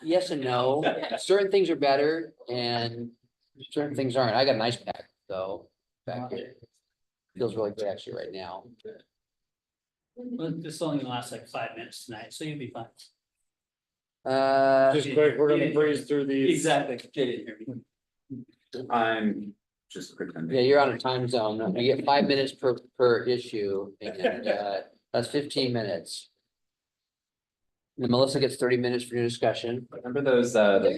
yes and no. Certain things are better and certain things aren't. I got an ice pack, so back here. Feels really good actually right now. Well, this only lasts like 5 minutes tonight, so you'll be fine. Just quick, we're gonna breeze through these. Exactly. Jay didn't hear me. I'm just pretending. Yeah, you're on a time zone. You get 5 minutes per issue and that's 15 minutes. And Melissa gets 30 minutes for your discussion. Remember those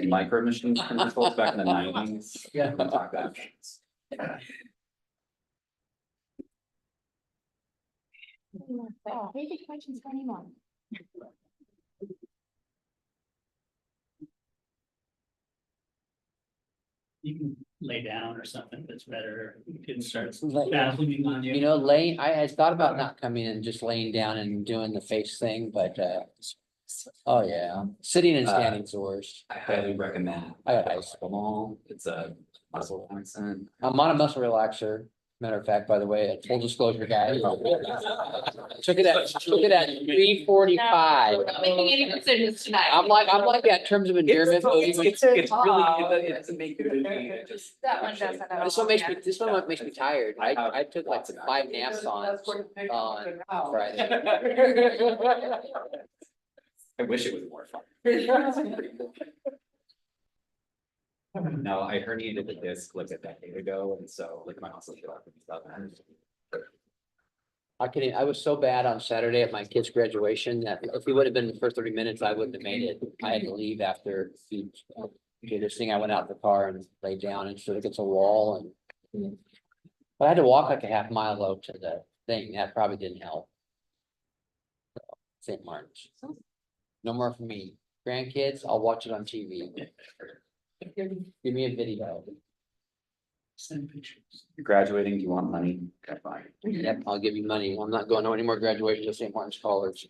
micro machines controls back in the 90s? Yeah. Talk about. Maybe questions for anyone. You can lay down or something that's better. You can start Lay- battling on You you. know, laying, I had thought about not coming and just laying down and doing the face thing, but oh yeah, sitting and standing's the worst. I highly recommend. I got ice. Ice. It's a muscle relaxant. I'm on a muscle relaxer. Matter of fact, by the way, a full disclosure, guys. Took it at 3:45. We're not making any decisions tonight. I'm like that in terms of endearment. It's really, it doesn't make it. It just. That one doesn't. This one makes me tired. I took like 5 naps on Friday. I wish it was more fun. No, I herniated the disc like a decade ago, and so like my muscles get up and stuff. I was so bad on Saturday at my kid's graduation that if he would have been the first 30 minutes, I wouldn't have made it. I had to leave after he did this thing. I went out in the car and laid down and stood against a wall and. But I had to walk like a half mile though to the thing. That probably didn't help. St. Martin's. No more for me. Grandkids, I'll watch it on TV. Give me a video. Send pictures. You're graduating, do you want money? Okay, fine. Yep, I'll give you money. I'm not going to any more graduations at St. Martin's College.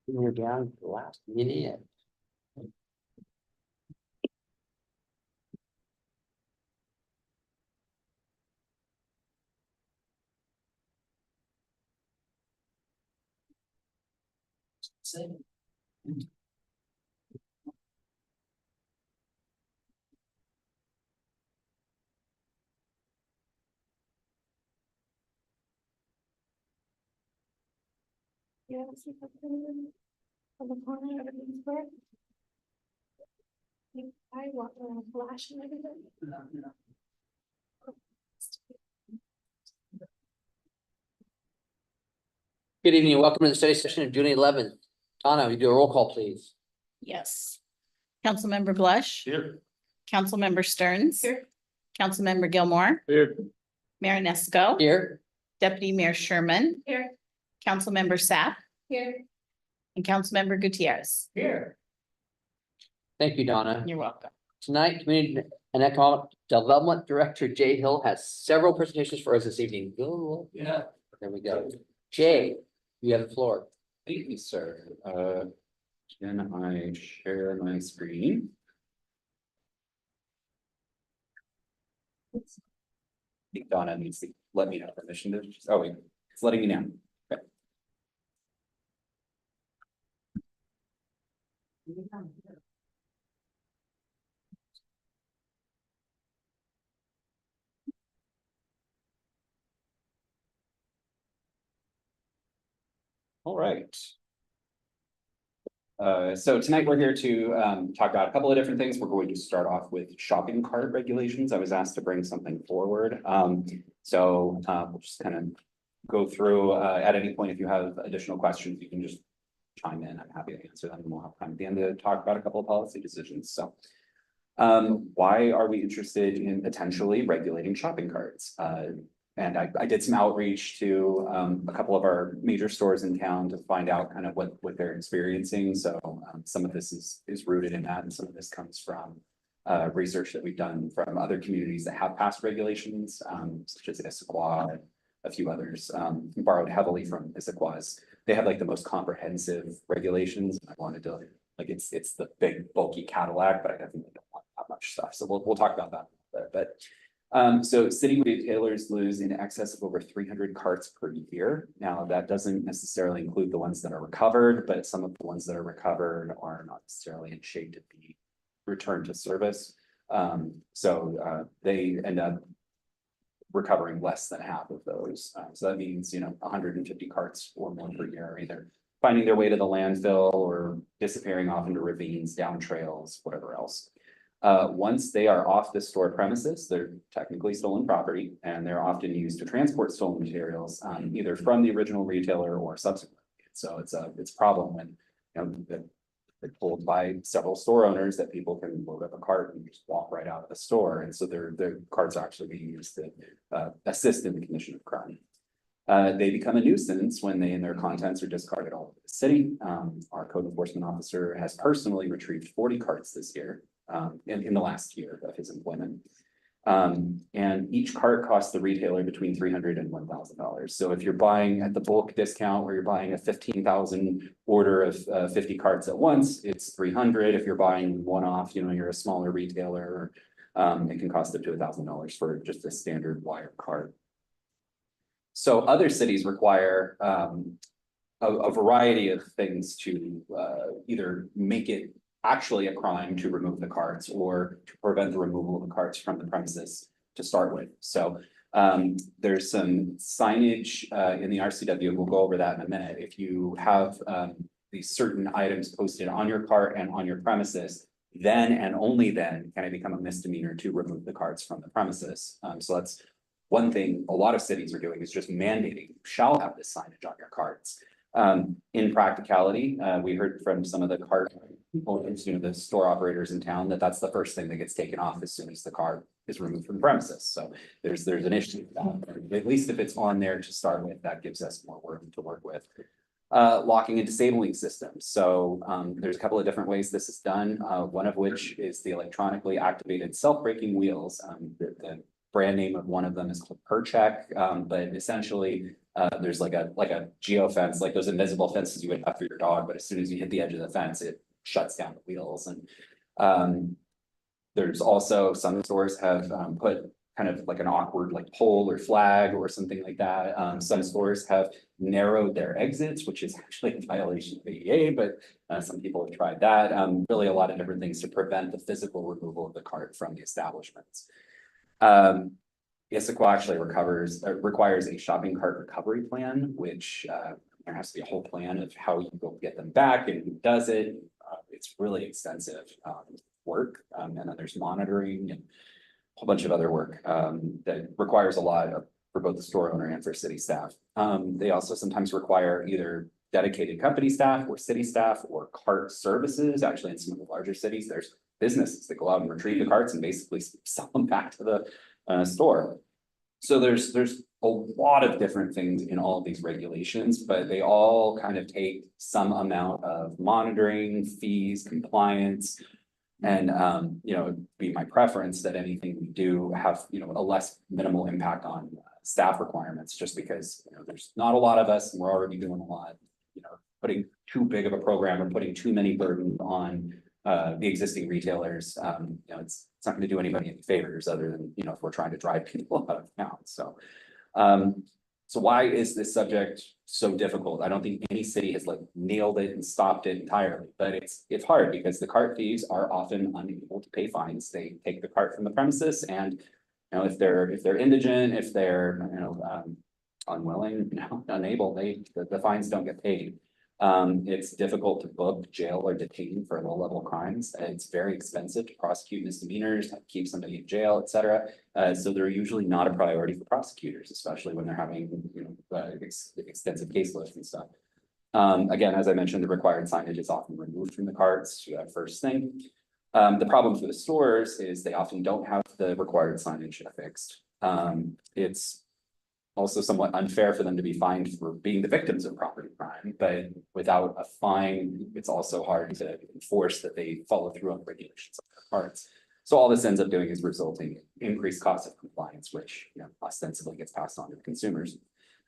We're down to the last minute. You haven't seen the on the corner of the square? I want a flash and everything. Good evening. Welcome to the study session of June 11th. Donna, you do a roll call, please. Yes. Councilmember Blush. Here. Councilmember Stearns. Here. Councilmember Gilmore, Here. Mayor Nesco. Here. Deputy Mayor Sherman, Here. Councilmember Sapp, Here. and Councilmember Gutierrez. Here. Thank you, Donna. You're welcome. Tonight, Community and Economic Development Director Jay Hill has several presentations for us this evening. Go. Yeah. There we go. Jay, you have the floor. Thank you, sir. Can I share my screen? I think Donna needs to let me know permission to, oh wait, it's letting me know. Okay. All right. So tonight we're here to talk about a couple of different things. We're going to start off with shopping cart regulations. I was asked to bring something forward. We'll just kind of go through at any point. If you have additional questions, you can just chime in. I'm happy to answer them. And we'll have time at the end to talk about a couple of policy decisions. So why are we interested in potentially regulating shopping carts? And I did some outreach to a couple of our major stores in town to find out kind of what they're experiencing. So some of this is rooted in that, and some of this comes from research that we've done from other communities that have passed regulations, such as Issaquah, a few others, borrowed heavily from Issaquah's they have like the most comprehensive regulations. I wanted to, like, it's the big bulky Cadillac, but I definitely don't want that much stuff. So we'll talk about that. But so city retailers lose in excess of over 300 carts per year. Now, that doesn't necessarily include the ones that are recovered, but some of the ones that are recovered are not necessarily in shape to be returned to service. So they end up recovering less than half of those. So that means, 150 carts or more per year are either finding their way to the landfill or disappearing off into ravines, down trails, whatever else. Once they are off the store premises, they're technically stolen property, and they're often used to transport stolen materials, either from the original retailer or subsequently. So it's a problem when, they're told by several store owners that people can load up a cart and just walk right out of the store. And so their carts are actually being used to assist in the commission of crime. They become a nuisance when they and their contents are discarded all over the city. Our code enforcement officer has personally retrieved 40 carts this year, in the last year of his employment. And each cart costs the retailer between $300 and $1,000. So if you're buying at the bulk discount, or you're buying a 15,000 order of 50 carts at once, it's $300. If you're buying one off, you're a smaller retailer, it can cost up to $1,000 for just a standard wire cart. So other cities require a variety of things to either make it actually a crime to remove the carts or to prevent the removal of the carts from the premises to start with. So there's some signage in the RCW, and we'll go over that in a minute. If you have these certain items posted on your cart and on your premises, then and only then can it become a misdemeanor to remove the carts from the premises. So that's one thing a lot of cities are doing, is just mandating you shall have this signage on your carts. In practicality, we heard from some of the cart owners, the store operators in town, that's the first thing that gets taken off as soon as the car is removed from the premises. So there's an issue with that. At least if it's on there to start with, that gives us more room to work with. Locking and disabling systems. So there's a couple of different ways this is done. One of which is the electronically activated self-braking wheels. The brand name of one of them is called PerCheck, but essentially there's like a geofence, like those invisible fences you would have for your dog, but as soon as you hit the edge of the fence, it shuts down the wheels. And there's also some stores have put kind of like an awkward like pole or flag or something like that. Some stores have narrowed their exits, which is actually a violation of ADA, but some people have tried that. Really a lot of different things to prevent the physical removal of the cart from the establishments. Issaquah actually requires a shopping cart recovery plan, which there has to be a whole plan of how you go get them back and who does it. It's really extensive work, and then there's monitoring and a whole bunch of other work that requires a lot for both the store owner and for city staff. They also sometimes require either dedicated company staff or city staff or cart services. Actually, in some of the larger cities, there's businesses that go out and retrieve the carts and basically sell them back to the store. So there's a lot of different things in all of these regulations, but they all kind of take some amount of monitoring, fees, compliance. And it'd be my preference that anything we do have, a less minimal impact on staff requirements, just because there's not a lot of us and we're already doing a lot. Putting too big of a program or putting too many burdens on the existing retailers, it's not going to do anybody any favors other than, if we're trying to drive people out of town. So, so why is this subject so difficult? I don't think any city has nailed it and stopped it entirely, but it's hard because the cart thieves are often unable to pay fines. They take the cart from the premises, and if they're indigent, if they're unwilling, unable, the fines don't get paid. It's difficult to book, jail, or detain for low-level crimes. It's very expensive to prosecute misdemeanors, keep somebody in jail, etc. So they're usually not a priority for prosecutors, especially when they're having extensive caseloads and stuff. Again, as I mentioned, the required signage is often removed from the carts. That first thing. The problem for the stores is they often don't have the required signage affixed. It's also somewhat unfair for them to be fined for being the victims of property crime, but without a fine, it's also hard to enforce that they follow through on the regulations of their parts. So all this ends up doing is resulting in increased costs of compliance, which ostensibly gets passed on to the consumers.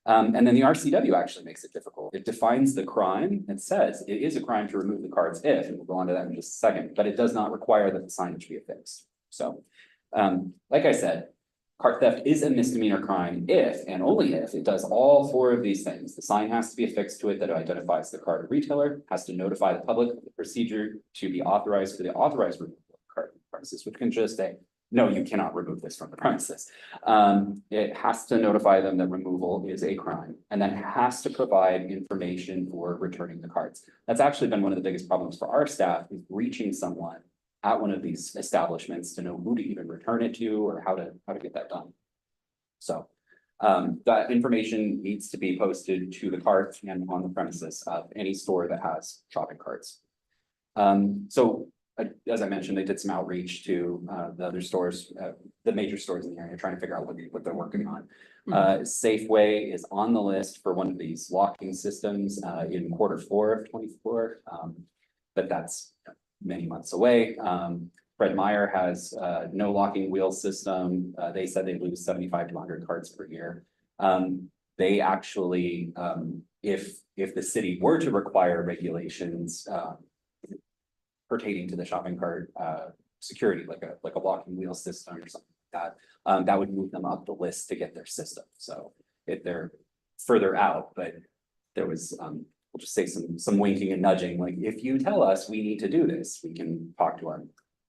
And then the RCW actually makes it difficult. It defines the crime. It says it is a crime to remove the cards if, and we'll go on to that in just a second, but it does not require that the signage be affixed. So, like I said, cart theft is a misdemeanor crime if, and only if, it does all four of these things. The sign has to be affixed to it that identifies the card retailer, has to notify the public of the procedure to be authorized for the authorized removal of card from the premises, which can just say, no, you cannot remove this from the premises. It has to notify them that removal is a crime, and then has to provide information for returning the cards. That's actually been one of the biggest problems for our staff, is reaching someone at one of these establishments to know who to even return it to or how to get that done. So that information needs to be posted to the cart and on the premises of any store that has shopping carts. As I mentioned, they did some outreach to the other stores, the major stores in the area, trying to figure out what they're working on. Safeway is on the list for one of these locking systems in Q4 of 24. But that's many months away. Fred Meyer has no locking wheel system. They said they lose 75 to 100 carts per year. They actually, if the city were to require regulations pertaining to the shopping cart security, like a locking wheel system or something like that, that would move them up the list to get their system. So if they're further out, but there was we'll just say some winking and nudging, like if you tell us we need to do this, we can talk to our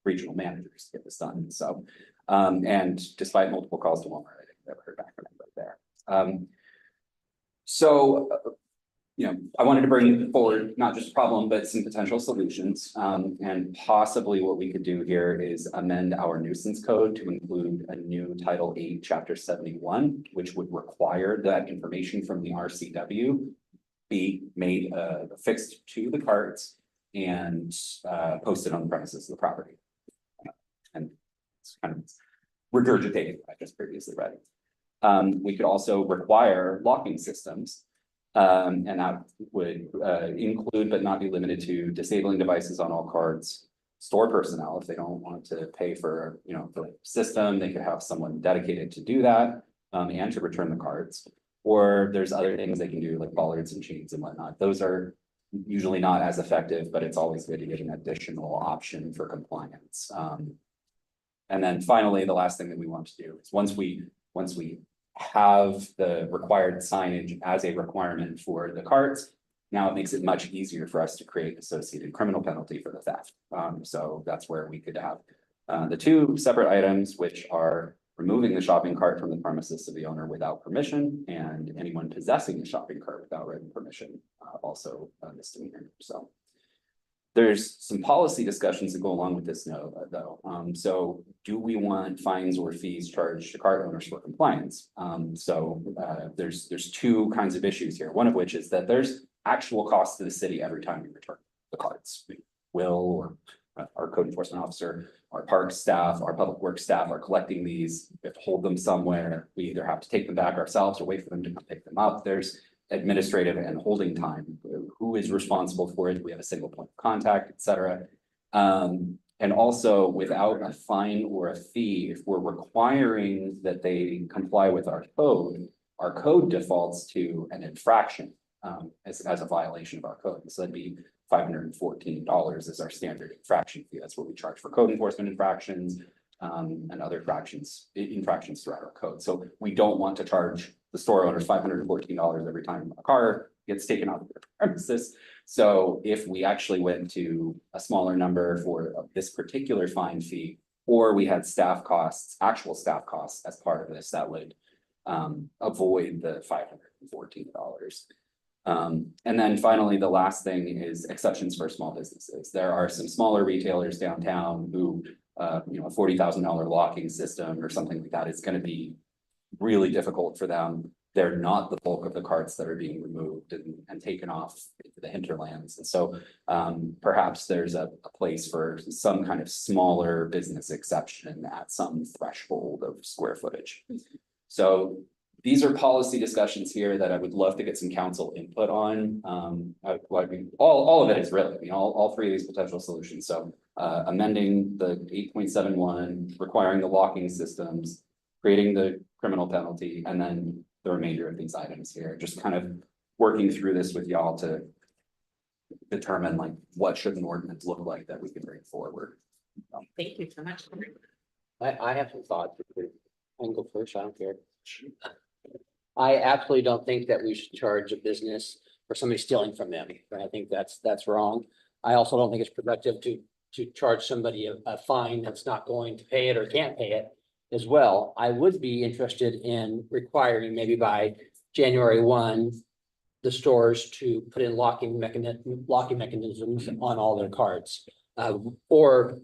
regional managers to get this done. So and despite multiple calls to Walmart, I think I've heard back from them right there. You know, I wanted to bring forward not just a problem, but some potential solutions. And possibly what we could do here is amend our nuisance code to include a new Title 8, Chapter 71, which would require that information from the RCW be made affixed to the carts and posted on the premises of the property. And it's kind of regurgitating what I just previously read. We could also require locking systems. And that would include but not be limited to disabling devices on all cards, store personnel, if they don't want to pay for, you know, the system, they could have someone dedicated to do that and to return the cards. Or there's other things they can do like bollards and chains and whatnot. Those are usually not as effective, but it's always good to get an additional option for compliance. And then finally, the last thing that we want to do is once we have the required signage as a requirement for the carts, now it makes it much easier for us to create associated criminal penalty for the theft. So that's where we could have the two separate items, which are removing the shopping cart from the premises of the owner without permission, and anyone possessing the shopping cart without written permission, also a misdemeanor. So there's some policy discussions that go along with this note, though. So do we want fines or fees charged to cart owners for compliance? There's two kinds of issues here. One of which is that there's actual costs to the city every time we return the carts. Will or our code enforcement officer, our park staff, our public works staff are collecting these. We have to hold them somewhere. We either have to take them back ourselves or wait for them to come pick them up. There's administrative and holding time. Who is responsible for it? We have a single point of contact, et cetera. And also without a fine or a fee, if we're requiring that they comply with our code defaults to an infraction as a violation of our code. So that'd be $514 is our standard infraction fee. That's what we charge for code enforcement infractions and other infractions throughout our code. So we don't want to charge the store owners $514 every time a car gets taken off of their premises. So if we actually went to a smaller number for this particular fine fee, or we had staff costs, actual staff costs as part of this, that would avoid the $514. And then finally, the last thing is exceptions for small businesses. There are some smaller retailers downtown who, a $40,000 locking system or something like that is going to be really difficult for them. They're not the bulk of the carts that are being removed and taken off into the hinterlands. And so perhaps there's a place for some kind of smaller business exception at some threshold of square footage. So these are policy discussions here that I would love to get some council input on. All of it is really, all three of these potential solutions. So amending the 8.71, requiring the locking systems, creating the criminal penalty, and then the remainder of these items here, just kind of working through this with y'all to determine like what should an ordinance look like that we can bring forward. Thank you so much. I have some thoughts. I can go first, I don't care. I absolutely don't think that we should charge a business for somebody stealing from them. I think that's wrong. I also don't think it's productive to charge somebody a fine that's not going to pay it or can't pay it as well. I would be interested in requiring maybe by January 1, the stores to put in locking mechanisms on all their cards. Also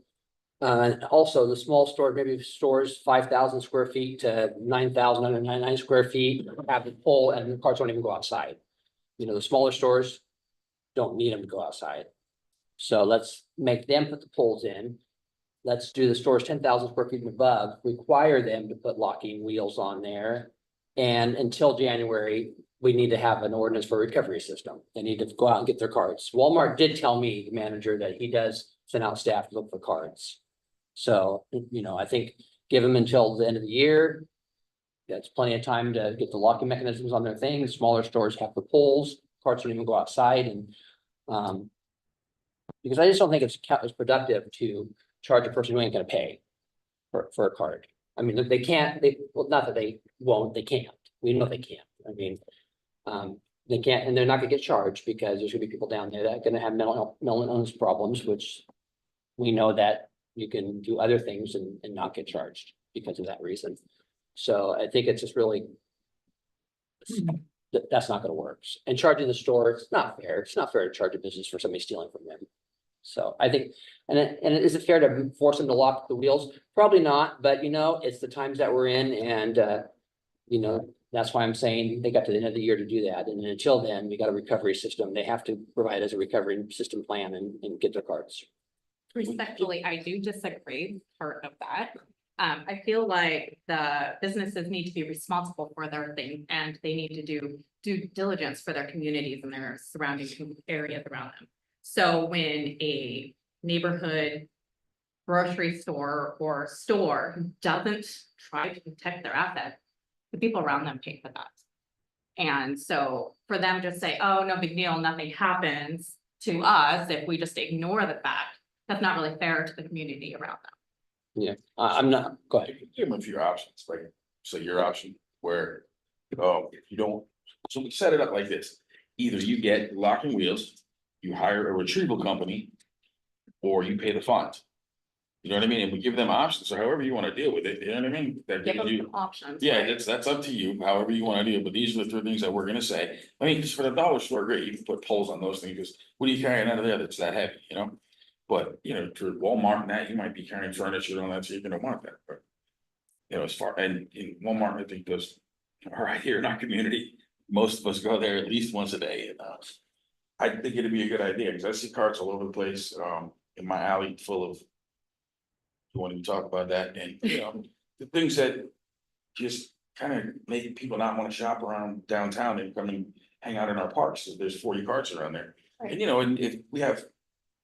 the small store, maybe stores 5,000 square feet to 9,999 square feet, have the pull and the cards don't even go outside. You know, the smaller stores don't need them to go outside. So let's make them put the poles in. Let's do the stores 10,000 square feet and above, require them to put locking wheels on there. And until January, we need to have an ordinance for a recovery system. They need to go out and get their cards. Walmart did tell me, the manager, that he does send out staff to look for cards. So, you know, I think give them until the end of the year. That's plenty of time to get the locking mechanisms on their things. Smaller stores have the poles, carts don't even go outside and, because I just don't think it's productive to charge a person who ain't gonna pay for a card. I mean, they can't, well, not that they won't, they can't. We know they can't. I mean, they can't, and they're not gonna get charged because there's gonna be people down there that are gonna have mental illness problems, which we know that you can do other things and not get charged because of that reason. So I think it's just really, that's not gonna work. And charging the store, it's not fair. It's not fair to charge a business for somebody stealing from them. So I think, and is it fair to force them to lock the wheels? Probably not, but you know, it's the times that we're in and, you know, that's why I'm saying they got to the end of the year to do that. And until then, we got a recovery system. They have to provide us a recovery system plan and get their cards. Respectfully, I do disagree with part of that. I feel like the businesses need to be responsible for their things and they need to do due diligence for their communities and their surrounding areas around them. So when a neighborhood grocery store or store doesn't try to protect their assets, the people around them pay for that. And so for them to say, oh, no big deal, nothing happens to us if we just ignore the fact, that's not really fair to the community around them. Yeah, I'm not, go ahead. Give them a few options, like, so your option where, if you don't, so we set it up like this. Either you get locking wheels, you hire a retrieval company, or you pay the fines. You know what I mean? And we give them options, so however you wanna deal with it, you know what I mean? That Give gives them you, some options. yeah, right? that's up to you, however you wanna deal, but these are the three things that we're gonna say. I mean, just for the dollar store, great, you can put poles on those things, because what are you carrying out of there that's that heavy, you know? But, you know, to Walmart and that, you might be carrying furniture and that, so you're gonna want that, but. You know, as far, and in Walmart, I think does, right here in our community, most of us go there at least once a day, and I think it'd be a good idea, because I see carts all over the place, in my alley full of. You want to talk about that, and you know, the things that just kind of make people not want to shop around downtown and come and hang out in our parks. There's 40 carts around there, Right. and you know, and if we have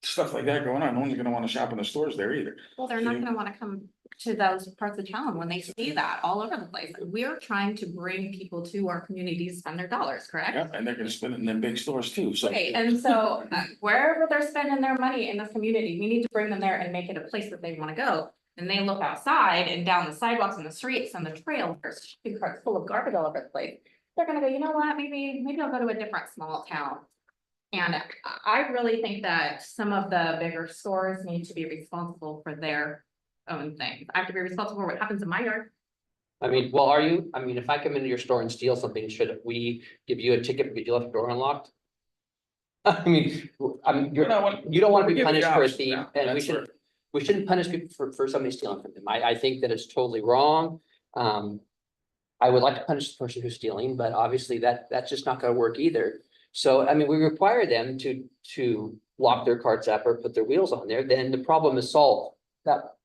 stuff like that going on, no one's gonna want to shop in the stores there either. Well, they're not gonna wanna come to those parts of town when they see that all over the place. We're trying to bring people to our communities, to spend their dollars, correct? Yeah, and they're gonna spend it in them big stores too, so. Okay, and so wherever they're spending their money in this community, we need to bring them there and make it a place that they wanna go. And they look outside and down the sidewalks and the streets and the trails, there's shopping carts full of garbage all over the place. They're gonna go, you know what, maybe I'll go to a different small town. And I really think that some of the bigger stores need to be responsible for their own things. I have to be responsible for what happens in my yard. I mean, well, I mean, if I come into your store and steal something, should we give you a ticket because you left the door unlocked? I mean, you don't want to be punished for a thief, and we shouldn't punish people for somebody stealing from them. I think that it's totally wrong. I would like to punish the person who's stealing, but obviously that's just not gonna work either. So, I mean, we require them to lock their carts up or put their wheels on there, then the problem is solved.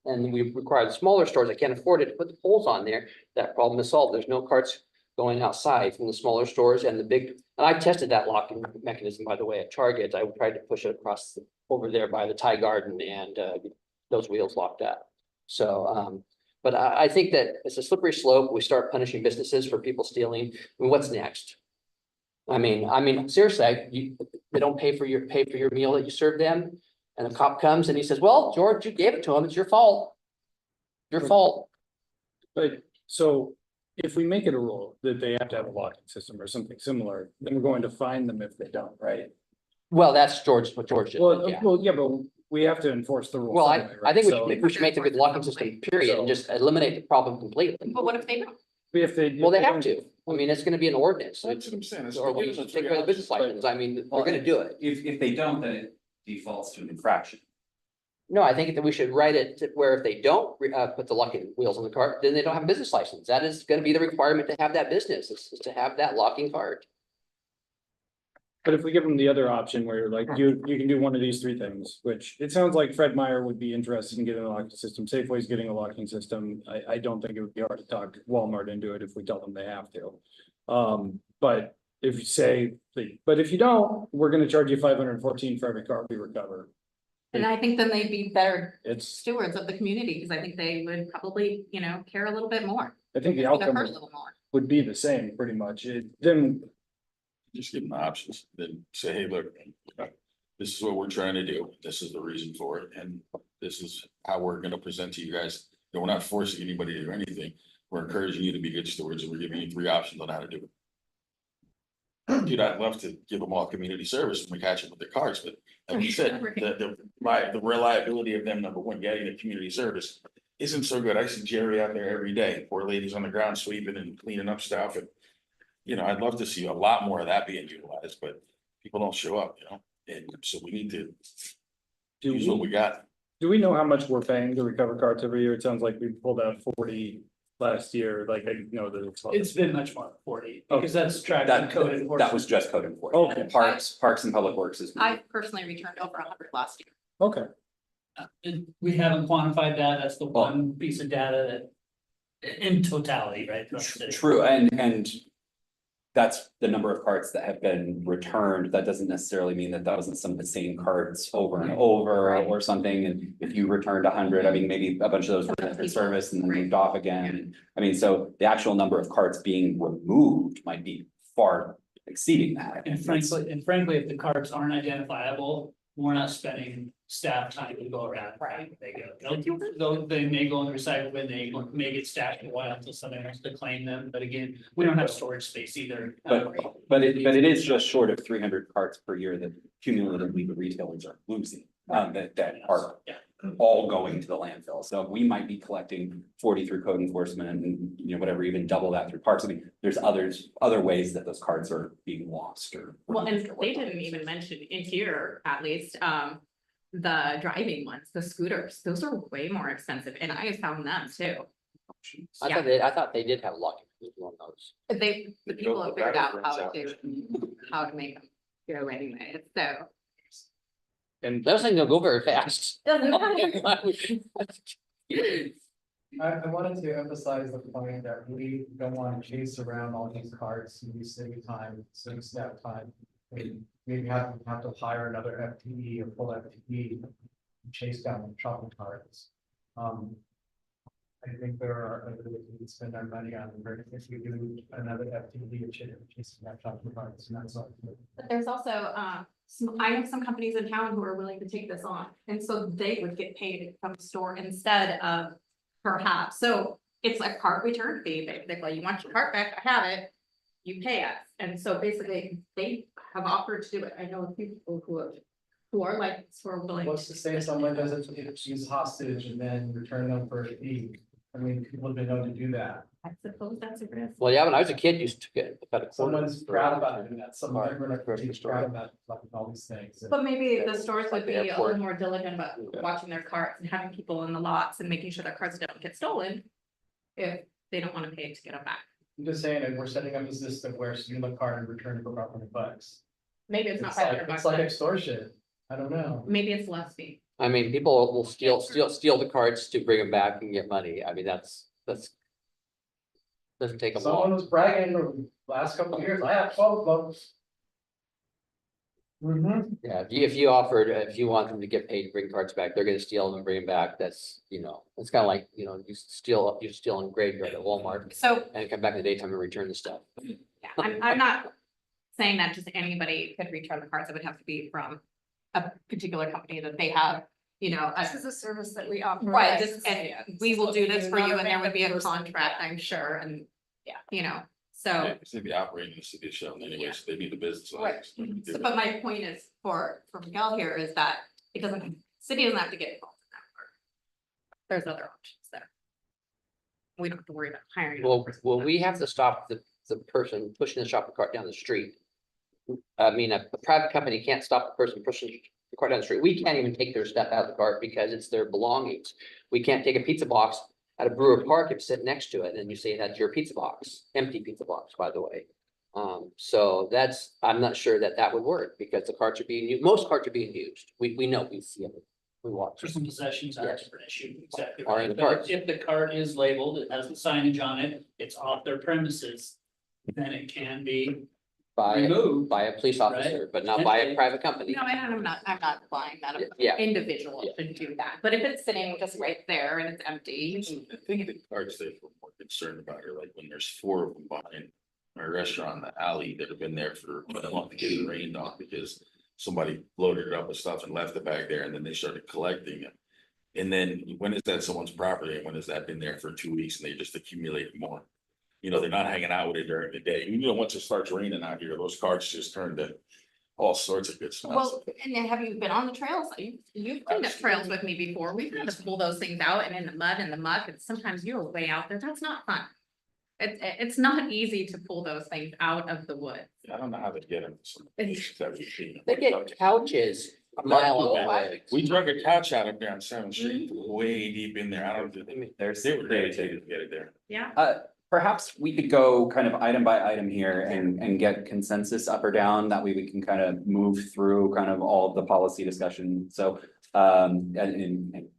And we require the smaller stores that can't afford it to put the poles on there, that problem is solved. There's no carts going outside from the smaller stores and the big, and I tested that locking mechanism, by the way, at Target. I tried to push it across over there by the Thai Garden and those wheels locked up. So, But I think that it's a slippery slope. We start punishing businesses for people stealing. I mean, what's next? I mean, seriously, they don't pay for your meal that you serve them. And the cop comes and he says, well, George, you gave it to him. It's your fault. Your fault. But so if we make it a rule that they have to have a locking system or something similar, then we're going to fine them if they don't, right? Well, that's what George did. Well, Yeah. well, yeah, but we have to enforce the rules. Well, anyway, I right? think So we should make the locking system period and just eliminate the problem completely. But what if they don't? if they. Well, they have don't- to. I mean, it's gonna be an ordinance. That's what I'm saying. It's- Or we should take away the business license. I mean, we're gonna do it. If they don't, then it defaults to an infraction. No, I think that we should write it to where if they don't put the locking wheels on the cart, then they don't have a business license. That is gonna be the requirement to have that business, is to have that locking cart. But if we give them the other option where like you can do one of these three things, which it sounds like Fred Meyer would be interested in getting a locking system. Safeway's getting a locking system. I don't think it would be hard to talk Walmart into it if we tell them they have to. But if you say, but if you don't, we're gonna charge you 514 for every car we recover. And I think then they'd be better It's, stewards of the community, because I think they would probably, care a little bit more. I think the It's gonna outcome hurt a little more. would be the same pretty much. Then Just give them the options, then say, hey, look, this is what we're trying to do, this is the reason for it, and this is how we're gonna present to you guys. You know, we're not forcing anybody to do anything, we're encouraging you to be good stewards, and we're giving you 3 options on how to do it. Dude, I'd love to give them all community service when we catch up with their cars, but like you said, the reliability of them, number one, getting the community service isn't so good. I see Jerry out there every day, poor lady's on the ground sweeping and cleaning up stuff, and I'd love to see a lot more of that being utilized, but people don't show up, and so we need to do use what we, we got. do we know how much we're paying to recover carts every year? It sounds like we pulled out 40 last year, like I know that it's. It's been much more than 40, because that's tracked in That, code that enforcement. was just code enforcement. Okay. Parks and Public Works is. I personally returned over 100 last year. Okay, And we haven't quantified that, that's the one piece of data that, in totality, right? throughout the city. True, and that's the number of carts that have been returned. That doesn't necessarily mean that wasn't some of the same carts over and over Right. or something. And if you returned 100, I mean, maybe a bunch of those were Some of for the service and then people, moved off again. I mean, so the actual number of carts being removed might be far exceeding that. And frankly, if the carts aren't identifiable, we're not spending staff time to go around. Right. They they may go in the recycle bin, they may get stashed a while until somebody wants to claim them, but again, we don't have storage space either. But it is just short of 300 carts per year that cumulatively the retailers are losing, that are Yeah. all going to the landfill. So we might be collecting 40 through code enforcement and, whatever, even double that through parks. I mean, there's other ways that those carts are being lost or. Well, and they didn't even mention in here, at least, the driving ones, the scooters, those are way more expensive, and I found them too. I thought they did have locking on those. The They people built have the figured out battery how to make them go anyway, so. and Those things don't go very fast. I wanted to emphasize the point that we don't want to chase around all these carts and we save time, save staff time. And maybe have to hire another FTE or full FTE to chase down the shopping carts. I think there are other ways we can spend our money on, if we do another FTE of chasing down shopping carts, and that's all. But there's also, I know some companies in town who are willing to take this on, and so they would get paid from the store instead of perhaps, so it's a cart return fee, basically, you want your cart back, I have it, you pay us, and so basically, they have offered to do it, I know a few people who are like, who are willing. What's to say someone doesn't use hostage and then return them for a fee? I mean, people have been known to do that. I suppose that's a risk. Well, yeah, when I was a kid, used to get about a quarter. Someone's proud about doing that. Someone Right. everyone proud about like all these things. But maybe the stores would Like the be a airport. little more diligent about watching their carts and having people in the lots and making sure their carts don't get stolen. If they don't wanna pay to get them back. I'm just saying, that we're setting up a system where you look card and return for about $100. Maybe it's not It's like, 500 bucks, it's like but extortion. I don't know. maybe it's less fee. I mean, people will steal the carts to bring them back and get money. I mean, that's. Doesn't take them Someone long. was bragging the last couple of years, I have 12 of them. Yeah, if you offered, if you want them to get paid to bring carts back, they're gonna steal them and bring them back. That's, it's kind of like, you steal in graveyard at Walmart So, and come back in the daytime and return the stuff. yeah, I'm not saying that just anybody could return the cards. It would have to be from a particular company that they have, This is a service that we offer. right, just, and we will do this for Not you, a and there would be a random person. contract, I'm sure, and, Yeah, so. 'cause they'd be operating in the city of Shelton anyway, so they need the business. Right. license. So, but my point is for Miguel here is that it doesn't, city doesn't have to get involved in that part. There's other options there. We don't have to worry about hiring. another person. Well, we have to stop the person pushing the shopping cart down the street. I mean, a private company can't stop the person pushing the cart down the street. We can't even take their stuff out of the cart because it's their belongings. We can't take a pizza box at a Brewer Park and sit next to it and you say that's your pizza box, empty pizza box, by the way. So I'm not sure that would work because the carts are being used, most carts are being used. We know, we see them. We watch. Personal possessions are a Yes. different issue, exactly. Are in right. the But carts. if the cart is labeled, it has the signage on it, it's off their premises, then it can be removed. By a police officer, but not by a private company. No, and I'm not implying that an Yeah. individual Yeah. should do that, but if it's sitting just right there and it's empty. I think the cards they were more concerned about are like when there's 4 of them behind my restaurant in the alley that have been there for a month to get it rained on because somebody loaded it up with stuff and left it back there and then they started collecting it. And then when is that someone's property and when has that been there for 2 weeks and they just accumulate more? They're not hanging out with it during the day. Once it starts raining out here, those carts just turn to all sorts of good smells. Well, and then have you been on the trails? You've cleaned up trails with me before. We've had to pull those things out and in the mud and the muck, and sometimes you're way out there. That's not fun. It's not easy to pull those things out of the woods. I don't know how they get them. They get couches a mile away. We drug a couch out of there on 7th Street, way deep in there. I don't, There's, they were irritated to get it there. Yeah. perhaps we could go kind of item by item here and get consensus up or down. That way we can kind of move through kind of all of the policy discussion. So and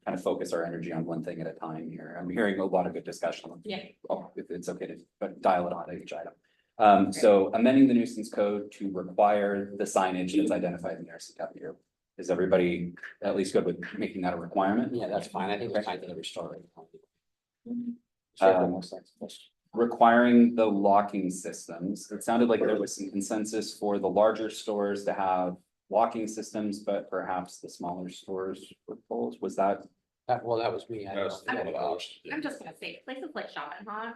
kind of focus our energy on one thing at a time here. I'm hearing a lot of good discussion. Yeah. Oh, if it's okay to, but dial it on at each item. So amending the nuisance code to require the signage that's identified in the RCW here. Is everybody at least good with making that a requirement? Yeah, that's fine. I think it's time to restore it. Requiring the locking systems. It sounded like there was some consensus for the larger stores to have locking systems, but perhaps the smaller stores with poles. Was that? Well, that was me. I That was don't one know. of the options. I'm just gonna say, places like Shop and Hog,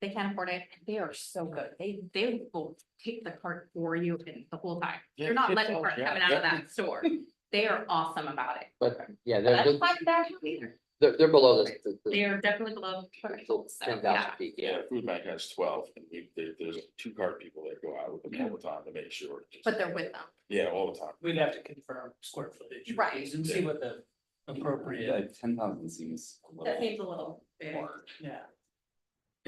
they can't afford it, and they are so good, they will take the cart for you and the whole time, Yeah, they're not it's letting all- cart yeah, coming out of yeah. that store. They are awesome about it, But yeah, but I they're, don't find that either, they're below the they are definitely below threshold, so, 10,000 yeah. feet. Yeah, Food Bank has 12, and there's 2 cart people that go out with them all the time to make sure. But they're with them, Yeah, all the time. We'd have to confirm square footage. Right. And see what the appropriate, 10,000 seems a that little. seems a little big. yeah.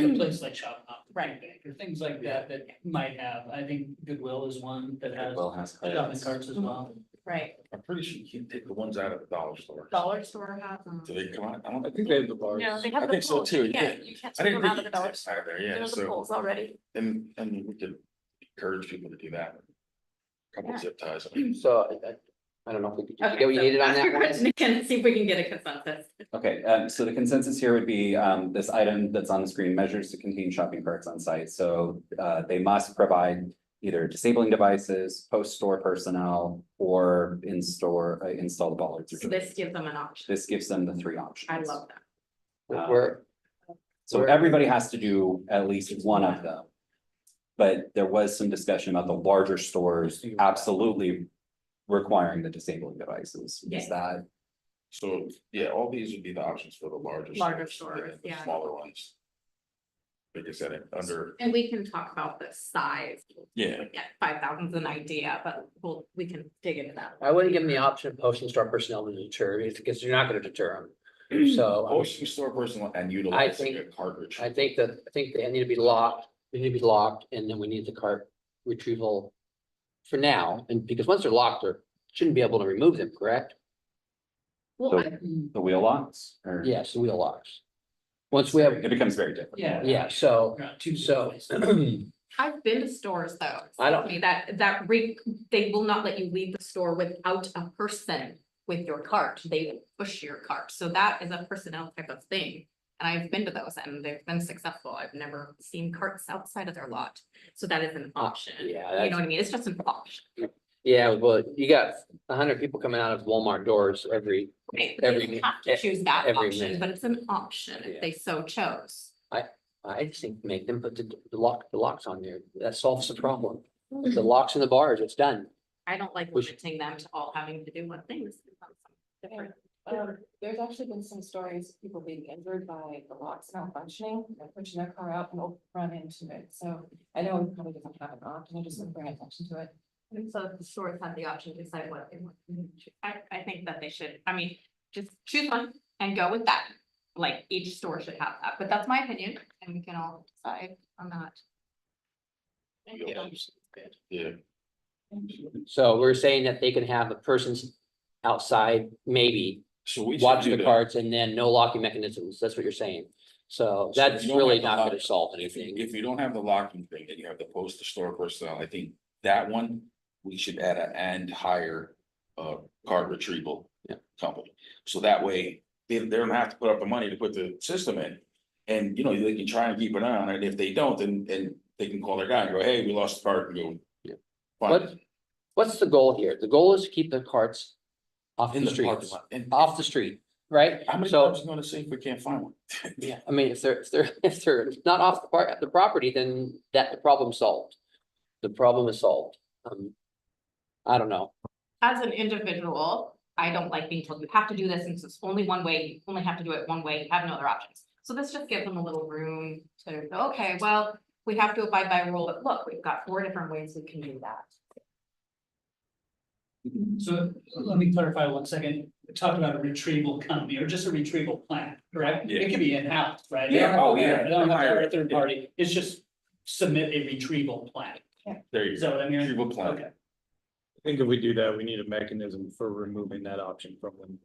A place like Shop Not, Right. or things like that might have, I think Goodwill is one that has Goodwill has shopping carts. carts as well. Right, I'm pretty sure you can take the ones out of the dollar store. dollar store has them. Do they come out? I don't I think they have the bars. No, they I have the think so poles, too, you can't, yeah. you can't I take didn't them out think of the you dollar could store, out there, yeah, there's the so, poles already. and we could encourage people to do that. Couple Yeah. zip ties. So I don't know if we could, Okay, get what you so needed on ask that your one. question again, see if we can get a consensus. Okay, so the consensus here would be this item that's on the screen, measures to contain shopping carts on site. So they must provide either disabling devices, post-store personnel, or install the bollards. or So this gives them an option, This gives them the 3 options. I love that. Where, So everybody has to do at least one of them. But there was some discussion about the larger stores absolutely requiring the disabling devices. Yeah. Is that, So, yeah, all these would be the options for the larger. Larger stores, stores, and the yeah. Smaller ones. Like I said, under, And we can talk about the size, yeah, yeah, 5,000 is an idea, but we can dig into that. I wouldn't give them the option of posting store personnel to deter, because you're not gonna deter them. So posting store person and utilizing a think- cartridge. I think they need to be locked, they need to be locked, and then we need the cart retrieval for now, and because once they're locked, they shouldn't be able to remove them, correct? Well, So- the wheel locks? Or- Yes, the wheel locks. Once we have, It becomes very different. Yeah. yeah, so, Not too so, so. I've been to stores though. I don't- excuse me, they will not let you leave the store without a person with your cart. They will push your cart. So that is a personnel type of thing. And I've been to those and they've been successful. I've never seen carts outside of their lot. So that is an option. yeah, You know what I mean? It's just an option. Yeah, well, you got 100 people coming out of Walmart doors every, Right, but they Every don't mi- have to choose that every option, minute. but it's an option Yeah. if they so chose. I just think make them put the locks on there. That solves the problem. The locks in the bars, it's done. I don't like We should- limiting them to all having to do one thing. Different. There's actually been some stories, of people being injured by the locks not functioning, and pushing their car out and they'll run into it, so I know it probably doesn't have an option, I just want to bring attention to it. And so if the stores have the option to decide what they want. I think that they should, I mean, just choose one and go with that. Like each store should have that, but that's my opinion and we can all decide on that. Yeah, So we're saying that they can have a person's outside, maybe so we should watch do the that. carts and then no locking mechanisms. That's what you're saying. So So if that's you don't really have the not gonna lock- solve If you, anything. if you don't have the locking thing, and you have the post to store personnel, I think that one, we should add a and hire a card retrieval. Yeah. Company, so that way, they don't have to put up the money to put the system in. And, you know, they can try and keep an eye on it, if they don't, then they can call their guy and go, hey, we lost the card, and go. Yeah. "Fine." What's the goal here? The goal is to keep the carts off In the the parking streets, lot, and off the street, right? how many So, times are you gonna say if we can't find one? yeah, I mean, if they're not off the property, then the problem's solved. The problem is solved. I don't know. As an individual, I don't like being told you have to do this and it's only one way, you only have to do it one way, you have no other options. So this just gives them a little room to go, okay, well, we have to abide by a rule, but look, we've got 4 different ways we can do that. So let me clarify 1 second. We talked about a retrieval company or just a retrieval plan, correct? Yeah. It could be in-house, right? Yeah, oh, yeah. They don't have to hire a Hire, third yeah. party. It's just submit a retrieval plan. There you Is go. that what I'm hearing? Retrieval plan. Okay. I think if we do that, we need a mechanism for removing that option from them.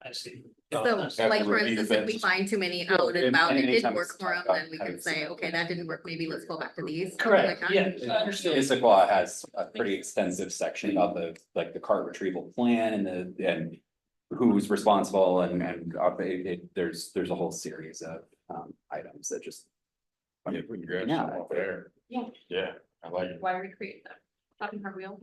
I see. So Have like to for review instance, if we fences. find too many Well, out and and about, it anytime didn't work it's for them, talked then we about can say, having okay, that didn't work, maybe let's go back to these. something Correct, like that. yeah, I understood. Issaquah has a pretty extensive section about the cart retrieval plan and who's responsible and there's a whole series of items that just. Yeah, we can grab Yeah. some off there. Yeah. Yeah, I like it. Why recreate that? Talking her wheel.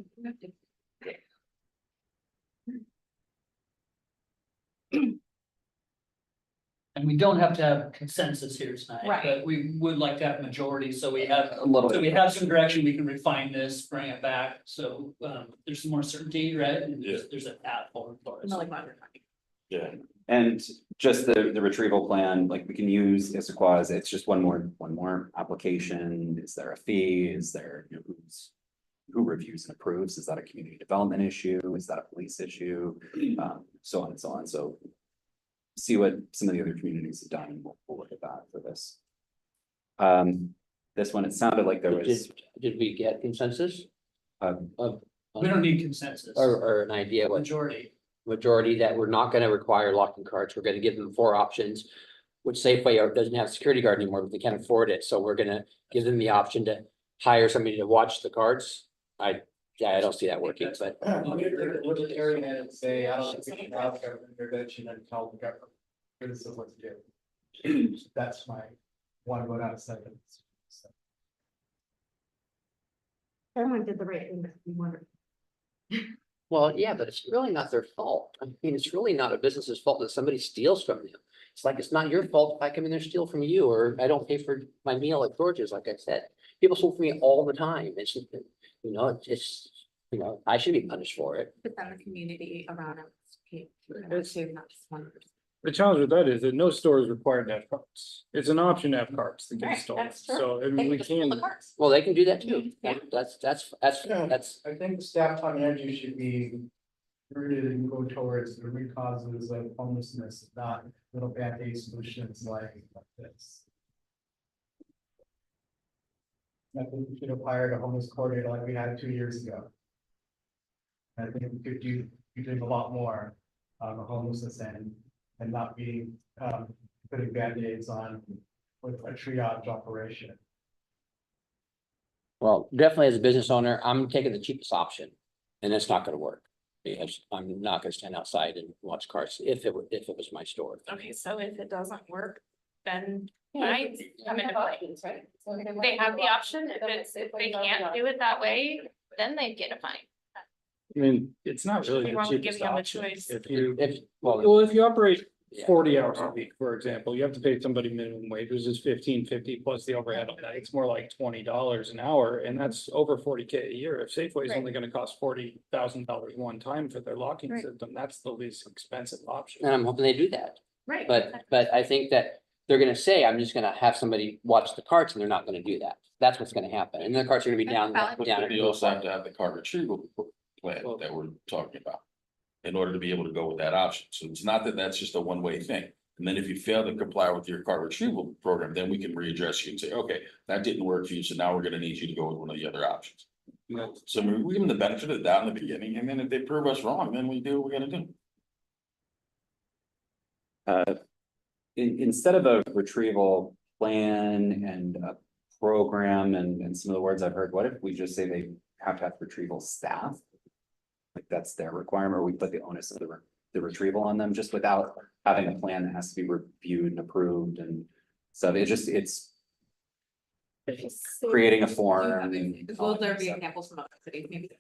And we don't have to have consensus here tonight, Right. but we would like to have majority, so we have. A little So bit. we have some direction, we can refine this, bring it back, so there's some more certainty, right? And there's a path forward for us. No, like what we're talking. Yeah, And just the retrieval plan, like we can use Issaquah as it's just one more application. Is there a fee? Is there, you know, who reviews and approves? Is that a community development issue? Is that a police issue? So on and so on. So see what some of the other communities have done. And we'll look at that for this. This one, it sounded like there was, Did we get consensus? um, Of, We don't need consensus, or an idea what majority. that we're not gonna require locking carts. We're gonna give them 4 options. Which Safeway doesn't have a security guard anymore, but they can't afford it, so we're gonna give them the option to hire somebody to watch the carts. I don't see that working, but Look at the area and say, I don't think we should have government intervention and tell the government, this is what to do. That's my one vote out of 7. Everyone did the right thing, but we wanted. well, yeah, but it's really not their fault. I mean, it's really not a business's fault that somebody steals from them. It's like, it's not your fault if I come in there and steal from you, or I don't pay for my meal at George's, like I said. People steal from me all the time. It's, you know, it's, you know, I should be punished for it. But then the community around us. It's- Not just one person. The challenge with that is that no store is required to have carts. It's an option to have carts that get Right, installed. that's true. So, I They mean, we just pull the can, carts. Well, they can do that too. Yeah. That's, I think the staff time and energy should be rooted and go towards the root causes of homelessness, not little band-aid solutions like this. I think we should have hired a homeless coordinator like we had 2 years ago. I think we could be doing a lot more on the homelessness end and not be putting band-aids on with a triage operation. Well, definitely as a business owner, I'm taking the cheapest option, and it's not gonna work. Because I'm not gonna stand outside and watch cars if it was my store. Okay, so if it doesn't work, then Yeah, fines it's- come they into have play. options, right? So they might They have do the a- option, if then it's, it's- if they can't do it that way, then they get a fine. I mean, it's not really We the won't give cheapest them a option. choice. If you, Well, well, if you operate Yeah. 40 hours a week, for example, you have to pay somebody minimum wage, which is $15.50 plus the overhead on that. It's more like $20 an hour, and that's over 40K a year. If Safeway is Right. only gonna cost $40,000 one time for their locking Right. system, that's the least expensive option. and I'm hoping they do that, Right. but I think that they're gonna say, I'm just gonna have somebody watch the carts, and they're not gonna do that. That's what's gonna happen, and the carts are gonna be down. Valid. down. You also have to have the card retrieval plan that we're talking about. In order to be able to go with that option. So it's not that that's just a one-way thing. And then if you fail to comply with your card retrieval program, then we can readdress you and say, okay, that didn't work for you, so now we're gonna need you to go with one of the other options. So we give them the benefit of the doubt in the beginning, and then if they prove us wrong, then we do what we're gonna do. Instead of a retrieval plan and a program and some of the words I've heard, what if we just say they have to have retrieval staff? Like that's their requirement, or we put the onus of the retrieval on them, just without having a plan that has to be reviewed and approved and stuff. It's creating a form. and all Will that there kind of be stuff examples from other cities, maybe?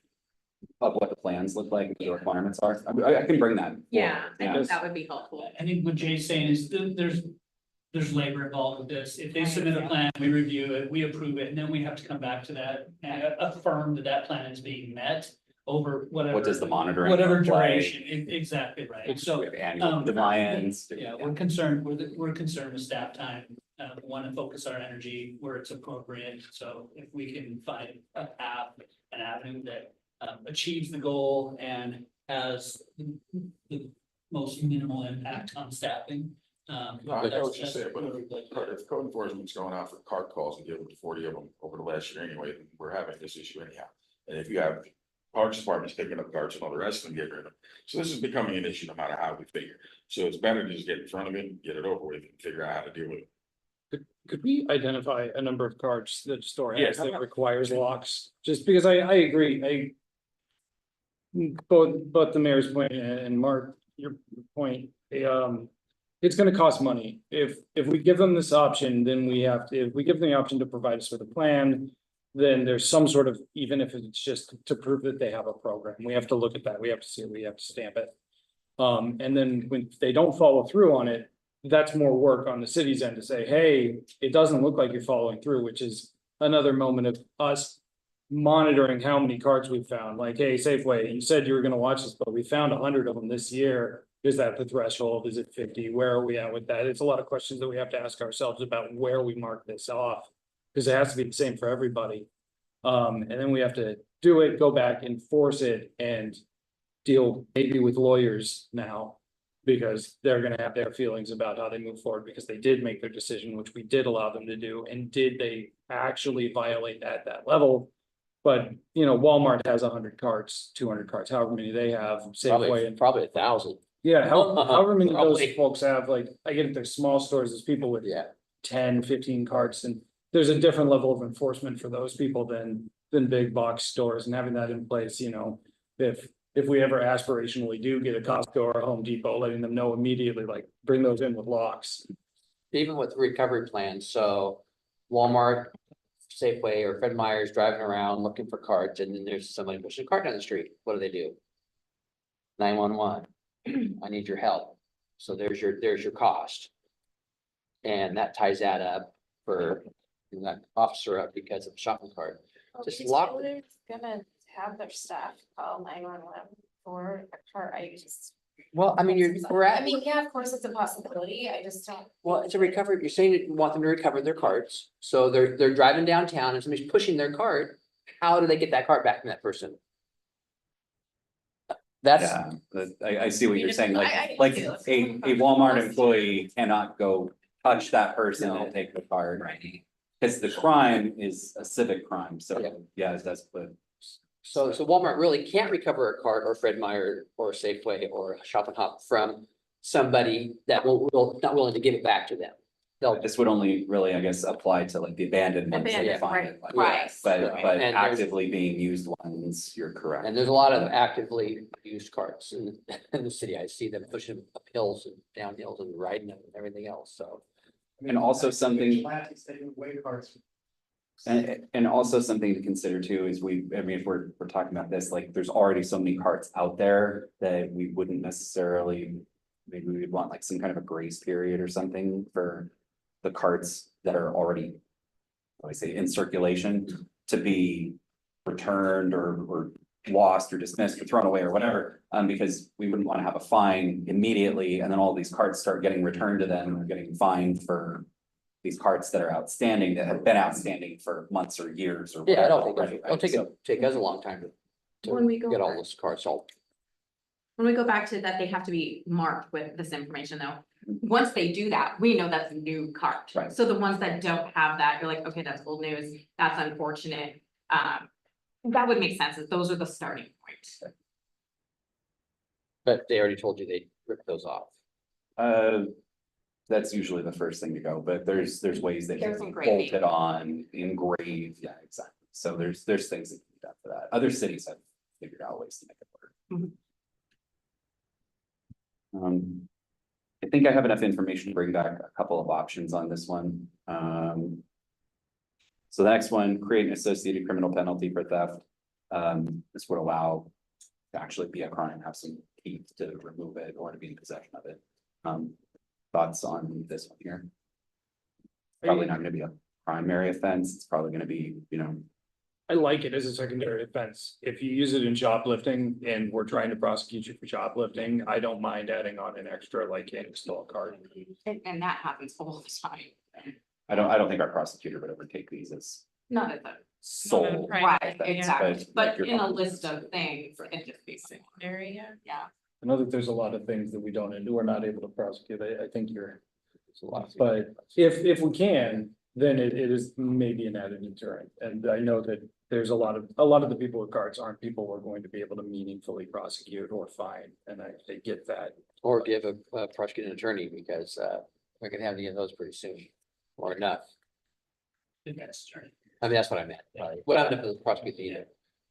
Of what the plans look like, the requirements are. I can bring that. Yeah, I forward. think that would be helpful. I think what Jay's saying is there's labor involved with this. If they submit a plan, we review it, we approve it, and then we have to come back to that and affirm that that plan is being met over whatever. What does the monitoring? Whatever look like? duration, exactly right. So We have annual um, compliance. yeah, we're concerned, we're concerned with staff time. Want to focus our energy where it's appropriate. So if we can find a path, an avenue that achieves the goal and has the most minimal impact on staffing. No, I was just saying, but if code enforcement's going out for cart calls and giving 40 of them over the last year anyway, then we're having this issue anyhow. And if you have parks departments picking up carts and all the rest of them getting rid of them. So this is becoming an issue no matter how we figure. So it's better to just get in front of it, get it over with, and figure out how to deal with it. Could we identify a number of cards that a store has Yeah. that requires locks? Just because I agree, both the mayor's point and Mark, your point, it's gonna cost money. If we give them this option, then we have to, if we give them the option to provide us with a plan, then there's some sort of, even if it's just to prove that they have a program, we have to look at that, we have to see it, we have to stamp it. And then when they don't follow through on it, that's more work on the city's end to say, hey, it doesn't look like you're following through, which is another moment of us monitoring how many cards we've found, like, hey, Safeway, you said you were gonna watch this, but we found 100 of them this year. Is that the threshold? Is it 50? Where are we at with that? It's a lot of questions that we have to ask ourselves about where we mark this off. Because it has to be the same for everybody. And then we have to do it, go back, enforce it, and deal maybe with lawyers now. Because they're gonna have their feelings about how they move forward, because they did make their decision, which we did allow them to do, and did they actually violate at that level? But, you know, Walmart has 100 carts, 200 carts, however many they have, Safeway and. Probably 1,000. Yeah, however many of those Probably. folks have, like, I get it, there's small stores, there's people with Yeah. 10, 15 carts, and there's a different level of enforcement for those people than big box stores, and having that in place, you know, if we ever aspirationally do get a Costco or a Home Depot, letting them know immediately, like, bring those in with locks. Even with recovery plans, so Walmart, Safeway, or Fred Meyer's driving around looking for carts, and then there's somebody pushing a cart down the street, what do? 911, I need your help, so there's your cost. And that ties that up for that officer up because of shopping cart. Just lock. Gonna have their staff call 911 for a car, I just. Well, I mean, we're I at, mean, yeah, of course, it's a possibility, I just don't. well, it's a recovery, you're saying that you want them to recover their carts, so they're driving downtown and somebody's pushing their cart. How do they get that cart back from that person? That's, Yeah, I see what you're saying, I like do. a Walmart employee cannot go touch that person and take the card. Right. Cause the crime is a civic crime, Yeah. so, yeah, that's the. so Walmart really can't recover a cart or Fred Meyer or Safeway or Shop and Hop from somebody that will not willing to give it back to them. they'll, This would only really, I guess, apply to like the abandoned ones that you Abandoned, find. right, it, like, right. But, right. but And there's- actively being used ones, you're correct. and there's a lot of actively used carts in the city. I see them pushing up hills and down hills and riding them and everything else, so. And also something- Atlantic State way cards. And also something to consider too is I mean, if we're talking about this, like, there's already so many carts out there that we wouldn't necessarily. Maybe we'd want like some kind of a grace period or something for the carts that are already. Like I say, in circulation to be returned or lost or dismissed or thrown away or whatever. Because we wouldn't want to have a fine immediately and then all these carts start getting returned to them or getting fined for. These carts that are outstanding, that have been outstanding for months or years or. Yeah, I don't whatever think, already, it'll right? take us a long time When we to go get all back- those carts all. When we go back to that, they have to be marked with this information though. Once they do that, we know that's a new cart. Right. So the ones that don't have that, you're like, okay, that's old news, that's unfortunate. That would make sense, if those are the starting point. But they already told you they ripped those off. That's usually the first thing to go, but there's ways that you There's can engraving. bolt it on, engrave, yeah, exactly. So there's things that can be done for that. Other cities have figured out ways to make it work. I think I have enough information to bring back a couple of options on this one. So the next one, create an associated criminal penalty for theft. This would allow to actually be a crime, have some teeth to remove it or to be in possession of it. Thoughts on this one here? Probably not gonna be a primary offense. It's probably gonna be, I like it as a secondary offense. If you use it in shoplifting and we're trying to prosecute you for shoplifting, I don't mind adding on an extra like can't steal a card. And that happens all the time. I don't think our prosecutor would ever take these as Not as a, sole. right, offense, exactly, but you're in a talking- list of things, it just be similar, yeah. I know that there's a lot of things that we don't, and we're not able to prosecute. I think you're, It's a lot. but if we can, then it is maybe an added deterrent. And I know that there's a lot of the people with cards aren't people we're going to be able to meaningfully prosecute or fine, and I get that. Or give a prosecuting attorney, because we're gonna have to get those pretty soon, or enough. Defense attorney. I mean, that's what I meant. What happened to the prosecuting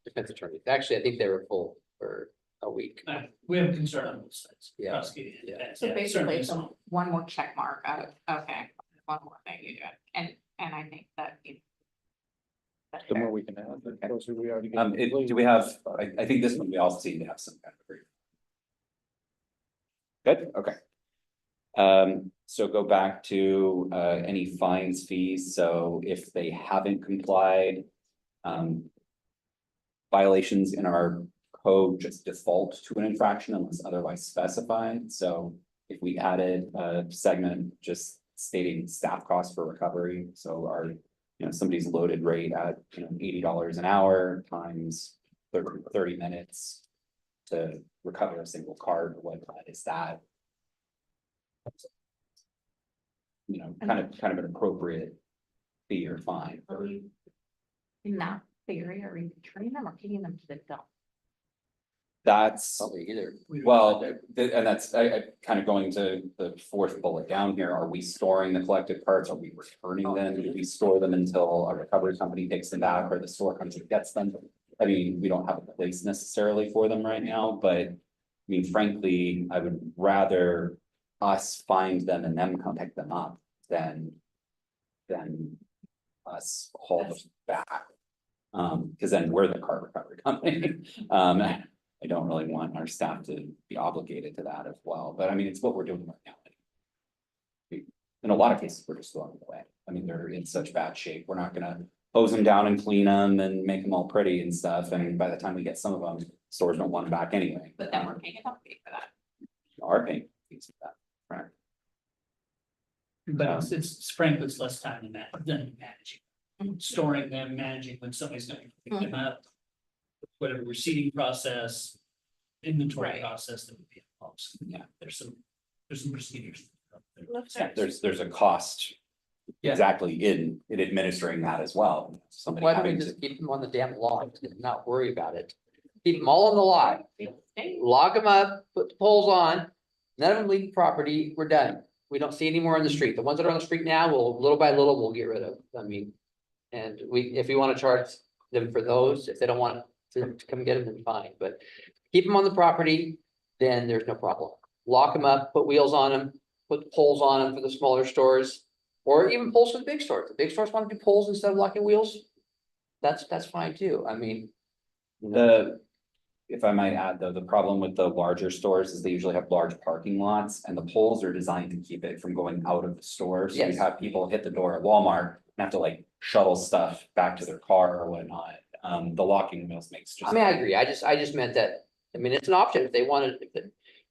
defense attorney? Actually, I think they were full for a week. We have a concern on both sides. Yeah. Prosecuting and Yeah. defense, So yeah, basically, certainly. it's one more check mark, okay, one more thing you do, and I think that. The more we can add, the closer we are to Do we have, I think this one we all seem to have some kind of agreement. Good, okay. So go back to any fines, fees, so if they haven't complied. Violations in our code just default to an infraction unless otherwise specified, so if we added a segment just stating staff costs for recovery, so our. Somebody's loaded rate at, $80 an hour times 30 minutes. To recover a single card, what is that? Kind of an appropriate fee or fine. Are we in that theory, are we returning them or taking them to the dump? That's, Probably either. well, and that's, I kind of going to the fourth bullet down here, are we storing the collected cards, are we returning them, do we store them until a recovery company takes them back, or the store company gets them? I mean, we don't have a place necessarily for them right now, but, I mean, frankly, I would rather us find them and them come pick them up than us haul them back. Because then we're the card recovery company. I don't really want our staff to be obligated to that as well, but I mean, it's what we're doing right now. In a lot of cases, we're just throwing them away. I mean, they're in such bad shape. We're not gonna hose them down and clean them and make them all pretty and stuff. And by the time we get some of them, stores don't want them back anyway. But then we're paying a dump fee for that. Are paying fees for that, right? But it's frankly, it's less time than managing, storing them, managing when somebody's gonna pick them up. Whatever receiving process, inventory Right. process that would be involved. So, yeah, there's some procedures. Yeah, there's a cost. Yeah. Exactly in administering that as well. Somebody Why don't we having to. just keep them on the damn lot and not worry about it? Keep them all on the lot, log them up, put the poles on, none of them leave the property, we're done. we don't see any more on the street. The ones that are on the street now, we'll, little by little, we'll get rid of. I mean. And if we want to charge them for those, if they don't want to come get them, then fine, but keep them on the property, then there's no problem. Lock them up, put wheels on them, put poles on them for the smaller stores, or even poles for the big stores. The big stores want to do poles instead of locking wheels. That's fine too. I mean. you know, If I might add, though, the problem with the larger stores is they usually have large parking lots and the poles are designed to keep it from going out of the store. So you Yes. have people hit the door at Walmart and have to like shuttle stuff back to their car or whatnot. The locking wheels makes just. I mean, I agree. I just meant that, I mean, it's an option if they wanted, if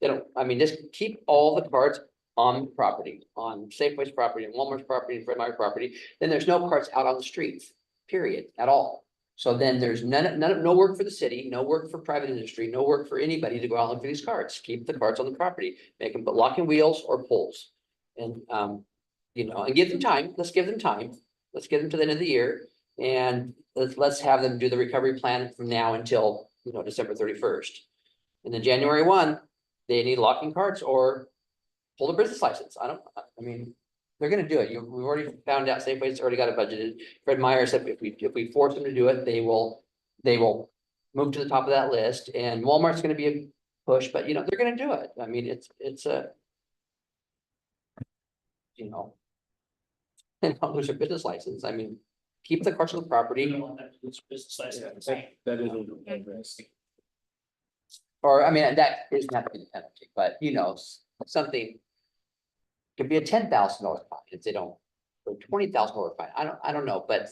they don't, I mean, just keep all the carts on property, on Safeway's property and Walmart's property and Fred Meyer property, then there's no carts out on the streets, period, at all. So then there's no work for the city, no work for private industry, no work for anybody to go out and look for these carts. Keep the carts on the property, make them put locking wheels or poles. And, and give them time. Let's give them time. Let's get them to the end of the year. And let's have them do the recovery plan from now until, December 31st. And then January 1, they need locking carts or pull the business license. I mean, they're gonna do it. We've already found out Safeway's already got it budgeted. Fred Meyer said if we force them to do it, they will move to the top of that list, and Walmart's gonna be a push, but they're gonna do it. I mean, it's a and not lose their business license. I mean, keep the carts on the We property, don't want that to lose business license. That is a risk. or I mean, that isn't have to be the penalty, but something. Could be a $10,000 fine if they don't, or $20,000 fine. I don't know, but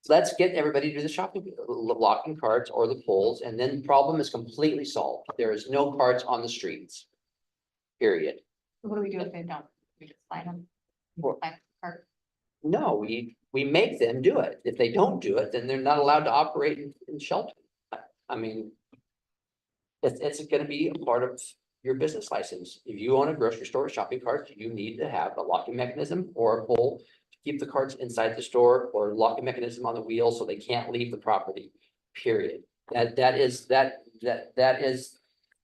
let's get everybody to do the shopping, locking carts or the poles, and then the problem is completely solved. There is no carts on the streets. Period. What do we do if they don't? We just find them. Well- Find the cart. No, we make them do it. If they don't do it, then they're not allowed to operate in Shelton. I mean. It's gonna be a part of your business license. If you own a grocery store with shopping carts, you need to have a locking mechanism or a pole to keep the carts inside the store, or locking mechanism on the wheel so they can't leave the property, period. That is the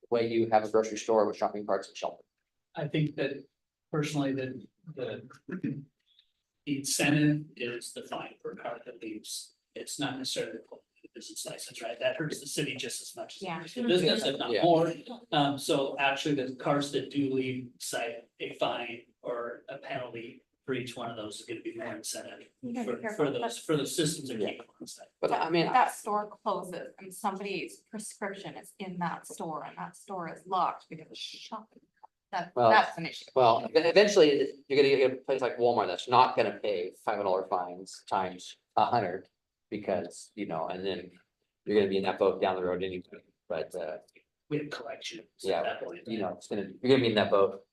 way you have a grocery store with shopping carts and shelter. I think that personally, the incentive is the fine per car that leaves. It's not necessarily the business license, right? That hurts the city just as much as it hurts the business, if not Yeah. more. So actually, the cars that do leave cite a fine or a penalty for each one of those is gonna be more incentive You gotta be for careful. those systems that keep on site. But I mean, That store closes and somebody's prescription is in that store and that store is locked because it's shopping. Well, That's an issue. well, eventually, you're gonna get a place like Walmart that's not gonna pay $500 fines times 100. Because, and then you're gonna be in that boat down the road anyway, but We have collections. at Yeah, that point. you're gonna be in that boat.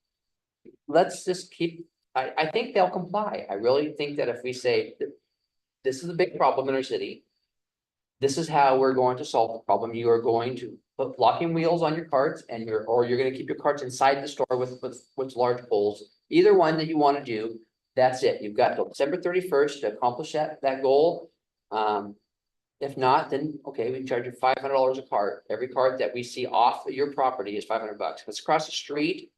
Let's just keep, I think they'll comply. I really think that if we say that this is a big problem in our city. This is how we're going to solve the problem. You are going to put locking wheels on your carts and you're gonna keep your carts inside the store with large poles. Either one that you wanna do, that's it. You've got till December 31st to accomplish that goal. If not, then, okay, we can charge you $500 a cart. Every cart that we see off of your property is $500. If it's across the street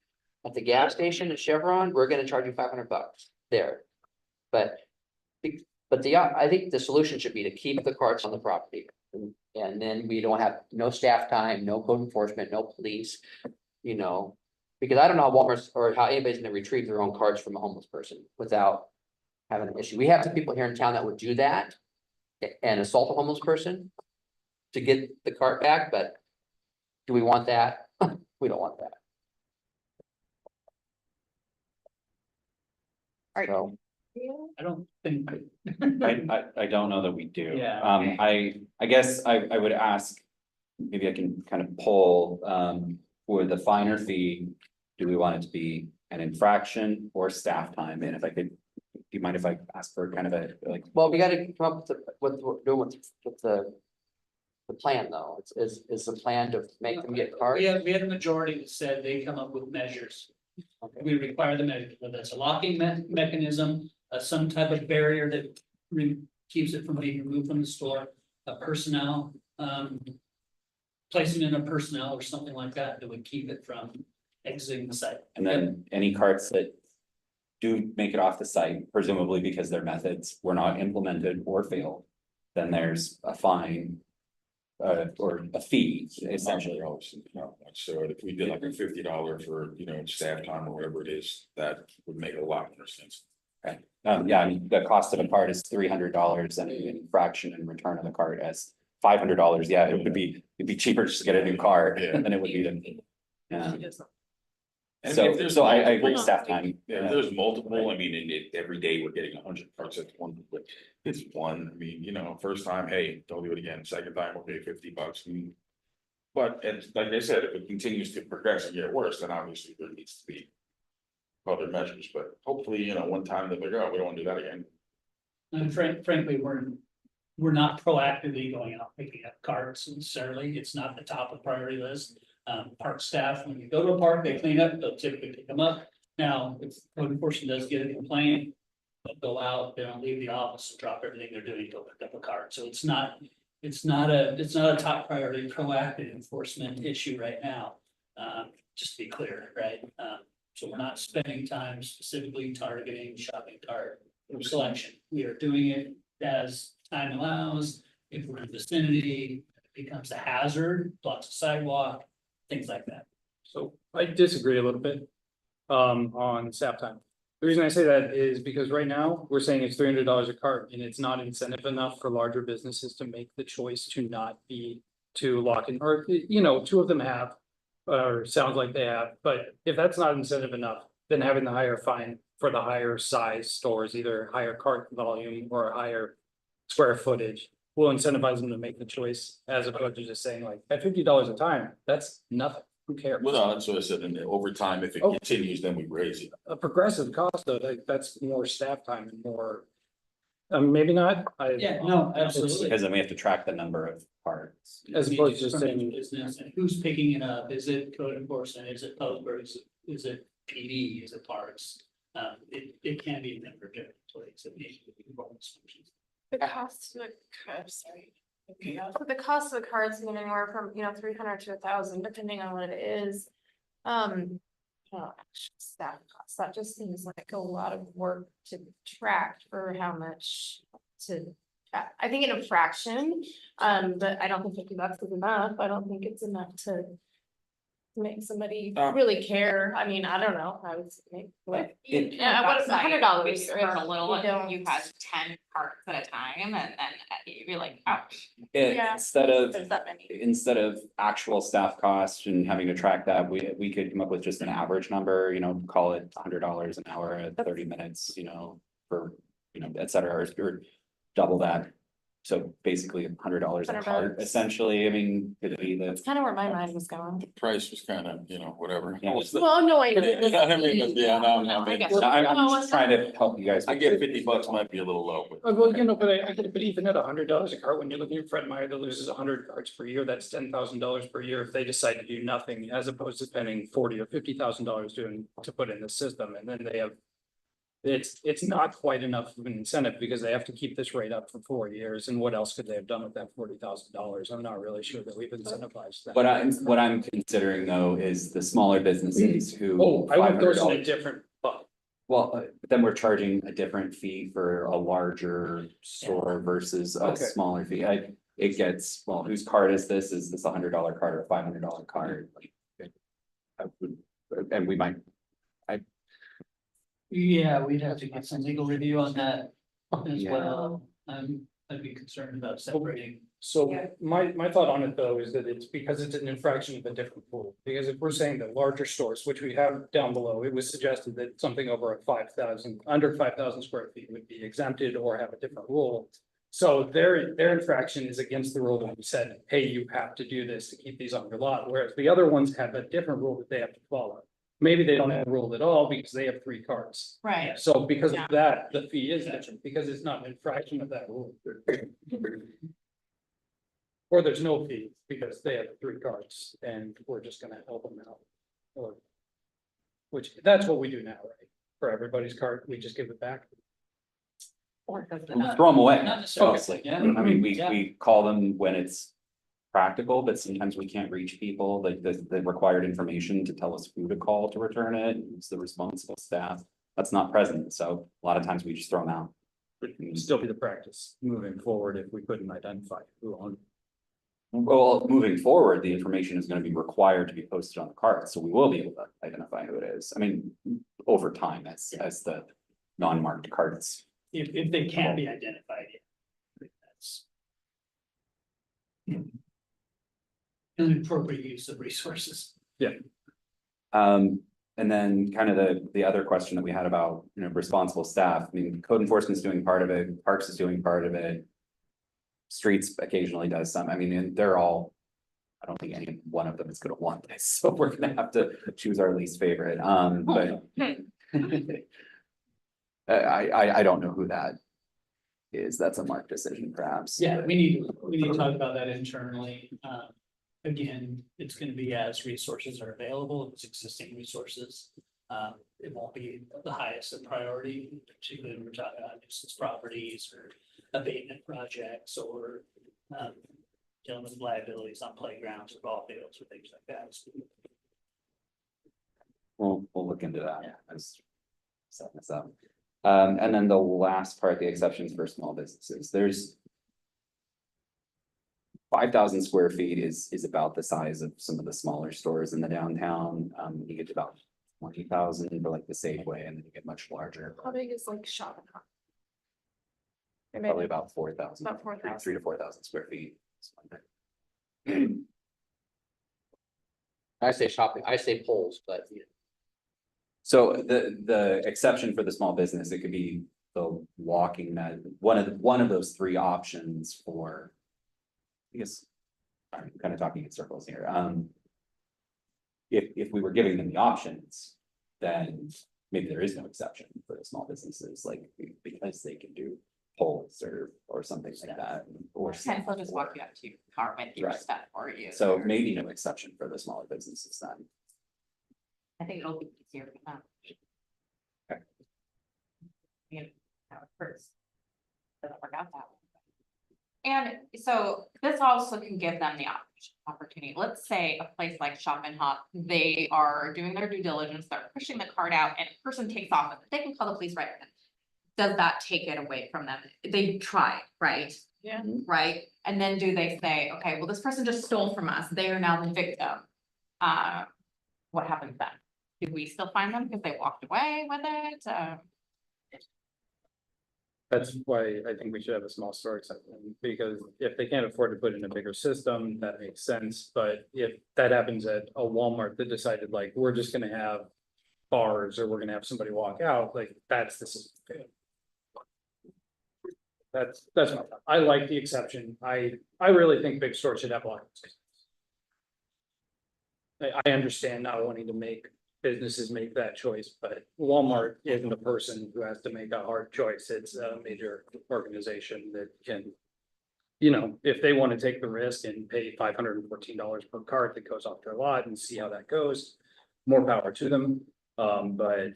at the gas station at Chevron, we're gonna charge you $500 there. But I think the solution should be to keep the carts on the property. And then we don't have no staff time, no code enforcement, no police, because I don't know how Walmart's or how anybody's gonna retrieve their own carts from a homeless person without having an issue. We have some people here in town that would do that and assault a homeless person to get the cart back, but do we want that? We don't want that. Alright. So, I don't think. I don't know that we do. Yeah. I guess I would ask, maybe I can kind of pull, for the finer fee, do we want it to be an infraction or staff time? And if I could, do you mind if I ask for kind of a, like, well, we gotta come up with the plan though. Is the plan to make them get cards? We had a majority that said they come up with measures. Okay. We require the measure, whether it's a locking mechanism, some type of barrier that keeps it from being removed from the store, a personnel, placement in a personnel or something like that, that would keep it from exiting the site. And then any carts that do make it off the site, presumably because their methods were not implemented or failed, then there's a fine. Or a fee essentially. So if we did like a $50 for, staff time or whatever it is, that would make a lot more sense. Yeah, I mean, the cost of a cart is $300 and an infraction in return of the cart as $500. Yeah, it'd be cheaper just to get a new cart Yeah. than it would be to. Yeah, And so if there's I agree multiple- staff time. Yeah, if there's multiple, I mean, every day we're getting 100 carts at one, but it's one, I mean, first time, hey, don't do it again, second time, okay, $50. But it's like I said, if it continues to progress and get worse, then obviously there needs to be other measures, but hopefully, one time they'll figure out, we don't want to do that again. And frankly, we're not proactively going out picking up carts necessarily. It's not the top of the priority list. Park staff, when you go to a park, they clean up, they'll typically pick them up. Now, if code enforcement does get a complaint, they'll go out, they don't leave the office and drop everything they're doing, go pick up a cart. So it's not a top priority proactive enforcement issue right now. Just to be clear, right? So we're not spending time specifically targeting shopping cart selection. We are doing it as time allows. If we're in the vicinity, it becomes a hazard, blocks the sidewalk, things like that. So I disagree a little bit on staff time. The reason I say that is because right now, we're saying it's $300 a cart, and it's not incentive enough for larger businesses to make the choice to not be to lock in, or, two of them have. Or sounds like they have, but if that's not incentive enough, then having the higher fine for the higher size stores, either higher cart volume or higher square footage. Will incentivize them to make the choice, as opposed to just saying like, at $50 a time, that's nothing, who cares? Well, that's what I said, and over time, if it Oh. continues, then we raise it. A progressive cost though, that's more staff time and more. Maybe not, Absolutely. Because then we have to track the number of carts. As opposed to From saying- each business, and who's picking it up? Is it code enforcement? Is it public? Is it PD? Is it parks? It can be a number of different places. The cost of the, sorry. The cost of the cards can be anywhere from, 300 to 1,000, depending on what it is. Staff costs, that just seems like a lot of work to track for how much to. I think an infraction, but I don't think $50 is enough. I don't think it's enough to. Make somebody really care. I mean, I don't know. I would make what. Yeah, what $100. We start a little, You don't- you had 10 carts at a time and then you'd be like, ouch. Yeah. Instead of. There's that many. Instead of actual staff costs and having to track that, we could come up with just an average number, call it $100 an hour at 30 minutes, for, et cetera, or double that. So basically $100 a $100. cart, essentially, I mean, could be the. That's kind of where my mind was going. The price was kind of, whatever. Yeah. Well, no, I. Yeah, I mean, yeah, no, I guess. I'm just trying to help you guys. I get $50 might be a little low, but. Well, but even at $100 a cart, when you're looking at Fred Meyer that loses 100 carts per year, that's $10,000 per year if they decide to do nothing, as opposed to spending $40,000 or $50,000 to put in the system, and then they have. It's not quite enough of an incentive because they have to keep this rate up for 4 years, and what else could they have done with that $40,000? I'm not really sure that we've incentivized that. What I'm considering though is the smaller businesses who. Oh, I want those in a $500 different bucket. Well, but then we're charging a different fee for a larger store versus a Okay. smaller fee. It gets, well, whose card is this? Is this $100 card or a $500 card? And we might, Yeah, we'd have to get some legal review on that as Yeah. well. I'd be concerned about separating. So my thought on it though is that it's because it's an infraction of a different rule, because if we're saying that larger stores, which we have down below, it was suggested that something over under 5,000 square feet would be exempted or have a different rule. So their infraction is against the rule that we said, hey, you have to do this to keep these on your lot, whereas the other ones have a different rule that they have to follow. Maybe they don't have a rule at all because they have 3 carts. Right. So because Yeah. of that, the fee is different because it's not an infraction of that rule. Or there's no fee because they have 3 carts and we're just gonna help them out. Or. Which, that's what we do now, right? For everybody's cart, we just give it back. throw them away, Not necessarily, honestly. yeah. I mean, Yeah. we call them when it's practical, but sometimes we can't reach people, like the required information to tell us who to call to return it, who's the responsible staff. That's not present, so a lot of times we just throw them out. It would still be the practice moving forward if we couldn't identify who owned. Well, moving forward, the information is gonna be required to be posted on the card, so we will be able to identify who it is. I mean, over time, as the non-marked cards. If they can't be identified. That's. An appropriate use of resources. And then kind of the other question that we had about, responsible staff, I mean, code enforcement is doing part of it, Parks is doing part of it. Streets occasionally does some, I mean, and they're all, I don't think any one of them is gonna want this, so we're gonna have to choose our least favorite, but. I don't know who that is, that's a Mark decision perhaps. Yeah, we need to talk about that internally. Again, it's gonna be as resources are available, if it's existing resources. It won't be the highest of priority, particularly when we're talking about nuisance properties or abatement projects or. Dealing with liabilities on playgrounds or ball fields or things like that. We'll look into that as setting this up. And then the last part, the exceptions for small businesses, there's. 5,000 square feet is about the size of some of the smaller stores in the downtown. You get to about 20,000 for like the Safeway, and then you get much larger, How big is like Shop and Hop? Or probably maybe about 4,000. About 4,000. 3 to 4,000 square feet. I say shopping, I say polls, but So the exception for the small business, it could be the walking that, one of those three options for. I guess, I'm kind of talking in circles here, If we were giving them the options, then maybe there is no exception for the small businesses, like, because they can do polls or something like that, or. Sometimes they'll just walk you up to your car with your Right. stuff for you. So maybe no exception for the smaller businesses then. I think it'll be easier for them. Okay. You know, how it first. Doesn't work out that way. And so this also can give them the opportunity. Let's say a place like Shop and Hop, they are doing their due diligence, they're pushing the cart out and a person takes off, they can call the police right then. Does that take it away from them? They tried, right? Yeah. Right? And then do they say, okay, well, this person just stole from us, they are now the victim. What happens then? Do we still find them because they walked away with it? That's why I think we should have a small store exception, because if they can't afford to put in a bigger system, that makes sense, but if that happens at a Walmart that decided like, we're just gonna have. Bars, or we're gonna have somebody walk out, like, that's the system. That's my thought. I like the exception, I really think big stores should have locking systems. I understand not wanting to make businesses make that choice, but Walmart isn't a person who has to make a hard choice. It's a major organization that can. If they want to take the risk and pay $514 per cart that goes off their lot and see how that goes, more power to them. But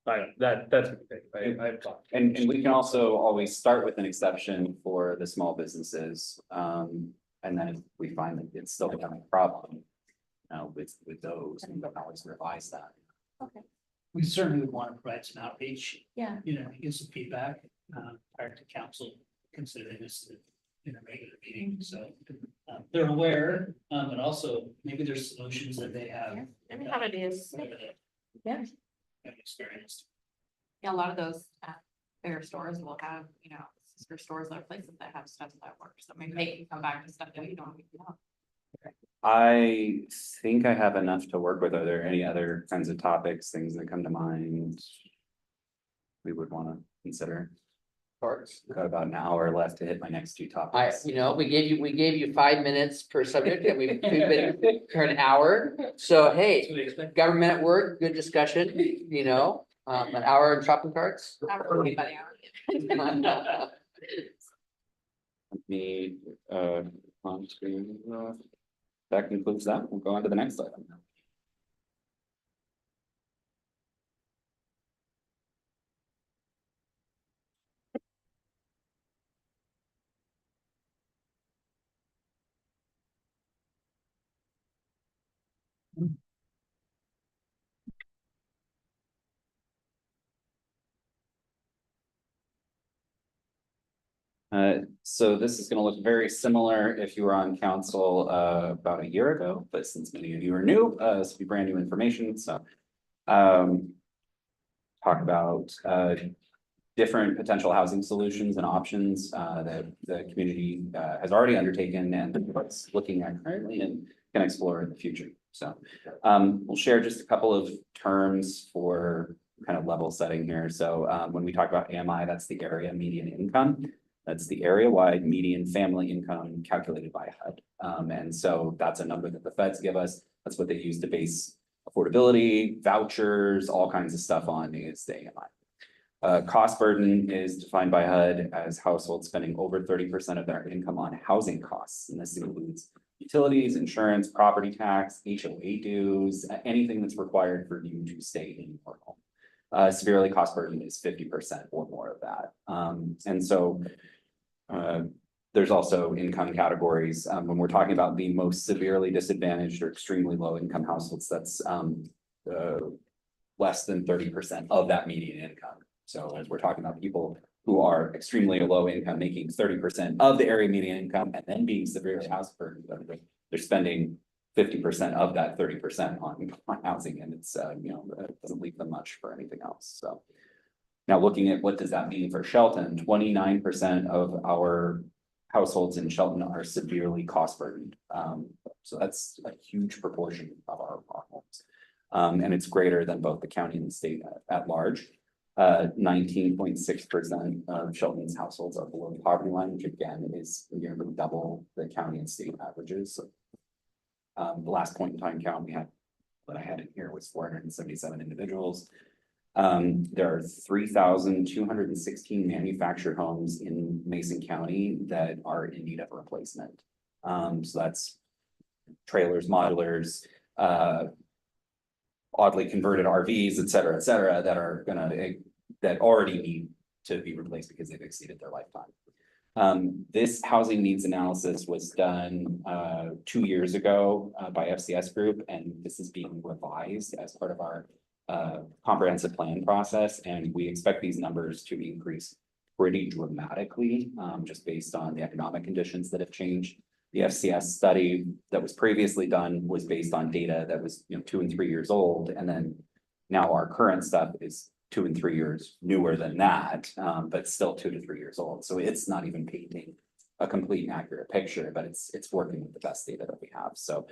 that's I've talked. And we can also always start with an exception for the small businesses. And then if we find that it's still becoming a problem. With those, and we can always revise that. We certainly would want to provide some outreach. Yeah. Get some feedback, prior to council considering this in a regular meeting, so. They're aware, but also maybe there's solutions that they have. Maybe have ideas. Yeah. Have experienced. Yeah, a lot of those bigger stores will have, sister stores, other places that have stuff that works, so maybe they can come back to stuff that we don't. I think I have enough to work with. Are there any other kinds of topics, things that come to mind? We would want to consider. parts. Got about an hour left to hit my next two I, topics. we gave you 5 minutes per subject and we've been for an hour. So, hey, government at work, good discussion, an hour in shopping carts. Me, on screen, that concludes that. We'll go on to the next item. So this is gonna look very similar if you were on council about a year ago, but since many of you are new, this will be brand new information, so. Talk about different potential housing solutions and options that the community has already undertaken and what's looking at currently and can explore in the future. So we'll share just a couple of terms for kind of level setting here. So when we talk about AMI, that's the area median income. That's the area-wide median family income calculated by HUD. And so that's a number that the feds give us. That's what they use to base affordability, vouchers, all kinds of stuff on is the AMI. Cost burden is defined by HUD as households spending over 30% of their income on housing costs. And this includes utilities, insurance, property tax, HOA dues, anything that's required for you to stay in your home. Severely cost burden is 50% or more of that. And so there's also income categories. When we're talking about the most severely disadvantaged or extremely low income households, that's less than 30% of that median income. So as we're talking about people who are extremely low income, making 30% of the area median income and then being severely house burdened, they're spending 50% of that 30% on housing, and it's it doesn't leave them much for anything else. So now looking at what does that mean for Shelton, 29% of our households in Shelton are severely cost burdened. So that's a huge proportion of our homes. And it's greater than both the county and the state at large. 19.6% of Shelton's households are below the poverty line, which again is nearly double the county and state averages. So, the last point in time count that I had in here was 477 individuals. There are 3,216 manufactured homes in Mason County that are in need of replacement. So that's trailers, modulars, oddly converted RVs, et cetera, that already need to be replaced because they've exceeded their lifetime. This housing needs analysis was done 2 years ago by FCS Group, and this is being revised as part of our comprehensive plan process, and we expect these numbers to increase pretty dramatically, just based on the economic conditions that have changed. The FCS study that was previously done was based on data that was 2 and 3 years old, and then now our current stuff is 2 and 3 years newer than that, but still 2 to 3 years old. So it's not even painting a complete and accurate picture, but it's working with the best data that we have. So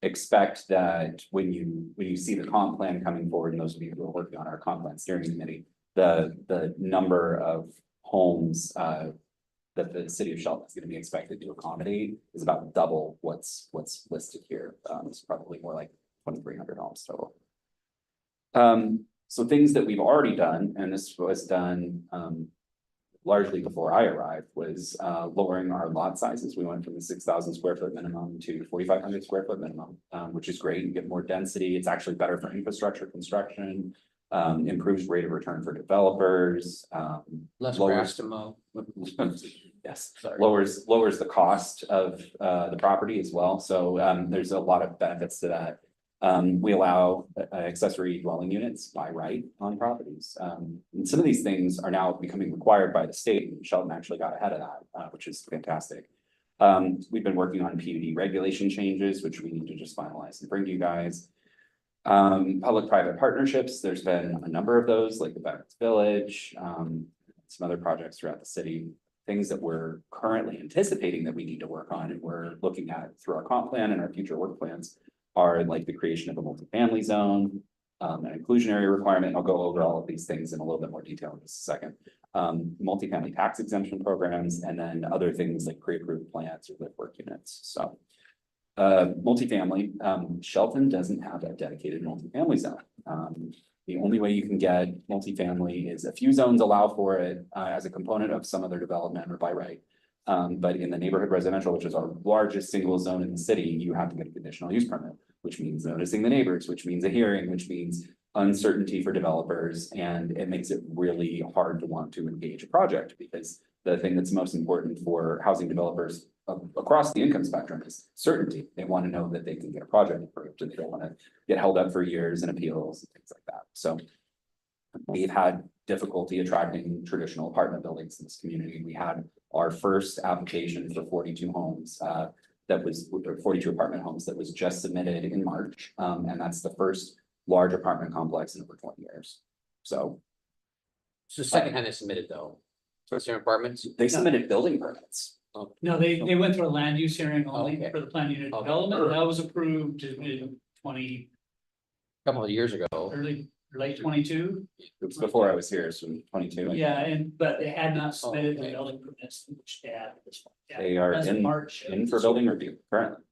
expect that when you see the comp plan coming forward, and those of you who are working on our comp plan steering committee, the number of homes that the city of Shelton is going to be expected to accommodate is about double what's listed here. It's probably more like 2,300 homes total. So things that we've already done, and this was done largely before I arrived, was lowering our lot sizes. We went from the 6,000 square foot minimum to 4,500 square foot minimum, which is great. You get more density. It's actually better for infrastructure construction, improves rate of return for developers. Less lowers- grass to mow. Yes, Sorry. lowers the cost of the property as well. So there's a lot of benefits to that. We allow accessory dwelling units by right on properties. And some of these things are now becoming required by the state, and Shelton actually got ahead of that, which is fantastic. We've been working on PUD regulation changes, which we need to just finalize and bring to you guys. Public-private partnerships, there's been a number of those, like the Veterans Village, some other projects throughout the city, things that we're currently anticipating that we need to work on and we're looking at through our comp plan and our future work plans are like the creation of a multifamily zone, an inclusionary requirement. I'll go over all of these things in a little bit more detail in just a second. Multifamily tax exemption programs, and then other things like pre-approved plans or live work units. So multifamily, Shelton doesn't have a dedicated multifamily zone. The only way you can get multifamily is a few zones allow for it as a component of some other development or by right. But in the neighborhood residential, which is our largest single zone in the city, you have to get a conditional use permit, which means noticing the neighbors, which means a hearing, which means uncertainty for developers. And it makes it really hard to want to engage a project, because the thing that's most important for housing developers across the income spectrum is certainty. They want to know that they can get a project approved and they don't want to get held up for years and appeals and things like that. So we've had difficulty attracting traditional apartment buildings in this community. We had our first application for 42 homes, that was 42 apartment homes that was just submitted in March. And that's the first large apartment complex in over 20 years. So It's the second time they submitted though. For certain apartments. they submitted building permits. No, they went through a land use hearing only Okay. for the planned unit Okay. development. That was approved in Couple of years ago. late 22. It was before I was here, so 22. Yeah, but they had not Oh, submitted the okay. building permits, which they have at this point. Yeah, They are as of in- March. In for building review currently.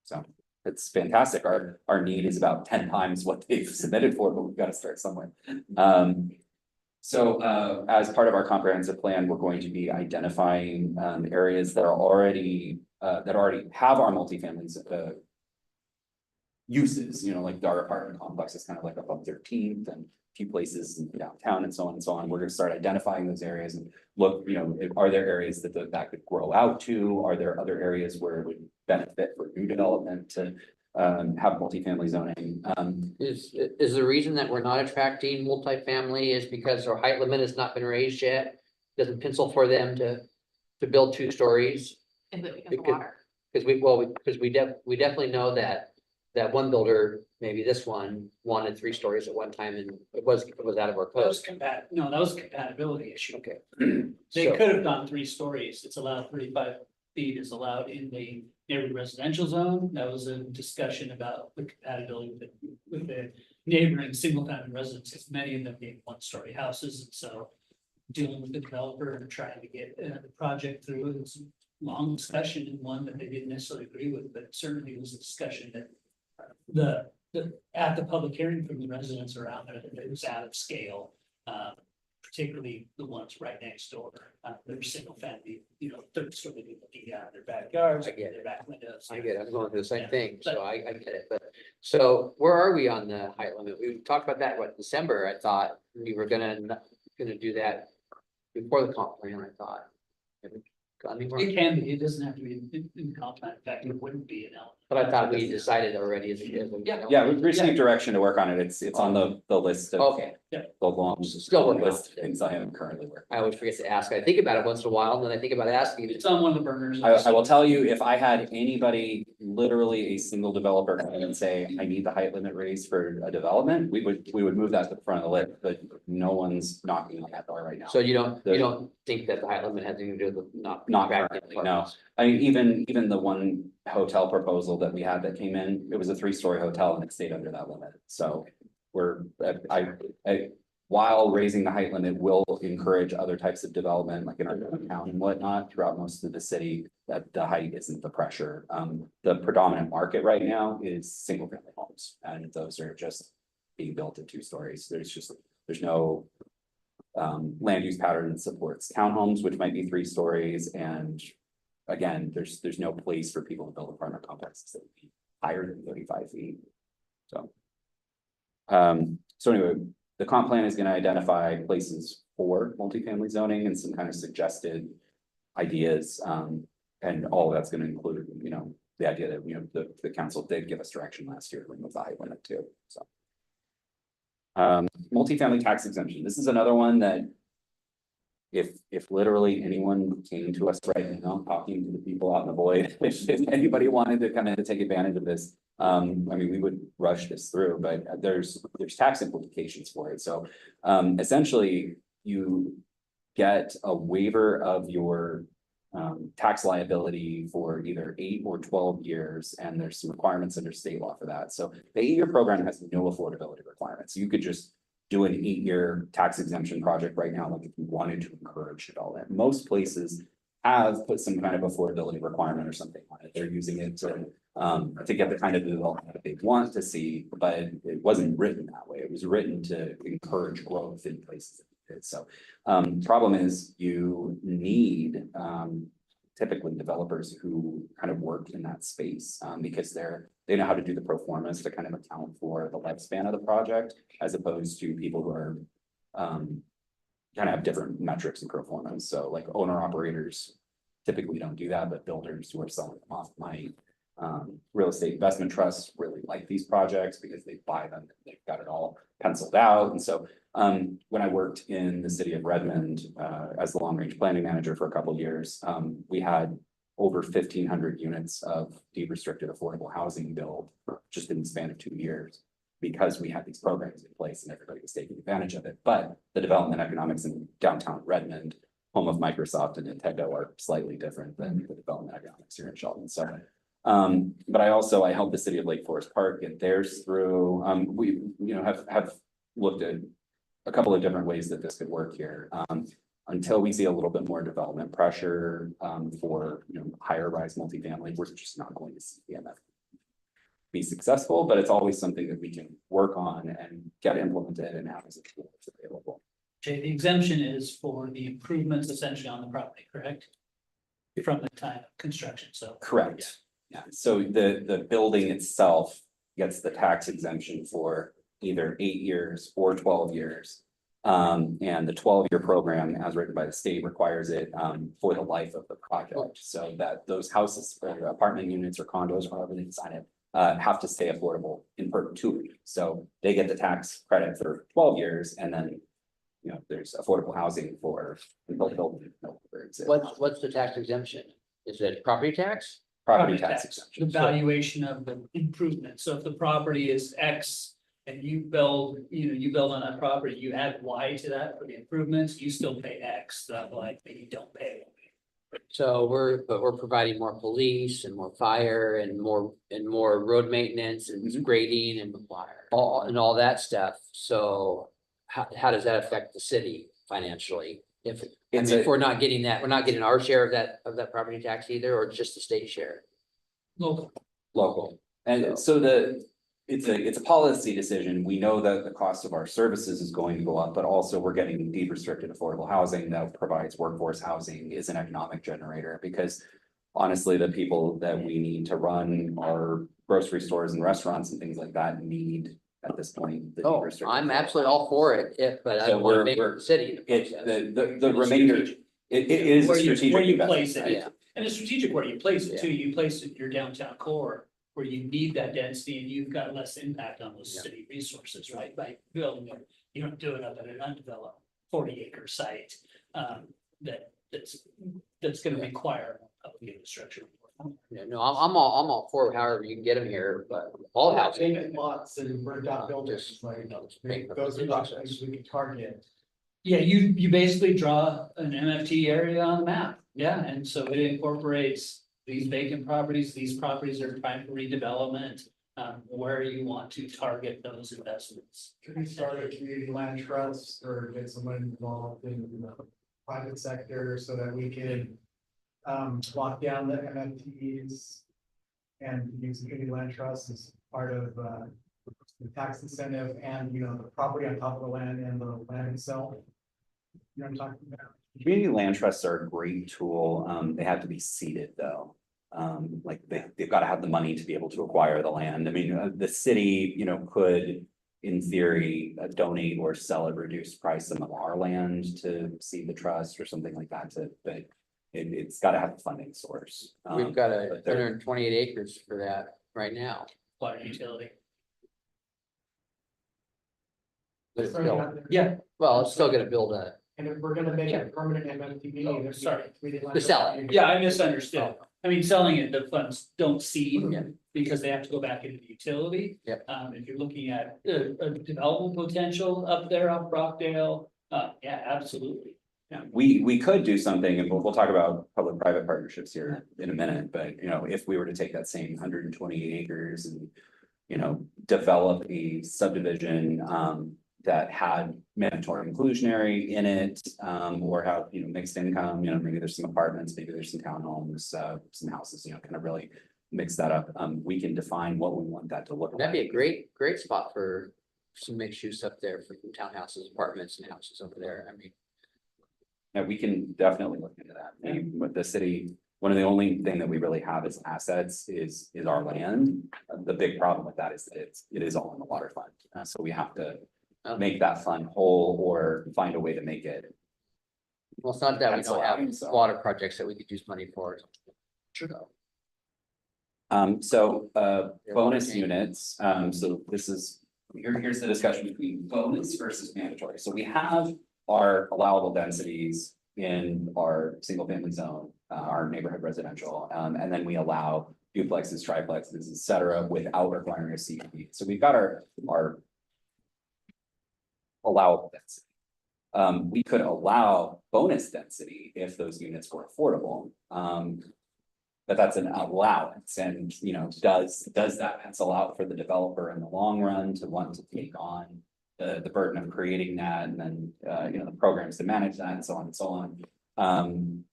So it's fantastic. Our need is about 10 times what they've submitted for, but we've got to start somewhere. As part of our comprehensive plan, we're going to be identifying areas that are already have our multifamilies uses, you know, like our apartment complex is kind of like up on 13th and a few places in downtown and so on and so on. We're gonna start identifying those areas and look, you know, are there areas that that could grow out to? Are there other areas where it would benefit for new development to have multifamily zoning? Is the reason that we're not attracting multifamily is because our height limit has not been raised yet? Doesn't pencil for them to build 2 stories? Is it because It of could- water? Because we definitely know that one builder, maybe this one, wanted 3 stories at one time and it was out of our That was code. no, that was a compatibility issue. Okay. They So- could have done 3 stories. It's allowed 35 feet is allowed in the neighborhood residential zone. That was a discussion about the compatibility with the neighboring single family residences, many of them being 1-story houses. And so dealing with the developer and trying to get the project through, it was a long discussion and one that they didn't necessarily agree with, but certainly it was a discussion that at the public hearing from the residents around there, that it was out of scale. Particularly the ones right next door, they're single family, you know, 3rd story looking out their backyards, I get it. their back windows. I get it, I'm going through the same Yeah, thing, so but- I get it, but, so where are we on the height limit? We talked about that, December, I thought we were gonna do that before the comp plan, I thought. Have we got anywhere? It can be, it doesn't have to be in comp plan. In fact, it wouldn't be an element. But I thought we decided already as a. Yeah. Yeah, we've received direction to work on it. It's on the list of Okay, the long. Still working on list of it. things I am currently working. I always forget to ask, I think about it once in a while, and then I think about asking. It's on one of the burners. I will tell you, if I had anybody, literally a single developer come in and say, I need the height limit raised for a development, we would move that to the front of the list, but no one's knocking on that door right now. So you don't think that the height limit has anything to do with Not attracting currently, no. apartments? I mean, even the one hotel proposal that we had that came in, it was a 3-story hotel and it stayed under that limit. So we're, while raising the height limit will encourage other types of development, like in our town and whatnot, throughout most of the city, that the height isn't the pressure. The predominant market right now is single family homes, and those are just being built at 2 stories. There's no land use pattern that supports townhomes, which might be 3 stories, and again, there's no place for people to build apartment complexes that would be higher than 35 feet. So. So anyway, the comp plan is gonna identify places for multifamily zoning and some kind of suggested ideas. And all of that's gonna include, you know, the idea that, you know, the council did give us direction last year to remove the height limit too, so. Multifamily tax exemption, this is another one that if literally anyone came to us right now, talking to the people out in the void, if anybody wanted to come in to take advantage of this, I mean, we would rush this through, but there's tax implications for it. So essentially, you get a waiver of your tax liability for either 8 or 12 years, and there's some requirements under state law for that. So the 8-year program has no affordability requirements. You could just do an 8-year tax exemption project right now, like if you wanted to encourage development. Most places have put some kind of affordability requirement or something on it. They're using it to get the kind of development that they want to see, but it wasn't written that way. It was written to encourage growth in places. So problem is you need typically developers who kind of work in that space because they know how to do the pro formas to kind of account for the lifespan of the project, as opposed to people who are kind of have different metrics and pro formas. So like owner operators typically don't do that, but builders who are selling them off my real estate investment trusts really like these projects because they buy them, they've got it all penciled out. And so when I worked in the city of Redmond as the long range planning manager for a couple of years, we had over 1,500 units of deed restricted affordable housing built just in the span of 2 years, because we had these programs in place and everybody was taking advantage of it. But the development economics in downtown Redmond, home of Microsoft and Nintendo, are slightly different than the development economics here in Shelton. So but I helped the city of Lake Forest Park get theirs through. We, have looked at a couple of different ways that this could work here. Until we see a little bit more development pressure for higher rise multifamily, we're just not going to see EMF be successful, but it's always something that we can work on and get implemented and have as a tool that's available. Jay, the exemption is for the improvements essentially on the property, correct? From the time of construction, so. Correct. Yeah, so the building itself gets the tax exemption for either 8 years or 12 years. And the 12-year program, as written by the state, requires it for the life of the project, so that those houses, whether apartment units or condos, however they design it, have to stay affordable in perpetuity. So they get the tax credit for 12 years, and then there's affordable housing for until the building no longer exists. What's the tax exemption? Is it property tax? Property tax The exemption. valuation of the improvement, so if the property is X and you build on that property, you add Y to that for the improvements, you still pay X, that like, but you don't pay. So we're providing more police and more fire and more road maintenance and grading and all that stuff. So how does that affect the city financially? If we're not getting that, we're not getting our share of that property tax either, or just the state share? Local. And so it's a policy decision. We know that the cost of our services is going to go up, but also we're getting deed restricted affordable housing that provides workforce housing, is an economic generator, because honestly, the people that we need to run our grocery stores and restaurants and things like that need at this point. the deed Oh, restricted I'm affordable absolutely all for it, but I So don't want to we're- make the city. The remainder, it is a Where you strategic place investment. it, and it's strategic where you place it too, you place it in your downtown core. Where you need that density and you've got less impact on those city resources, right, by building it, you don't do it up at an undeveloped 40-acre site. That's gonna require public infrastructure. Yeah, no, I'm all for however you can get them here, but all housing. Vacant lots and burned out buildings, like, those are the things we can target. Yeah, you basically draw an MFT area on the map, yeah, and so it incorporates these vacant properties, these properties are prime for redevelopment. Where you want to target those investments. Could we start a community land trust or get someone involved in the private sector so that we can lock down the MFTs and use community land trust as part of the tax incentive and, the property on top of the land and the land itself? You know what I'm talking about? Community land trusts are a great tool. They have to be seeded though. Like they've got to have the money to be able to acquire the land. I mean, the city, could, in theory, donate or sell at reduced price some of our land to seed the trust or something like that. But it's got to have a funding source. We've got but they're- 128 acres for that right now. Water utility. But it's Sorry, still, not- Yeah, well, it's still gonna build a, And if we're gonna make it a permanent MFTB. Oh, then we sorry. need community land To sell trust. it. yeah, I misunderstood. I mean, selling it, the funds don't seed Yeah. because they have to go back into the utility. Yep. If you're looking at a development potential up there off Rockdale, yeah, absolutely. Yeah, we could do something, and we'll talk about public-private partnerships here in a minute, but if we were to take that same 128 acres and. Develop a subdivision that had mandatory inclusionary in it, or have, mixed income, maybe there's some apartments, maybe there's some townhomes, some houses, kind of really mix that up. We can define what we want that to look like. that'd be a great spot for some mixed use up there for townhouses, apartments and houses over there. I mean, Yeah, we can definitely look into that. I mean, with the city, one of the only thing that we really have as assets is our land. The big problem with that is that it is all in the water fund. So we have to make that fund whole or find a way to make it Well, it's not that we That's don't have allowing, so. water projects that we could use money for. So, Bonus units, so this is, here's the discussion between bonus versus mandatory. So we have our allowable densities in our single family zone, our neighborhood residential, and then we allow duplexes, triplexes, et cetera, without requiring a CUP. So we've got our allowable density. We could allow bonus density if those units were affordable. But that's an allowance and, you know, does that pencil out for the developer in the long run to want to take on the burden of creating that and then, you know, the programs to manage that and so on and so on.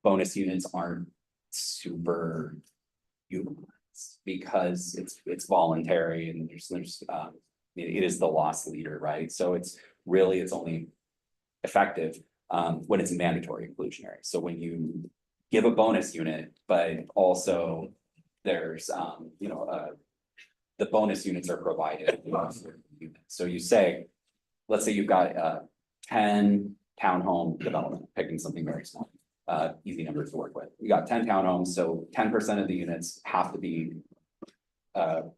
Bonus units aren't super utilized because it's voluntary and it is the loss leader, right? So it's only effective when it's mandatory inclusionary. So when you give a bonus unit, but also there's, the bonus units are provided. So you say, let's say you've got 10 townhome development, picking something very small, easy numbers to work with. You got 10 townhomes, so 10% of the units have to be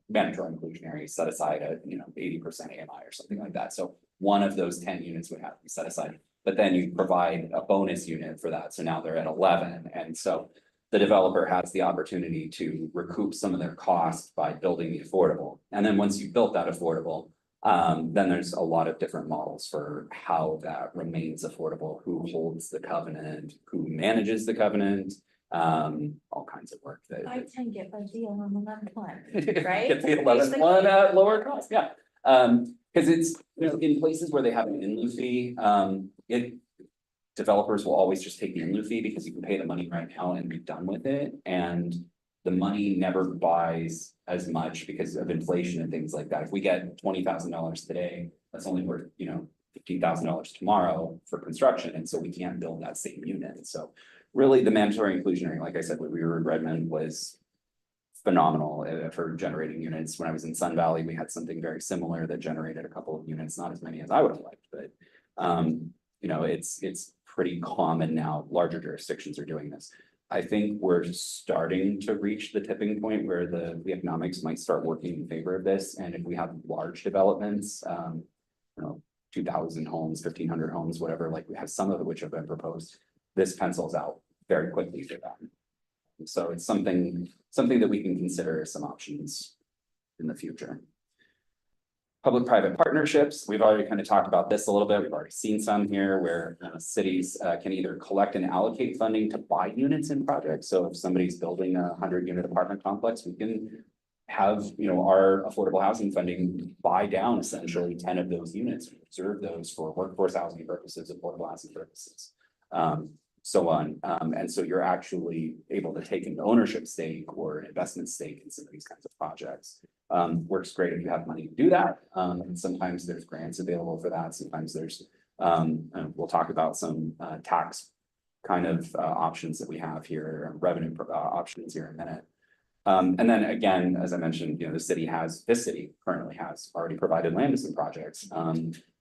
mandatory inclusionary, set aside at, 80% AMI or something like that. So one of those 10 units would have to be set aside. But then you provide a bonus unit for that, so now they're at 11, and so the developer has the opportunity to recoup some of their costs by building the affordable. And then once you've built that affordable, then there's a lot of different models for how that remains affordable, who holds the covenant, who manages the covenant, all kinds of work that. I can get a deal on the 11th one, right? Get the 11th one at lower cost, yeah. Because it's, in places where they have an in-lieu fee, developers will always just take the in-lieu fee because you can pay the money right now and be done with it. And the money never buys as much because of inflation and things like that. If we get $20,000 today, that's only worth, $15,000 tomorrow for construction. And so we can't build that same unit. So really the mandatory inclusionary, like I said, when we were in Redmond was phenomenal for generating units. When I was in Sun Valley, we had something very similar that generated a couple of units, not as many as I would have liked, but it's pretty common now. Larger jurisdictions are doing this. I think we're starting to reach the tipping point where the economics might start working in favor of this. And if we have large developments, 2,000 homes, 1,500 homes, whatever, like we have some of it which have been proposed, this pencils out very quickly for them. So it's something that we can consider as some options in the future. Public-private partnerships, we've already kind of talked about this a little bit. We've already seen some here where cities can either collect and allocate funding to buy units in projects. So if somebody's building a 100-unit apartment complex, we can have, our affordable housing funding buy down essentially 10 of those units, reserve those for workforce housing purposes, affordable housing purposes. So on. And so you're actually able to take an ownership stake or an investment stake in some of these kinds of projects. Works great if you have money to do that. And sometimes there's grants available for that. Sometimes there's, we'll talk about some tax kind of options that we have here, revenue options here in a minute. And then again, as I mentioned, this city currently has already provided land to some projects.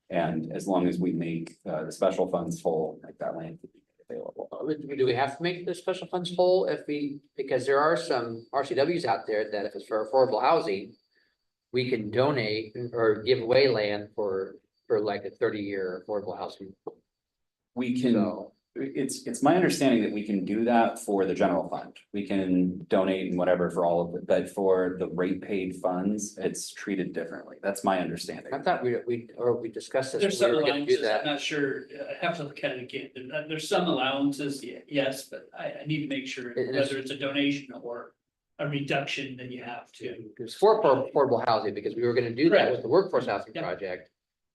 And as long as we make the special funds full, like that land could be available. Do we have to make the special funds whole because there are some RCWs out there that if it's for affordable housing, we can donate or give away land for like a 30-year affordable housing. We can, it's my understanding that we can do that for the general fund. We can donate and whatever for all of it, but for the rate paid funds, it's treated differently. That's my understanding. I thought we discussed this. There's some We were gonna do allowances, I'm that. not sure, I have to look at it again, there's some allowances, yes, but I need to make sure It is- whether it's a donation or a reduction that you have to. It's for affordable housing because we were gonna do that Correct. with the workforce housing Yep. project.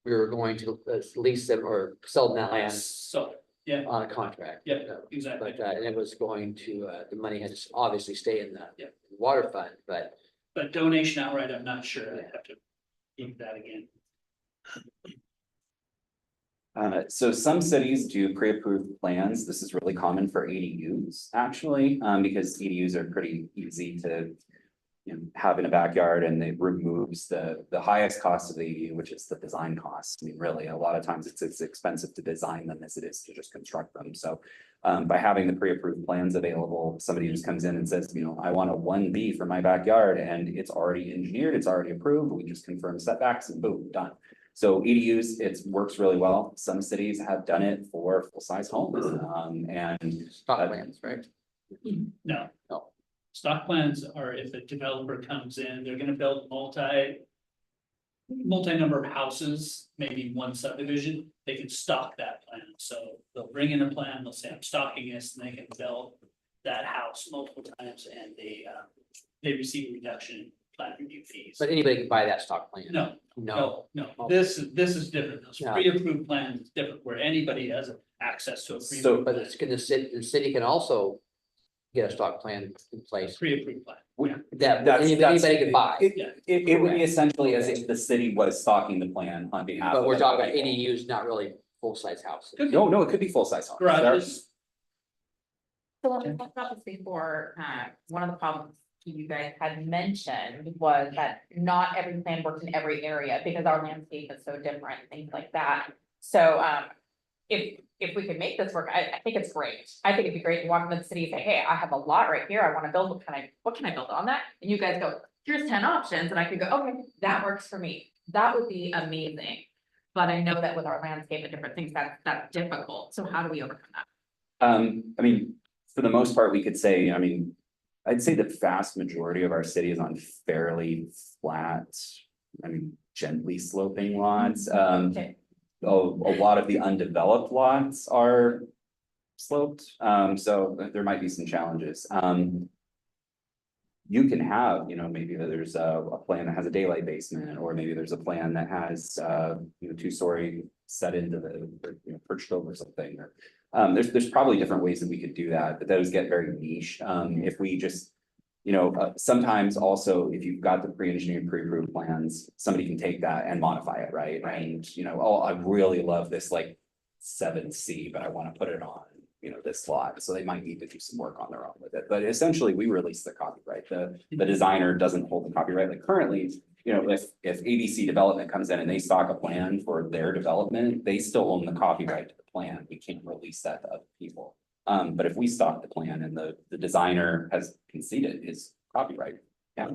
We were going to lease them or sell them that land So, yeah, on a contract. yeah, exactly. But and it was going to, the money had to obviously stay in the Yep. water fund, but But donation outright, I'm not sure, I have to keep that again. So some cities do pre-approved plans. This is really common for ADUs, actually, because ADUs are pretty easy to having a backyard, and it removes the highest cost of the ADU, which is the design cost. I mean, really, a lot of times it's as expensive to design them as it is to just construct them. So by having the pre-approved plans available, somebody just comes in and says, I want a 1B for my backyard, and it's already engineered, it's already approved. We just confirm setbacks and boom, done. So ADUs, it works really well. Some cities have done it for full-size homes, and Stock plans, right? No. No. Stock plans are if a developer comes in, they're gonna build multi-number of houses, maybe one subdivision, they can stock that plan. So they'll bring in a plan, they'll say, I'm stocking this, and they can build that house multiple times, and they receive a reduction in plan review fees. But anybody can buy that stock plan? No, No, no, this is different. Those Yeah. pre-approved plans is different, where anybody has access to a So- pre-approved but plan. it's gonna the city can also get a stock plan in place Pre-approved plan. Yeah. that anybody can buy. It would be essentially as if the city was stocking the plan on behalf. But of we're talking about everybody. ADUs, not really full-size houses. No, it could be full-size homes. Garages. So when we talked about this before, one of the problems you guys had mentioned was that not every plan works in every area because our landscape is so different, things like that. So, if we could make this work, I think it's great. I think it'd be great to walk into the city and say, hey, I have a lot right here. I wanna build, what can I build on that? And you guys go, here's 10 options, and I could go, okay, that works for me. That would be amazing. But I know that with our landscape and different things, that's difficult. So how do we overcome that? I mean, for the most part, we could say, I'd say the vast majority of our city is on fairly flat, gently sloping lots. Okay. A lot of the undeveloped lots are sloped, so there might be some challenges. You can have, maybe there's a plan that has a daylight basement, or maybe there's a plan that has, 2-story set into perched over something, or. There's probably different ways that we could do that, but those get very niche. If we just, sometimes also, if you've got the pre-engineered, pre-approved plans, somebody can take that and modify it, right? And, oh, I really love this like 7C, but I want to put it on, this lot. So they might need to do some work on their own with it. But essentially, we release the copyright. The designer doesn't hold the copyright. Like currently, if ABC Development comes in and they stock a plan for their development, they still own the copyright to the plan. We can't release that to other people. But if we stock the plan and the designer has conceded his copyright, yeah,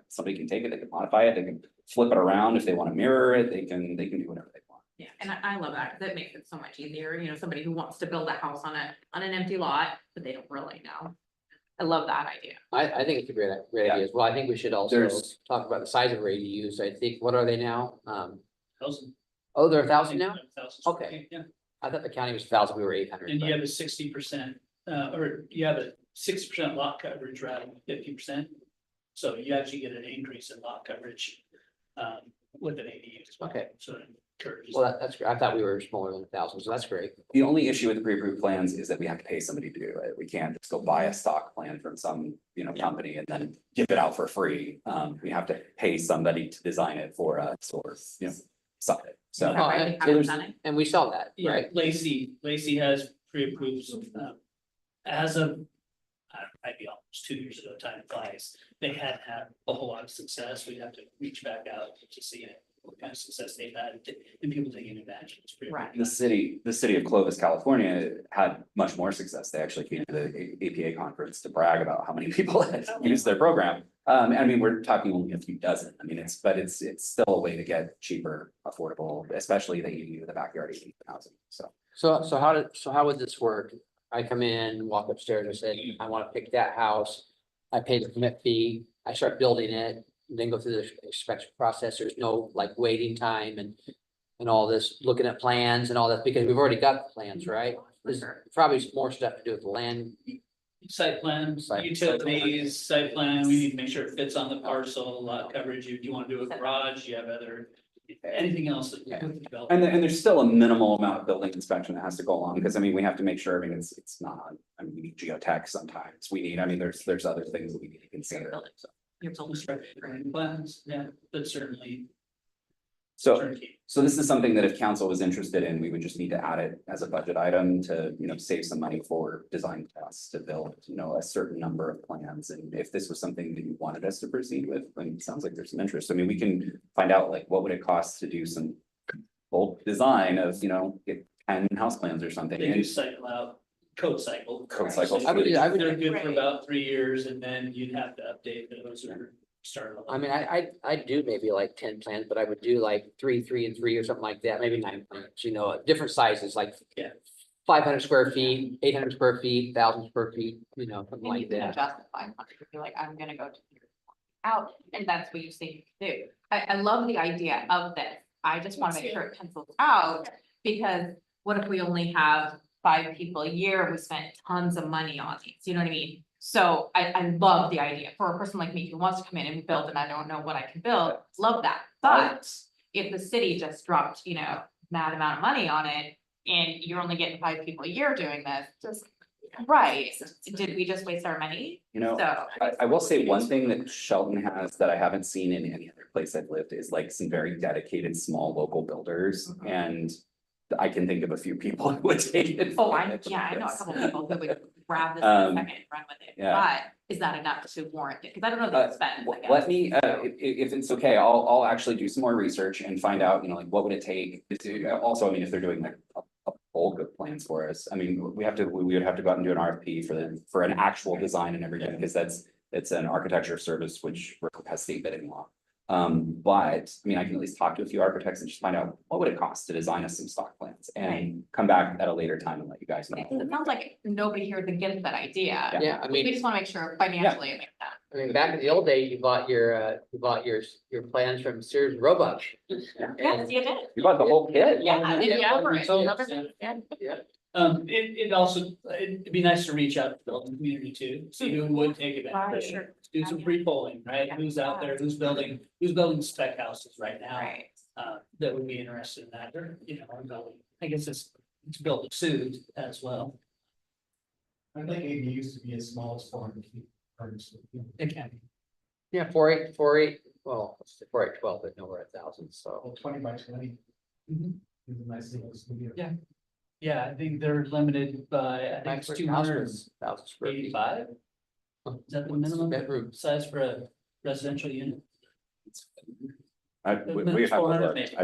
somebody can take it, they can modify it, they can flip it around if they want to mirror it, they can do whatever they want. Yeah, and I love that, because it makes it so much easier, somebody who wants to build a house on an empty lot, but they don't really know. I love that idea. I think it's a great Yeah. idea as well. I think we should also There's- talk about the size of our ADUs. I think, what are they now? 1,000. Oh, they're 1,000 now? 1,000 Okay. square feet, yeah. I thought the county was 1,000, we were 800. And but- you have a 60%, or you have a 60% lot coverage rather than 50%. So you actually get an increase in lot coverage, with an ADU as well. Okay. So it encourages. Well, that's great. I thought we were smaller than 1,000, so that's great. The only issue with the pre-approved plans is that we have to pay somebody to do it. We can't just go buy a stock plan from some, company and then give it out for free. We have to pay somebody to design it for us or, something. So. Is that why we and so haven't there's- done it? And we saw that, Yeah, right? Lacey has pre-approved, as of, might be almost 2 years ago, time flies. They hadn't had a whole lot of success. We'd have to reach back out to see what kind of success they've had and people taking advantage of this. pre-approved Right. The city of Clovis, California had much more success. They actually came to the APA conference to brag about how many people had used their program. We're talking only a few dozen. It's still a way to get cheaper, affordable, especially the ADU, the backyard ADU housing, so. So how would this work? I come in, walk upstairs, I say, I want to pick that house. I pay the permit fee, I start building it, then go through the inspection process. There's no like waiting time and all this, looking at plans and all that, because we've already got the plans, right? There's sure. probably more stuff to do with the land. Site plan, Site- utilities, site plan, we need to make sure it fits on the parcel, lot coverage, do you want to do a garage, you have anything else that. Yeah. with the development. And there's still a minimal amount of building inspection that has to go along, because we have to make sure, it's not, we need geotech sometimes, we need, there's other things that we need to consider, so. You're building. Construction plans, yeah, but certainly. So, turnkey. so this is something that if council was interested in, we would just need to add it as a budget item to, save some money for design costs to build, a certain number of plans. And if this was something that you wanted us to proceed with, then it sounds like there's some interest. I mean, we can find out like, what would it cost to do some bulk design of, get 10 house plans or something. They do And cycle out, code cycle. Code cycle. So I would- They're good for about 3 years and then you'd have to update those or start. I mean, I'd do maybe like 10 plans, but I would do like 3, 3, and 3 or something like that, maybe 9 plans, different sizes, like. Yeah. 500 square feet, 800 square feet, 1,000 square feet, something And you like can that. adjust the 500, if you're like, I'm gonna go to here, out, and that's what you say you do. I love the idea of this, I just wanna make sure it pencils out, because what if we only have 5 people a year, we spent tons of money on these, you know what I mean? So I love the idea, for a person like me who wants to come in and build and I don't know what I can build, love that, but if the city just dropped, mad amount of money on it, and you're only getting 5 people a year doing this, just, right, did we just waste our money? So. I will say one thing that Shelton has that I haven't seen in any other place I've lived is like some very dedicated, small local builders. And I can think of a few people who would take it. Oh, I know a couple of people who would grab this in a second and run with it, yeah. but is that enough to warrant it? Cause I don't know the expense. I guess. Let me, if it's okay, I'll actually do some more research and find out, like, what would it take? Also, I mean, if they're doing like a bulk of plans for us, I mean, we would have to go out and do an RFP for an actual design and everything, because it's an architecture service which has state bidding law. But I mean, I can at least talk to a few architects and just find out what would it cost to design us some stock plans and come back at a later time and let you guys know. It sounds like nobody here gets that idea. Yeah, I We mean, just wanna make sure financially it makes sense. back in the old days, you bought your plans from Sears Roebuck. Yes, And- you did. You bought the whole kit? Yeah, Yeah, yeah, for it. so- Yeah. It also, it'd be nice to reach out to the building community too, see who would take advantage. Sure. Do some pre-polling, right? Yeah. Who's out there, who's building spec houses right now, Right. that would be interested in that, or, or building, I guess it's built to suit as well. I think AD used to be as small as 400 feet. It can. Yeah, 4.8, well, it's 4.812, but no, we're at 1,000, so. Well, 20 by 20. Mhm. Is a nice little studio. Yeah. Yeah, I think they're limited by, I think it's 1,000 square feet. 285. Is that the minimum Bedroom. size for a residential unit? We have to look. 400 maybe.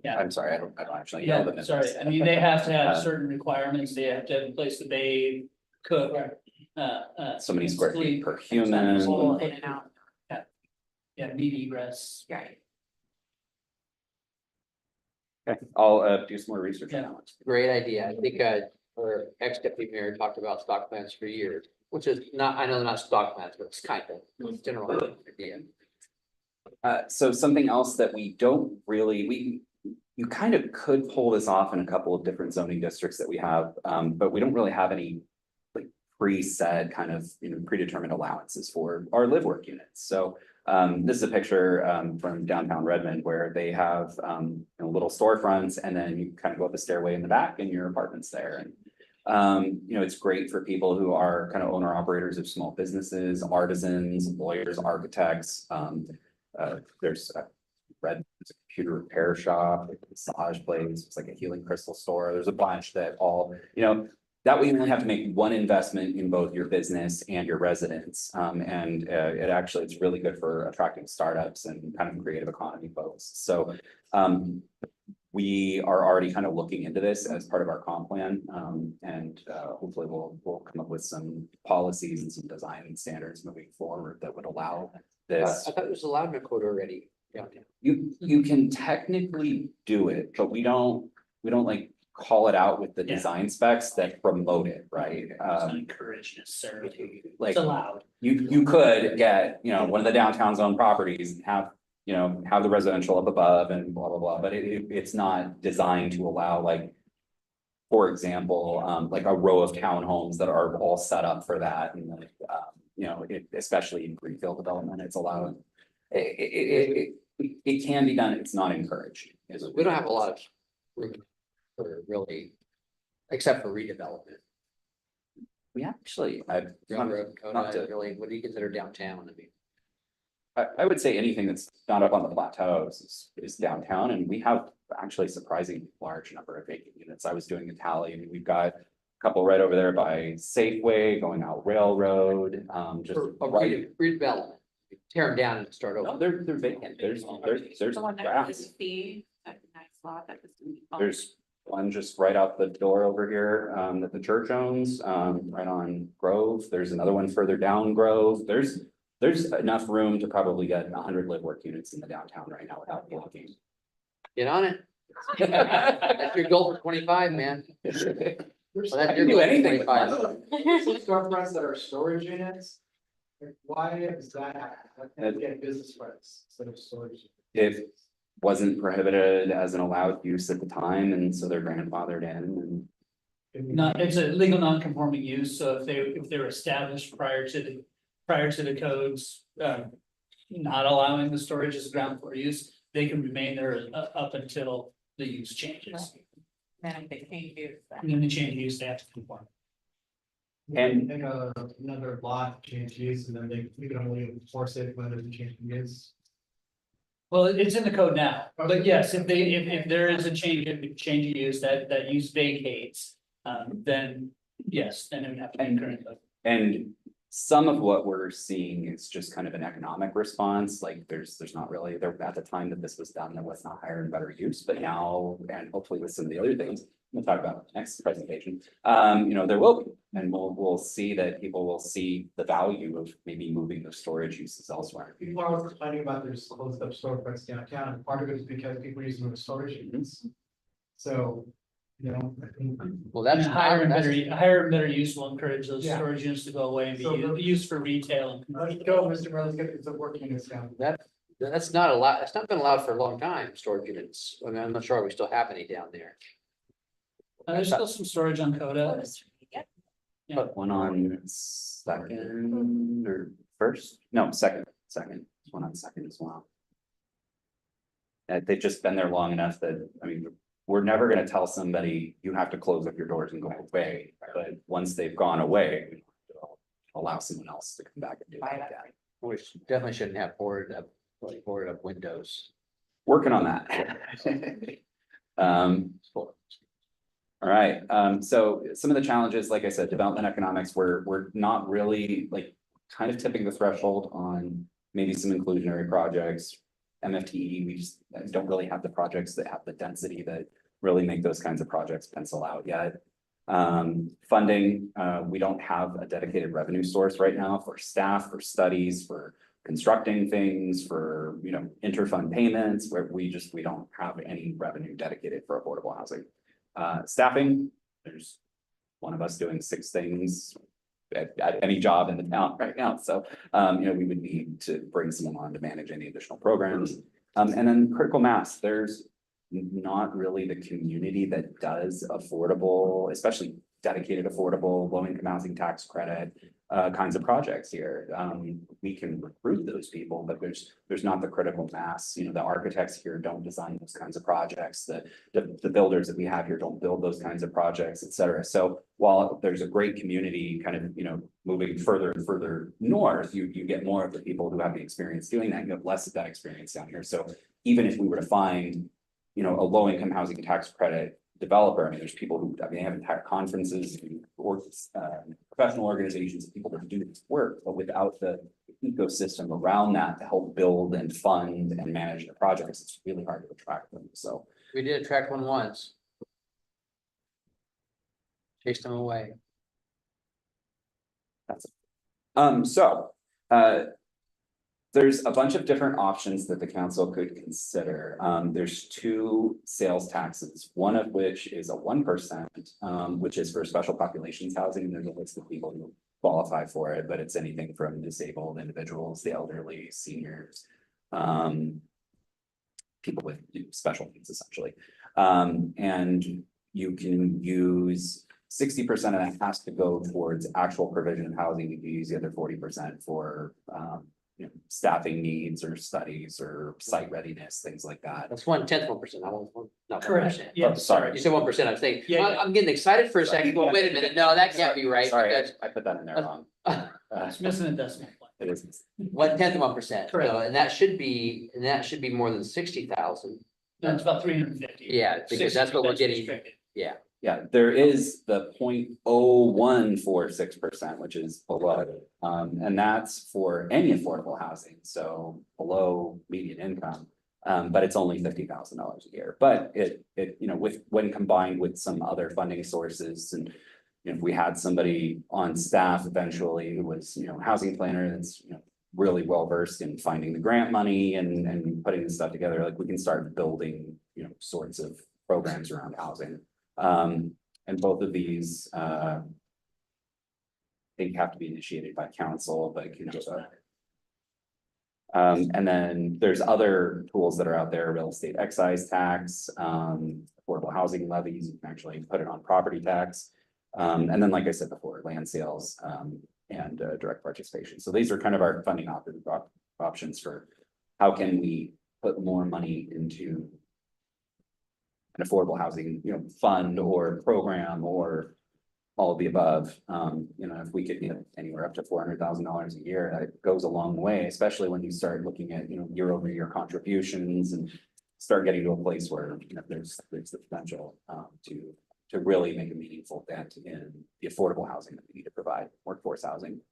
Yeah. I'm sorry, I don't actually know. Yeah, sorry, I mean, they have to have certain requirements, they have to have a place to bathe, cook. So many square feet sleep, per human. Whole in and out, Yeah, meat egress. right. Okay, I'll do some more research on that one. Great idea. I think our ex-deputy mayor talked about stock plans for years, which is not, I know they're not stock plans, but it's kind of it's general idea. So something else that we don't really, you kind of could pull this off in a couple of different zoning districts that we have, but we don't really have any like preset kind of, predetermined allowances for our live work units. So this is a picture from downtown Redmond where they have little storefronts, and then you kind of go up a stairway in the back and your apartment's there. And it's great for people who are kind of owner operators of small businesses, artisans, lawyers, architects. There's a computer repair shop, a massage place, it's like a healing crystal store. There's a bunch that all, that way you only have to make one investment in both your business and your residents. And it's really good for attracting startups and kind of creative economy folks. So we are already kind of looking into this as part of our comp plan. And hopefully we'll come up with some policies and some design standards moving forward that would allow this. I thought it was allowed in a code already downtown. You can technically do it, but we don't like call it out with the Yeah. design specs that promote it, right? It's not encouraged necessarily, Like it's allowed. you could get, one of the downtown's own properties and have the residential up above and blah, blah, blah, but it's not designed to allow like, for example, like a row of townhomes that are all set up for that and like, especially in greenfield development, it's allowed. It can be done, it's not encouraged. We don't have a lot of room for really, except for redevelopment. We actually, I've. Railroad, not to- really, what do you consider downtown? I mean, I would say anything that's not up on the plateaus is downtown, and we have actually surprisingly large number of vacant units. I was doing a tally, I mean, we've got a couple right over there by Safeway, going out Railroad, just A right. redevelopment, tear them down and start No, over. they're vacant, there's The one that grass. was fee, that nice lot that was. There's one just right out the door over here, that the church owns, right on Grove. There's another one further down Grove. There's enough room to probably get 100 live work units in the downtown right now without blocking. Get on it. That's your goal for 25, man. Well, that's I your can do goal for anything with 25. Storefronts that are storage units. Like, why is that? Why can't we get business fronts instead of storage? If wasn't prohibited as an allowed use at the time, and so they're grandfathered in and. Not, it's a legal non-conforming use, so if they were established prior to the codes, not allowing the storage as ground floor use, they can remain there up until the use changes. Then if they change use, And then they change use, they have to conform. And- Make another lot change use, and then we can only enforce it when there's a change in use. Well, it's in the code now, but yes, if there is a change of use, that use vacates, then yes, then it would have to be current. And some of what we're seeing is just kind of an economic response, like there's not really, there, at the time that this was done, there was not higher and better use, but now, and hopefully with some of the other things. We'll talk about next presentation, there will be, and we'll see that people will see the value of maybe moving those storage uses elsewhere. People are always complaining about there's closed up storefronts downtown, and part of it is because people use them as storage units. So, I think. Well, And that's higher and that's- higher and better use will encourage those Yeah. storage units to go away and be So used for retail. Let's go, Mr. Miller, let's get the work units down. That's not allowed, it's not been allowed for a long time, storage units. I mean, I'm not sure we still have any down there. There's still some storage on Coda. But one on second or first, no, second, there's one on second as well. They've just been there long enough that, I mean, we're never gonna tell somebody, you have to close up your doors and go away, but once they've gone away. We allow someone else to come back and do it again. We definitely shouldn't have boarded up windows. Working on that. All right, so some of the challenges, like I said, development economics, we're not really like kind of tipping the threshold on maybe some inclusionary projects. MFTE, we just don't really have the projects that have the density that really make those kinds of projects pencil out yet. Funding, we don't have a dedicated revenue source right now for staff, for studies, for constructing things, for, interfund payments, where we don't have any revenue dedicated for affordable housing. Staffing, there's one of us doing 6 things at any job in the town right now. So, we would need to bring someone on to manage any additional programs. And then critical mass, there's not really the community that does affordable, especially dedicated affordable, low income housing tax credit, kinds of projects here. We can recruit those people, but there's not the critical mass, the architects here don't design those kinds of projects, the builders that we have here don't build those kinds of projects, et cetera. So while there's a great community kind of, moving further and further north, you get more of the people who have the experience doing that, you have less of that experience down here. So even if we were to find, a low income housing tax credit developer, I mean, there's people who, they have entire conferences or professional organizations, people that do this work, but without the ecosystem around that to help build and fund and manage the projects, it's really hard to attract them. So We did attract one once. Chased them away. there's a bunch of different options that the council could consider. There's 2 sales taxes, one of which is a 1%, which is for special populations housing. There's a list of people who qualify for it, but it's anything from disabled individuals, the elderly, seniors, people with special needs essentially. And you can use 60% of that has to go towards actual provision of housing. You can use the other 40% for staffing needs or studies or site readiness, things like that. That's 1/10, 1%, not 1%. Correct, Oh, yeah. sorry. You said 1%, I'm saying, Yeah, I'm getting excited for a second, well, wait a minute, no, that can't be right. Sorry, because- I put that in there wrong. It's missing a decimal point. It is. 1/10%. Correct. So, and that should be more than 60,000. That's about 350. Yeah, because that's what we're getting. Yeah, there is the 0.0146%, which is below, and that's for any affordable housing, so below median income. But it's only $50,000 a year, but you know, when combined with some other funding sources and. If we had somebody on staff eventually who was, you know, housing planner that's, you know, really well versed in finding the grant money and putting this stuff together, like we can start building, you know, sorts of programs around housing. And both of these, I think have to be initiated by council, but you know. And then there's other tools that are out there, real estate excise tax, affordable housing levies, you can actually put it on property tax. And then, like I said before, land sales, and direct participation. So these are kind of our funding options for how can we put more money into an affordable housing, you know, fund or program or all of the above. You know, if we could get anywhere up to $400,000 a year, that goes a long way, especially when you start looking at, you know, year over year contributions and start getting to a place where, you know, there's the potential to really make a meaningful dent in the affordable housing that we need to provide, workforce housing.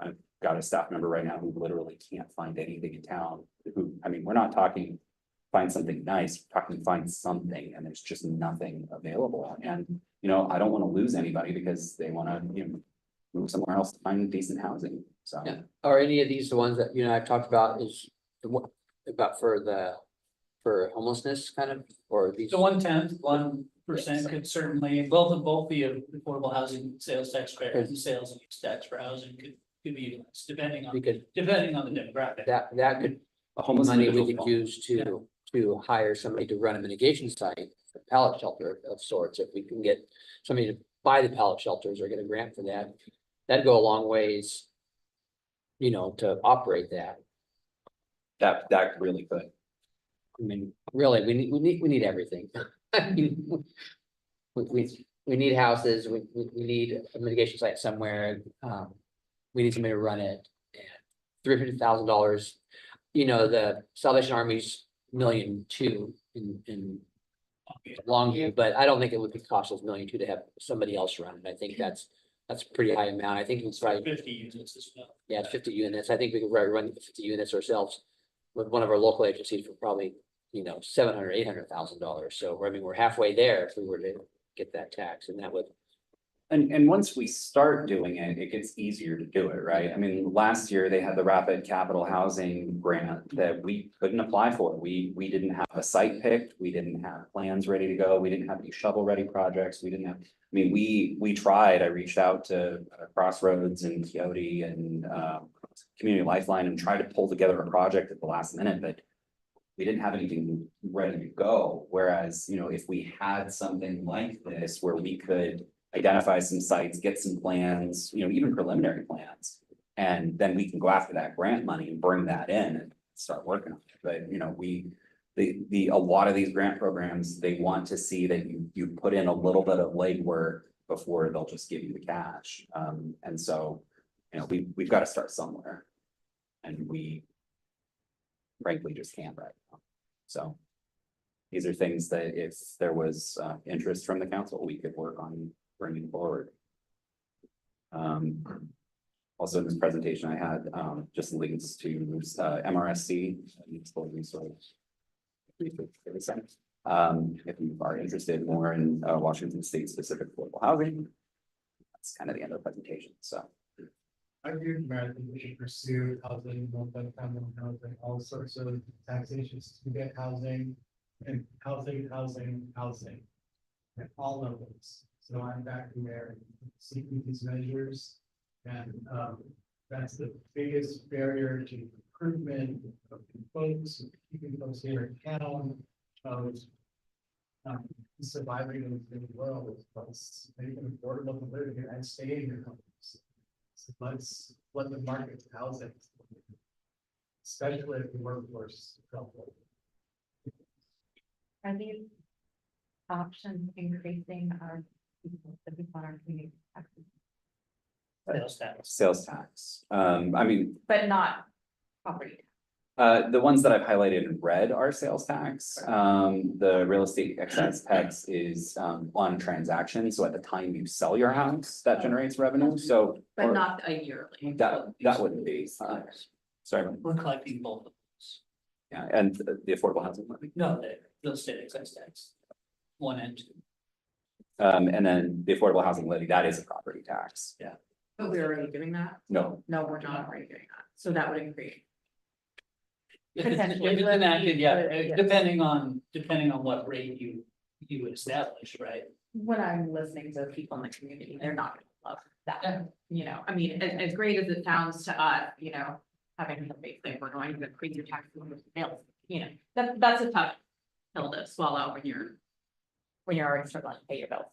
I've got a staff member right now who literally can't find anything in town, who, I mean, we're not talking find something nice, we're talking find something, and there's just nothing available. And, you know, I don't want to lose anybody because they want to, you know, move somewhere else to find decent housing, so. Yeah. Are any of these the ones that, you know, I've talked about is the one about for homelessness kind of, or these? So 1/10, 1% could certainly, both the affordable housing sales tax credit and sales and use tax for housing could be utilized depending on Because the demographic. that could A homeless money we individual could use to hire somebody to run a mitigation site, a pallet shelter of sorts, if we can get somebody to buy the pallet shelters or get a grant for that. That'd go a long ways, you know, to operate that. that really could. I mean, really, we need everything. I mean, we need houses, we need a mitigation site somewhere, we need somebody to run it. $350,000, you know, the Salvation Army's $1.2 million in Longview, but I don't think it would be cost us $1.2 million to have somebody else run it. I think that's a pretty high amount. I think it's right. 50 units as well. Yeah, it's 50 units. I think we could run 50 units ourselves with one of our local agencies for probably, you know, $700,000, $800,000. So I mean, we're halfway there if we were to get that tax, and that would. And once we start doing it, it gets easier to do it, right? I mean, last year they had the Rapid Capital Housing Grant that we couldn't apply for. We didn't have a site picked, we didn't have plans ready to go, we didn't have any shovel-ready projects, we didn't have. I mean, we tried, I reached out to Crossroads and Coyote and Community Lifeline and tried to pull together a project at the last minute, but we didn't have anything ready to go. Whereas, you know, if we had something like this where we could identify some sites, get some plans, you know, even preliminary plans, and then we can go after that grant money and bring that in and start working on it. But, you know, a lot of these grant programs, they want to see that you put in a little bit of legwork before they'll just give you the cash. And so, you know, we've got to start somewhere. And we frankly just can't right now. So these are things that if there was interest from the council, we could work on bringing forward. Also in this presentation, I had just links to MRSC, Municipal Resource. If you are interested more in Washington State specific affordable housing, that's kind of the end of the presentation. So I agree with Mayor. I think we should pursue housing, multi-family housing, all sorts of taxations to get housing and housing. At all levels. So I'm back there seeking these measures. And that's the biggest barrier to recruitment of folks, keeping folks here in town, of surviving in the world, plus making affordable to live here and stay in your homes. So let's let the market house it. Especially if the workforce. Are these options increasing our people, the people in our community? Sales tax. sales tax. I mean, But not property. the ones that I've highlighted in red are sales tax. The real estate excise tax is, on transaction, so at the time you sell your house, that generates revenue, so. But or not a yearly. That wouldn't be, sorry, We're collecting both of those. yeah, and the affordable housing levy. No, the real estate excise tax. 1 and 2. And then the affordable housing levy, that is a property tax. But we're already doing that? No, No, we're not already doing that. So that would increase. If it's Potentially. enacted, yeah, Yes. depending on what rate you would establish, right? When I'm listening to people in the community, they're not gonna love Yeah. that, you know, I mean, as great as it sounds to us, you know. Having the big thing, we're going to increase your taxes on the bills, you know, that's a tough pill to swallow when you're. When you're already struggling to pay your bills,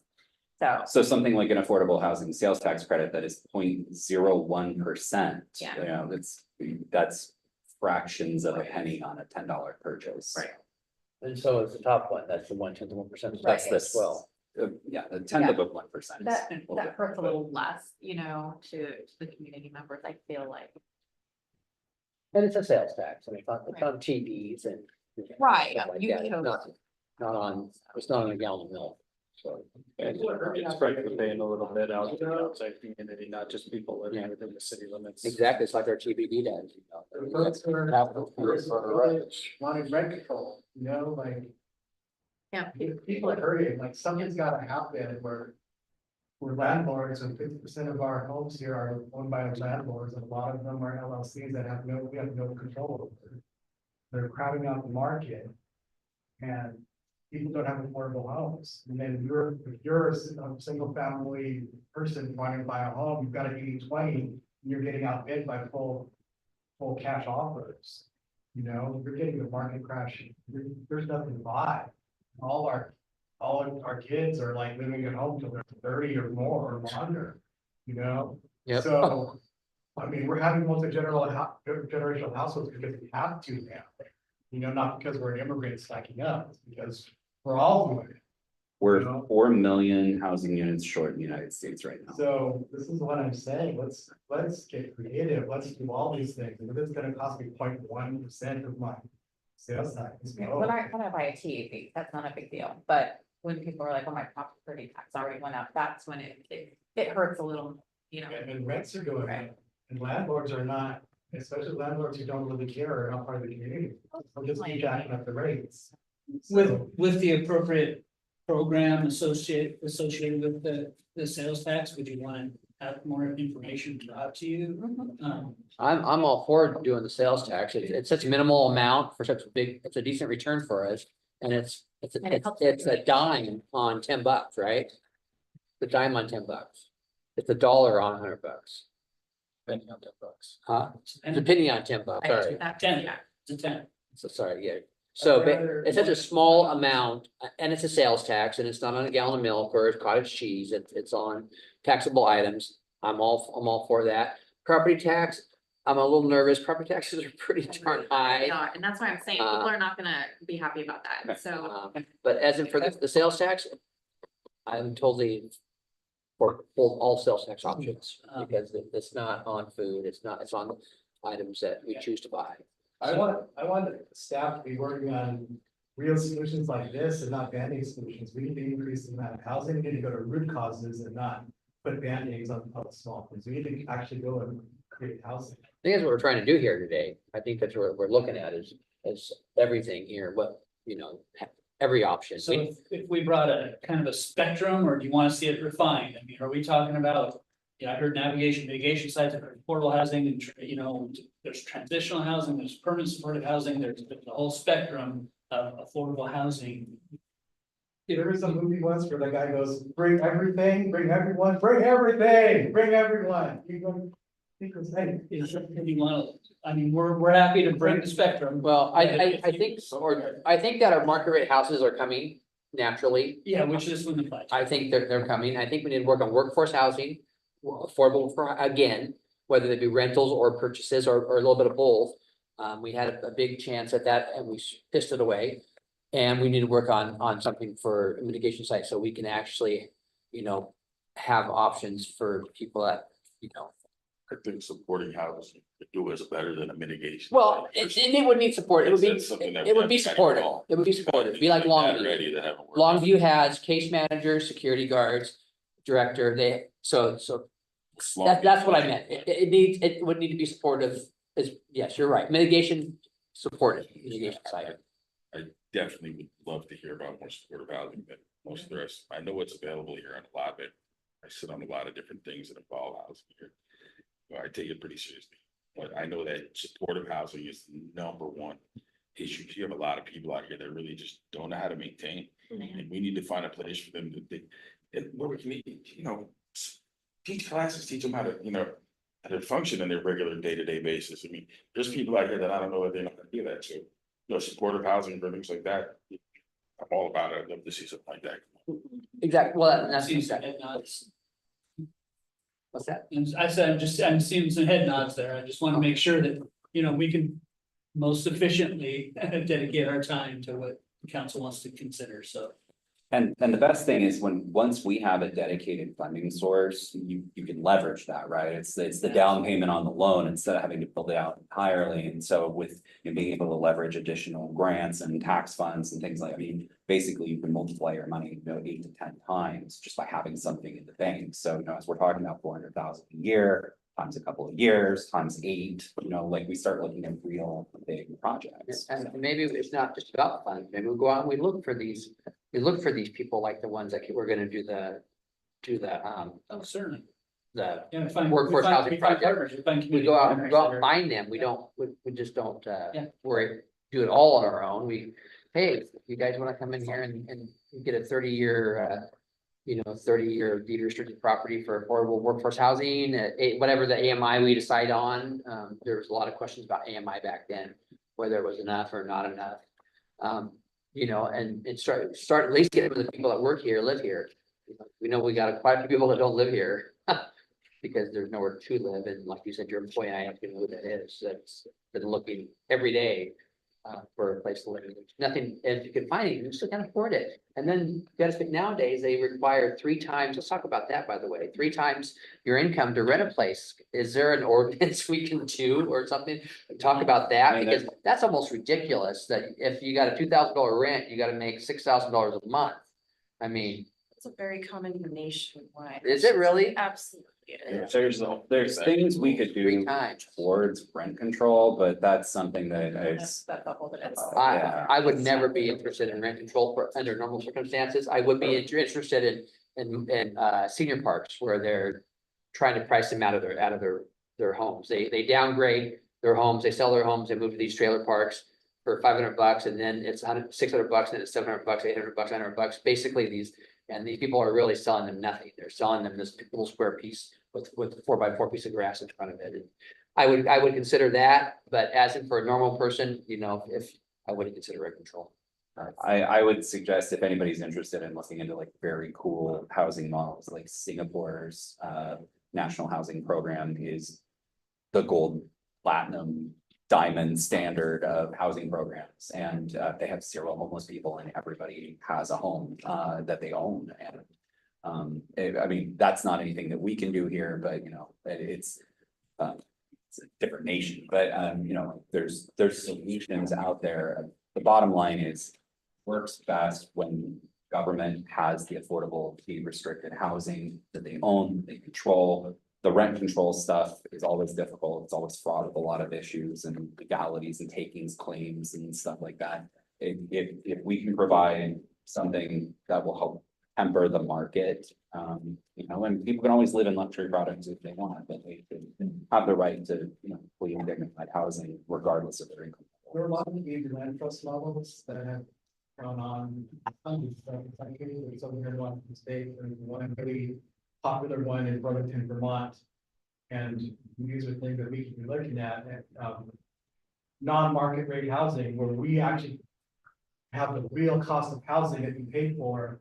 so. so something like an affordable housing sales tax credit that is 0.01%. Yeah. You know, that's fractions of a penny on a $10 purchase. Right. And so it's the top one, that's the 1/10 of 1%. That's Right. this, well, yeah, the 10th of a 1%. That is a little that bit, hurts a but- little less, you know, to the community members, I feel like. And it's a sales tax, I mean, it's on TVs and. Right, stuff like you that. It's chose. Not on, it's not on a gallon of milk, so. And it's frankly paying a little bit out to the outside community, not just people living within the city limits. Exactly, it's like our TBD does. Folks are- Capital. Wanted rent control, you know, like, Yeah. people are hurting, like, something's gotta happen where. We're landlords, and 50% of our homes here are owned by landlords, and a lot of them are LLCs that we have no control over. They're crowding out the market. And people don't have affordable homes, and then if you're a single family person wanting to buy a home, you've got an 80-20, and you're getting outbid by full cash offers. You know, you're getting the market crash, there's nothing to buy. All our kids are like living at home till they're 30 or more or longer, you know? Yep. So, I mean, we're having multi-generational households because we have to now. You know, not because we're immigrants stacking up, it's because we're all doing it. We're No. 4 million housing units short in the United States right now. So this is what I'm saying, let's get creative, let's do all these things, and if it's gonna cost me 0.1% of my sales tax. Yeah, no. when I buy a TAV, that's not a big deal, but when people are like, oh, my property tax already went up, that's when it hurts a little, you know. And rents are going Right. up, and landlords are not, especially landlords who don't really care or are not part of the community, they'll just keep jacking up the rates. So- With the appropriate program associated with the sales tax, would you want to have more information brought to you? I'm all for doing the sales tax. It's such a minimal amount for such a big, it's a decent return for us. And it's And it helps it's a everybody. dime on $10, right? The dime on $10. It's $1 on $100. Depending on $10. Huh? And Depending on $10, sorry. That- 10. yeah. it's a 10. So sorry, yeah. So I'd rather- it's such a small amount and it's a sales tax and it's not on a gallon of milk or cottage cheese. It's on taxable items. I'm all for that. Property tax, I'm a little nervous. Property taxes are pretty darn high. Yeah, and that's why I'm saying, people are not gonna be happy about that, so. But as in for the sales tax, I'm totally for all sales tax options because it's not on food. It's on items that we choose to buy. I want the staff to be working on real solutions like this and not Band-Aid solutions. We need to increase the amount of housing, we need to go to root causes and not put Band-Aids on small things. We need to actually go and create housing. I think that's what we're trying to do here today. I think that's what we're looking at is everything here, every option. So if we brought a kind of a spectrum, or do you want to see it refined? I mean, are we talking about? Yeah, I heard navigation, mitigation sites, affordable housing, and there's transitional housing, there's permanent supportive housing, there's the whole spectrum of affordable housing. There is a movie once where the guy goes, bring everything, bring everyone, bring everything, bring everyone. He goes, hey, If you want to, I mean, we're happy to bring the spectrum. Well, I If think, you- or I think that our market rate houses are coming naturally. Yeah, which is when the budget. I think they're coming. I think we need to work on workforce housing, affordable for, again, whether they be rentals or purchases or a little bit of both. We had a big chance at that and we pissed it away. And we need to work on something for mitigation sites so we can actually, have options for people that, you know. I think supporting housing could do is better than a mitigation. Well, and it would need support, it would be, That's something that it would be we have to supported, call. it would be supported, It'd be like That Longview. ready to have a work. Longview has case manager, security guards, director, so that's what I meant, it would need to be supportive, yes, you're right, mitigation supported, mitigation side. I definitely would love to hear about more supportive housing than most of the rest. I know it's available here on a lot, but I sit on a lot of different things that involve housing here. So I take it pretty seriously, but I know that supportive housing is the number one issue. You have a lot of people out here that really just don't know how to maintain. And we need to find a place for them to think, and where we can, teach classes, teach them how to, how to function in their regular day-to-day basis. I mean, there's people out here that I don't know if they know how to do that, so, supportive housing for things like that. I'm all about it, I'd love to see something like that. Exactly, well, that's, Seems head nods. what's that? And I said, I'm seeing some head nods there. I just want to make sure that, we can most efficiently dedicate our time to what the council wants to consider, so. And the best thing is once we have a dedicated funding source, you can leverage that, right? It's the down payment on the loan instead of having to build it out entirely. And so with being able to leverage additional grants and tax funds and things like, basically you can multiply your money, 8 to 10 times just by having something in the bank. So, as we're talking about 400,000 a year, times a couple of years, times 8, like we start looking at real big projects. And maybe it's not just about funds, maybe we go out and we look for these people like the ones that we're gonna do the, Oh, certainly. the Yeah, we find- Workforce we find- housing we find project. partners, we find we community go out and partners that find them, we just don't, Yeah. do it all on our own, hey, you guys wanna come in here and get a 30-year, 30-year deed restricted property for affordable workforce housing, whatever the AMI we decide on, there was a lot of questions about AMI back then, whether it was enough or not enough. And start at least getting with the people that work here, live here. We know we got quite a few people that don't live here. Because there's nowhere to live, and like you said, your employee, I have to know who that is, that's been looking every day. For a place to live, there's nothing, if you can find it, you still can't afford it, and then you gotta think nowadays, they require 3 times, let's talk about that, by the way, 3 times your income to rent a place. Is there an ordinance we can do or something, talk about that, because that's almost ridiculous, that if you got a $2,000 rent, you gotta make $6,000 a month. It's a very common nationwide. Is it really? Absolutely. It is. There's things we could 3 do times. towards rent control, but that's something that is. That's the whole bit. I would never be interested in rent control under normal circumstances. I would be interested in senior parks where they're trying to price them out of their homes. They downgrade their homes, they sell their homes, they move to these trailer parks for $500, and then it's $600, and it's $700, $800, $900. Basically these people are really selling them nothing. They're selling them this little square piece with a 4x4 piece of grass in front of it. And I would consider that, but as in for a normal person, if I wouldn't consider rent control. I would suggest if anybody's interested in looking into like very cool housing models, like Singapore's national housing program is the gold, platinum, diamond standard of housing programs. And they have 0 homeless people, and everybody has a home that they own. And that's not anything that we can do here, but it's a different nation, but there's solutions out there. The bottom line is works best when government has the affordable deed restricted housing that they own, they control. The rent control stuff is always difficult. It's always fraught with a lot of issues and legalities and takings claims and stuff like that. If we can provide something that will help temper the market, and people can always live in luxury products if they want, but they have the right to, fully dignified housing regardless of their income. There are a lot of the land trust models that have gone on. There's some here in Washington State, there's one really popular one in Burlington, Vermont. And these are things that we can be looking at, non-market rate housing, where we actually have the real cost of housing that you pay for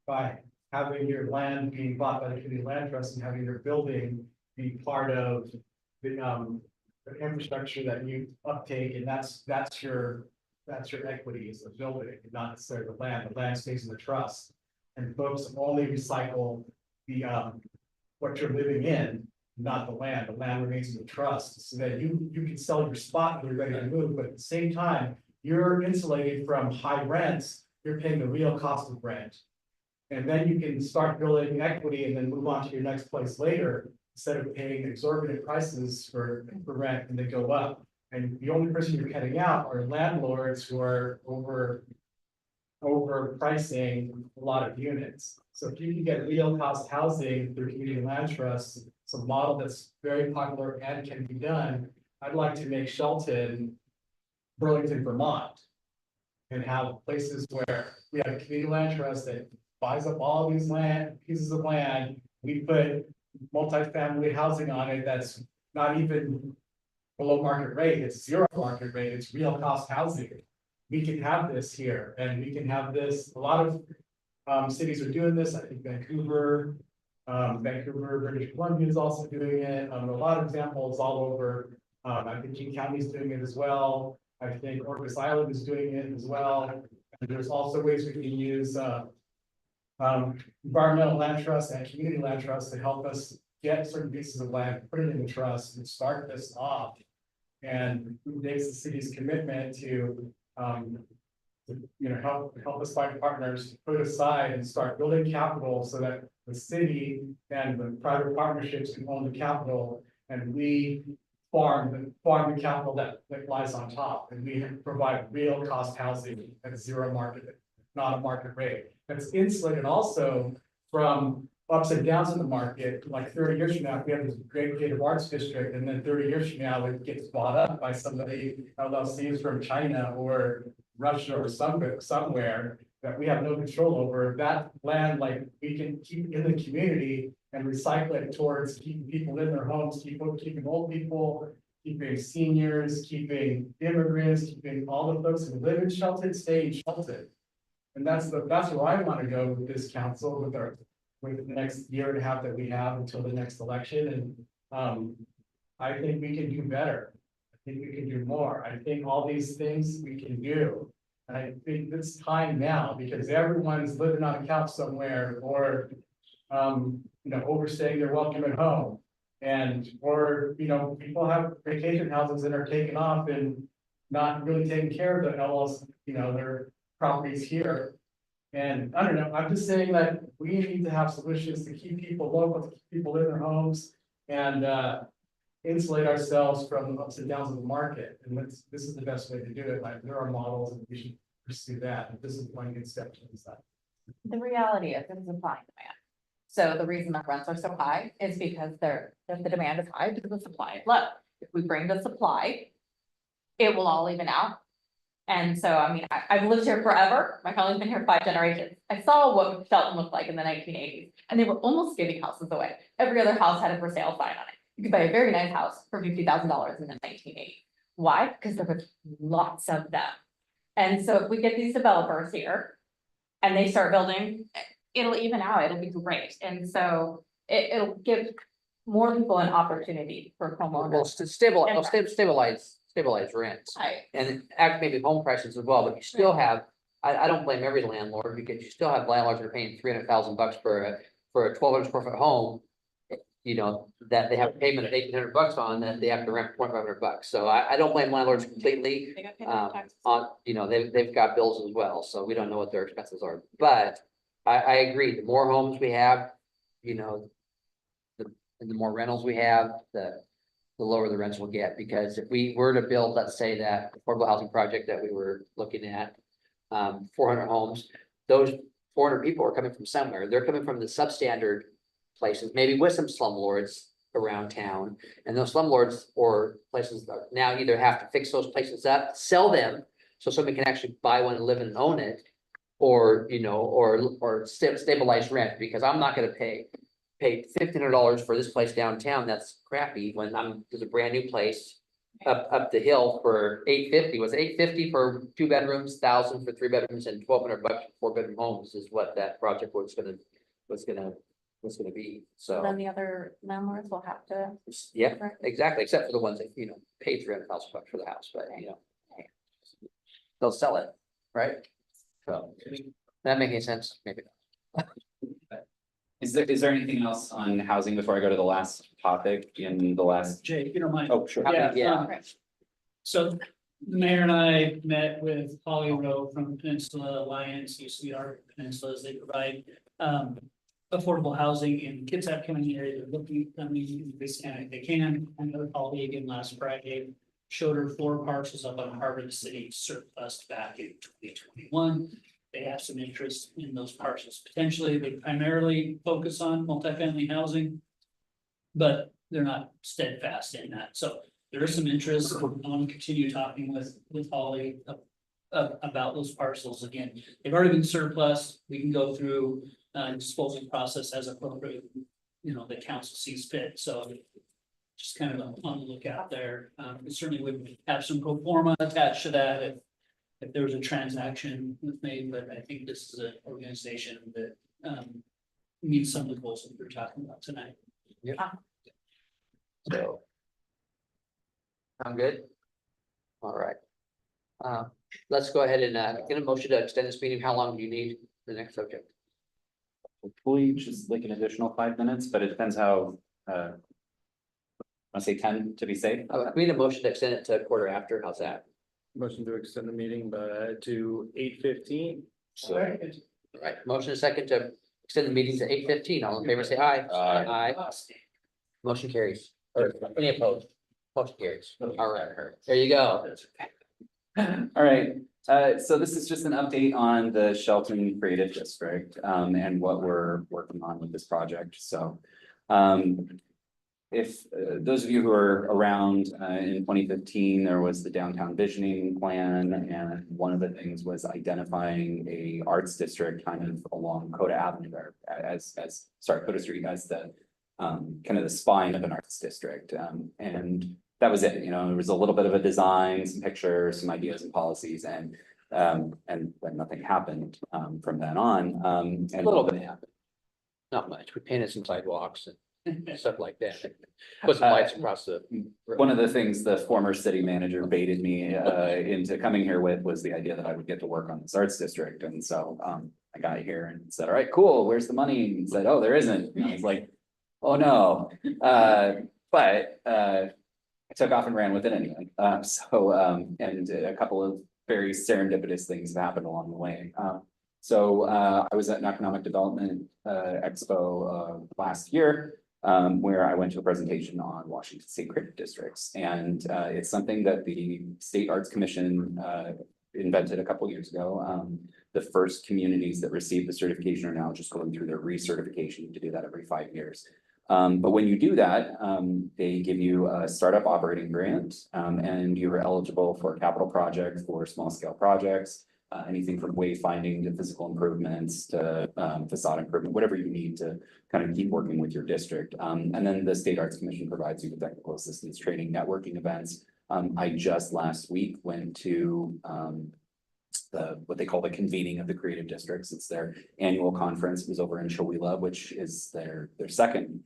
by having your land being bought by the community land trust and having your building be part of the infrastructure that you uptake, and that's your equity is the building, not necessarily the land. The land stays in the trust, and folks only recycle the what you're living in, not the land. The land remains in the trust, so that you can sell your spot when you're ready to move, but at the same time, you're insulated from high rents, you're paying the real cost of rent. And then you can start building equity and then move on to your next place later, instead of paying exorbitant prices for rent and they go up. And the only person you're cutting out are landlords who are overpricing a lot of units. So if you can get real cost housing through community land trusts, it's a model that's very popular and can be done. I'd like to make Shelton Burlington, Vermont. And have places where we have a community land trust that buys up all these pieces of land. We put multifamily housing on it that's not even below market rate, it's zero market rate, it's real cost housing. We can have this here, and we can have this, a lot of cities are doing this, I think Vancouver, British Columbia is also doing it, a lot of examples all over. I think King County is doing it as well, I think Orcas Island is doing it as well. And there's also ways we can use environmental land trusts and community land trusts to help us get certain pieces of land, put it in the trust and start this off. And makes the city's commitment to help us find partners to put aside and start building capital so that the city and the private partnerships can own the capital, and we farm the capital that lies on top, and we provide real cost housing at zero market, not a market rate. That's insulated also from ups and downs in the market. Like 30 years from now, if we have this great creative arts district, and then 30 years from now, it gets bought up by somebody, LLCs from China or Russia or somewhere that we have no control over, that land, like, we can keep in the community and recycle it towards keeping people in their homes, keeping old people, keeping seniors, keeping immigrants, keeping all the folks who live in Shelton, stay in Shelton. And that's where I want to go with this council, with the next year and a half that we have until the next election. And I think we can do better. I think we can do more. I think all these things we can do. And I think it's time now, because everyone's living on a couch somewhere, or overstaying their welcome at home. And, or, people have vacation houses that are taken off and not really taking care of the LLC, their properties here. And I don't know, I'm just saying that we need to have solutions to keep people local, to keep people in their homes, and insulate ourselves from the ups and downs of the market. And this is the best way to do it. Like, there are models, and we should pursue that. And this is one good step towards that. The reality is, it's supply and demand. So the reason the rents are so high is because the demand is high because the supply is low. If we bring the supply, it will all even out. And so, I mean, I've lived here forever. My family's been here 5 generations. I saw what Shelton looked like in the 1980s, and they were almost giving houses away. Every other house had a for sale sign on it. You could buy a very nice house for $50,000 in the 1980s. Why? Because there were lots of them. And so if we get these developers here and they start building, it'll even out, it'll be great. And so it'll give more people an opportunity for homeowners. Well, stabilize rents. Right. And act maybe home prices as well, but you still have, I don't blame every landlord, because you still have landlords that are paying $300,000 for a 1,200 square foot home. That they have a payment of $1,800 on, that they have to rent $2,500. So I don't blame landlords completely. They got paid their taxes. They've got bills as well, so we don't know what their expenses are, but I agree, the more homes we have, the more rentals we have, the lower the rents will get, because if we were to build, let's say that affordable housing project that we were looking at, 400 homes, those 400 people are coming from somewhere. They're coming from the substandard places, maybe with some slumlords around town, and those slumlords or places that now either have to fix those places up, sell them, so somebody can actually buy one and live and own it, or stabilize rent, because I'm not gonna pay $1,500 for this place downtown that's crappy when there's a brand new place up the hill for $850. Was it $850 for 2 bedrooms, $1,000 for 3 bedrooms, and $1,200 for 4-bedroom homes is what that project was gonna be. So Then the other landlords will have to. yeah, exactly, except for the ones that pay $300,000 for the house, but they'll sell it, right? So that make any sense? Maybe not. Is there anything else on housing before I go to the last topic in the last? Jay, if you don't mind. Oh, sure. Yeah. So the mayor and I met with Holly Rowe from Peninsula Alliance, UCR Peninsulas. They provide affordable housing in Kitsap County area. They're looking, I mean, they can. I know Holly again last Friday showed her 4 parcels up on Harbor City surplus back in 2021. They have some interest in those parcels. Potentially, they primarily focus on multifamily housing, but they're not steadfast in that. So there is some interest. I want to continue talking with Holly about those parcels. Again, they've already been surplus. We can go through disposal process as appropriate. You know, the council sees fit. So just kind of on the lookout there. We certainly would have some pro forma attached to that if there was a transaction made, but I think this is an organization that meets some of the goals that we're talking about tonight. So. I'm good. All right. Let's go ahead and get a motion to extend this meeting. How long do you need for the next subject? Hopefully just like an additional 5 minutes, but it depends how, I say 10 to be safe. We need a motion to extend it to a quarter after. How's that? Motion to extend the meeting to 8:15. So, all right, motion a second to extend the meeting to 8:15. All in favor, say aye. Aye. Aye. Motion carries. Or any opposed? Motion carries. All right, there you go. All right, so this is just an update on the Shelton Creative District, and what we're working on with this project, so. If those of you who are around, in 2015, there was the downtown visioning plan, and one of the things was identifying a arts district kind of along Coda Avenue there Coda Street as the, kind of the spine of an arts district, and that was it, you know, there was a little bit of a design, some pictures, some ideas and policies, and then nothing happened, from then on, A and little bit happened. Not much. We painted some sidewalks and stuff like that. Put some lights across the. one of the things the former city manager baited me into coming here with was the idea that I would get to work on this arts district, and so I got here and said, all right, cool, where's the money? And he said, oh, there isn't. And I was like, oh, no. But I took off and ran with it anyway. And a couple of very serendipitous things have happened along the way. So I was at an economic development expo last year, where I went to a presentation on Washington State Creative Districts. And it's something that the State Arts Commission invented a couple years ago. The first communities that received the certification are now just going through their recertification to do that every 5 years. But when you do that, they give you a startup operating grant, and you're eligible for a capital project for small scale projects. Anything from wayfinding to physical improvements to facade improvement, whatever you need to kind of keep working with your district. And then the State Arts Commission provides you with technical assistance, training, networking events. I just last week went to what they call the convening of the creative districts. It's their annual conference. It was over in Chewelah, which is their second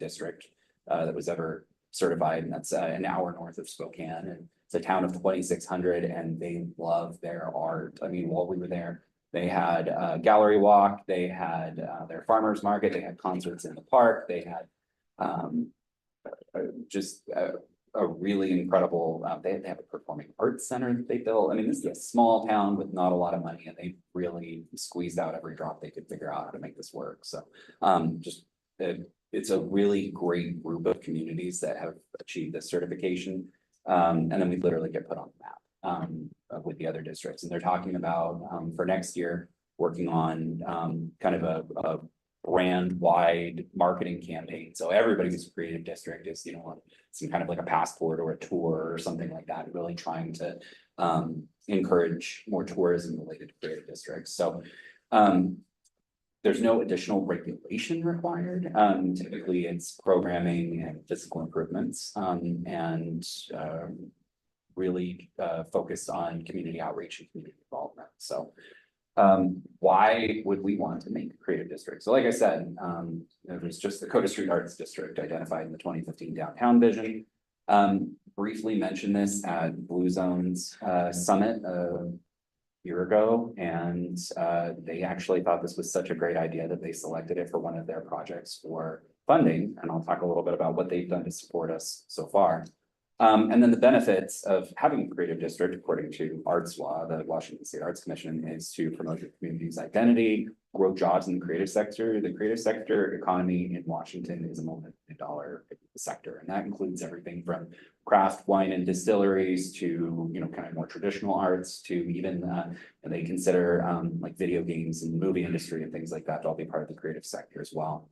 district that was ever certified, and that's an hour north of Spokane. And it's a town of 2,600, and they love their art. I mean, while we were there, they had a gallery walk, they had their farmers market, they had concerts in the park, they had just a really incredible, they have a performing arts center that they built. I mean, this is a small town with not a lot of money, and they really squeezed out every drop they could figure out how to make this work. So it's a really great group of communities that have achieved this certification. And then we literally get put on the map with the other districts, and they're talking about for next year, working on kind of a brand wide marketing campaign. So everybody who's a creative district is, you know, some kind of like a passport or a tour or something like that, really trying to encourage more tourism related to creative districts. So there's no additional regulation required. Typically it's programming and physical improvements, and really focused on community outreach and community involvement. So why would we want to make a creative district? So like I said, there was just the Coda Street Arts District identified in the 2015 downtown vision. Briefly mentioned this at Blue Zones Summit year ago, and they actually thought this was such a great idea that they selected it for one of their projects for funding, and I'll talk a little bit about what they've done to support us so far. And then the benefits of having a creative district, according to Arts Law, the Washington State Arts Commission, is to promote the community's identity, grow jobs in the creative sector. The creative sector economy in Washington is a multi-billion-dollar sector, and that includes everything from craft, wine, and distilleries to, you know, kind of more traditional arts to even, and they consider like video games and the movie industry and things like that to all be part of the creative sector as well.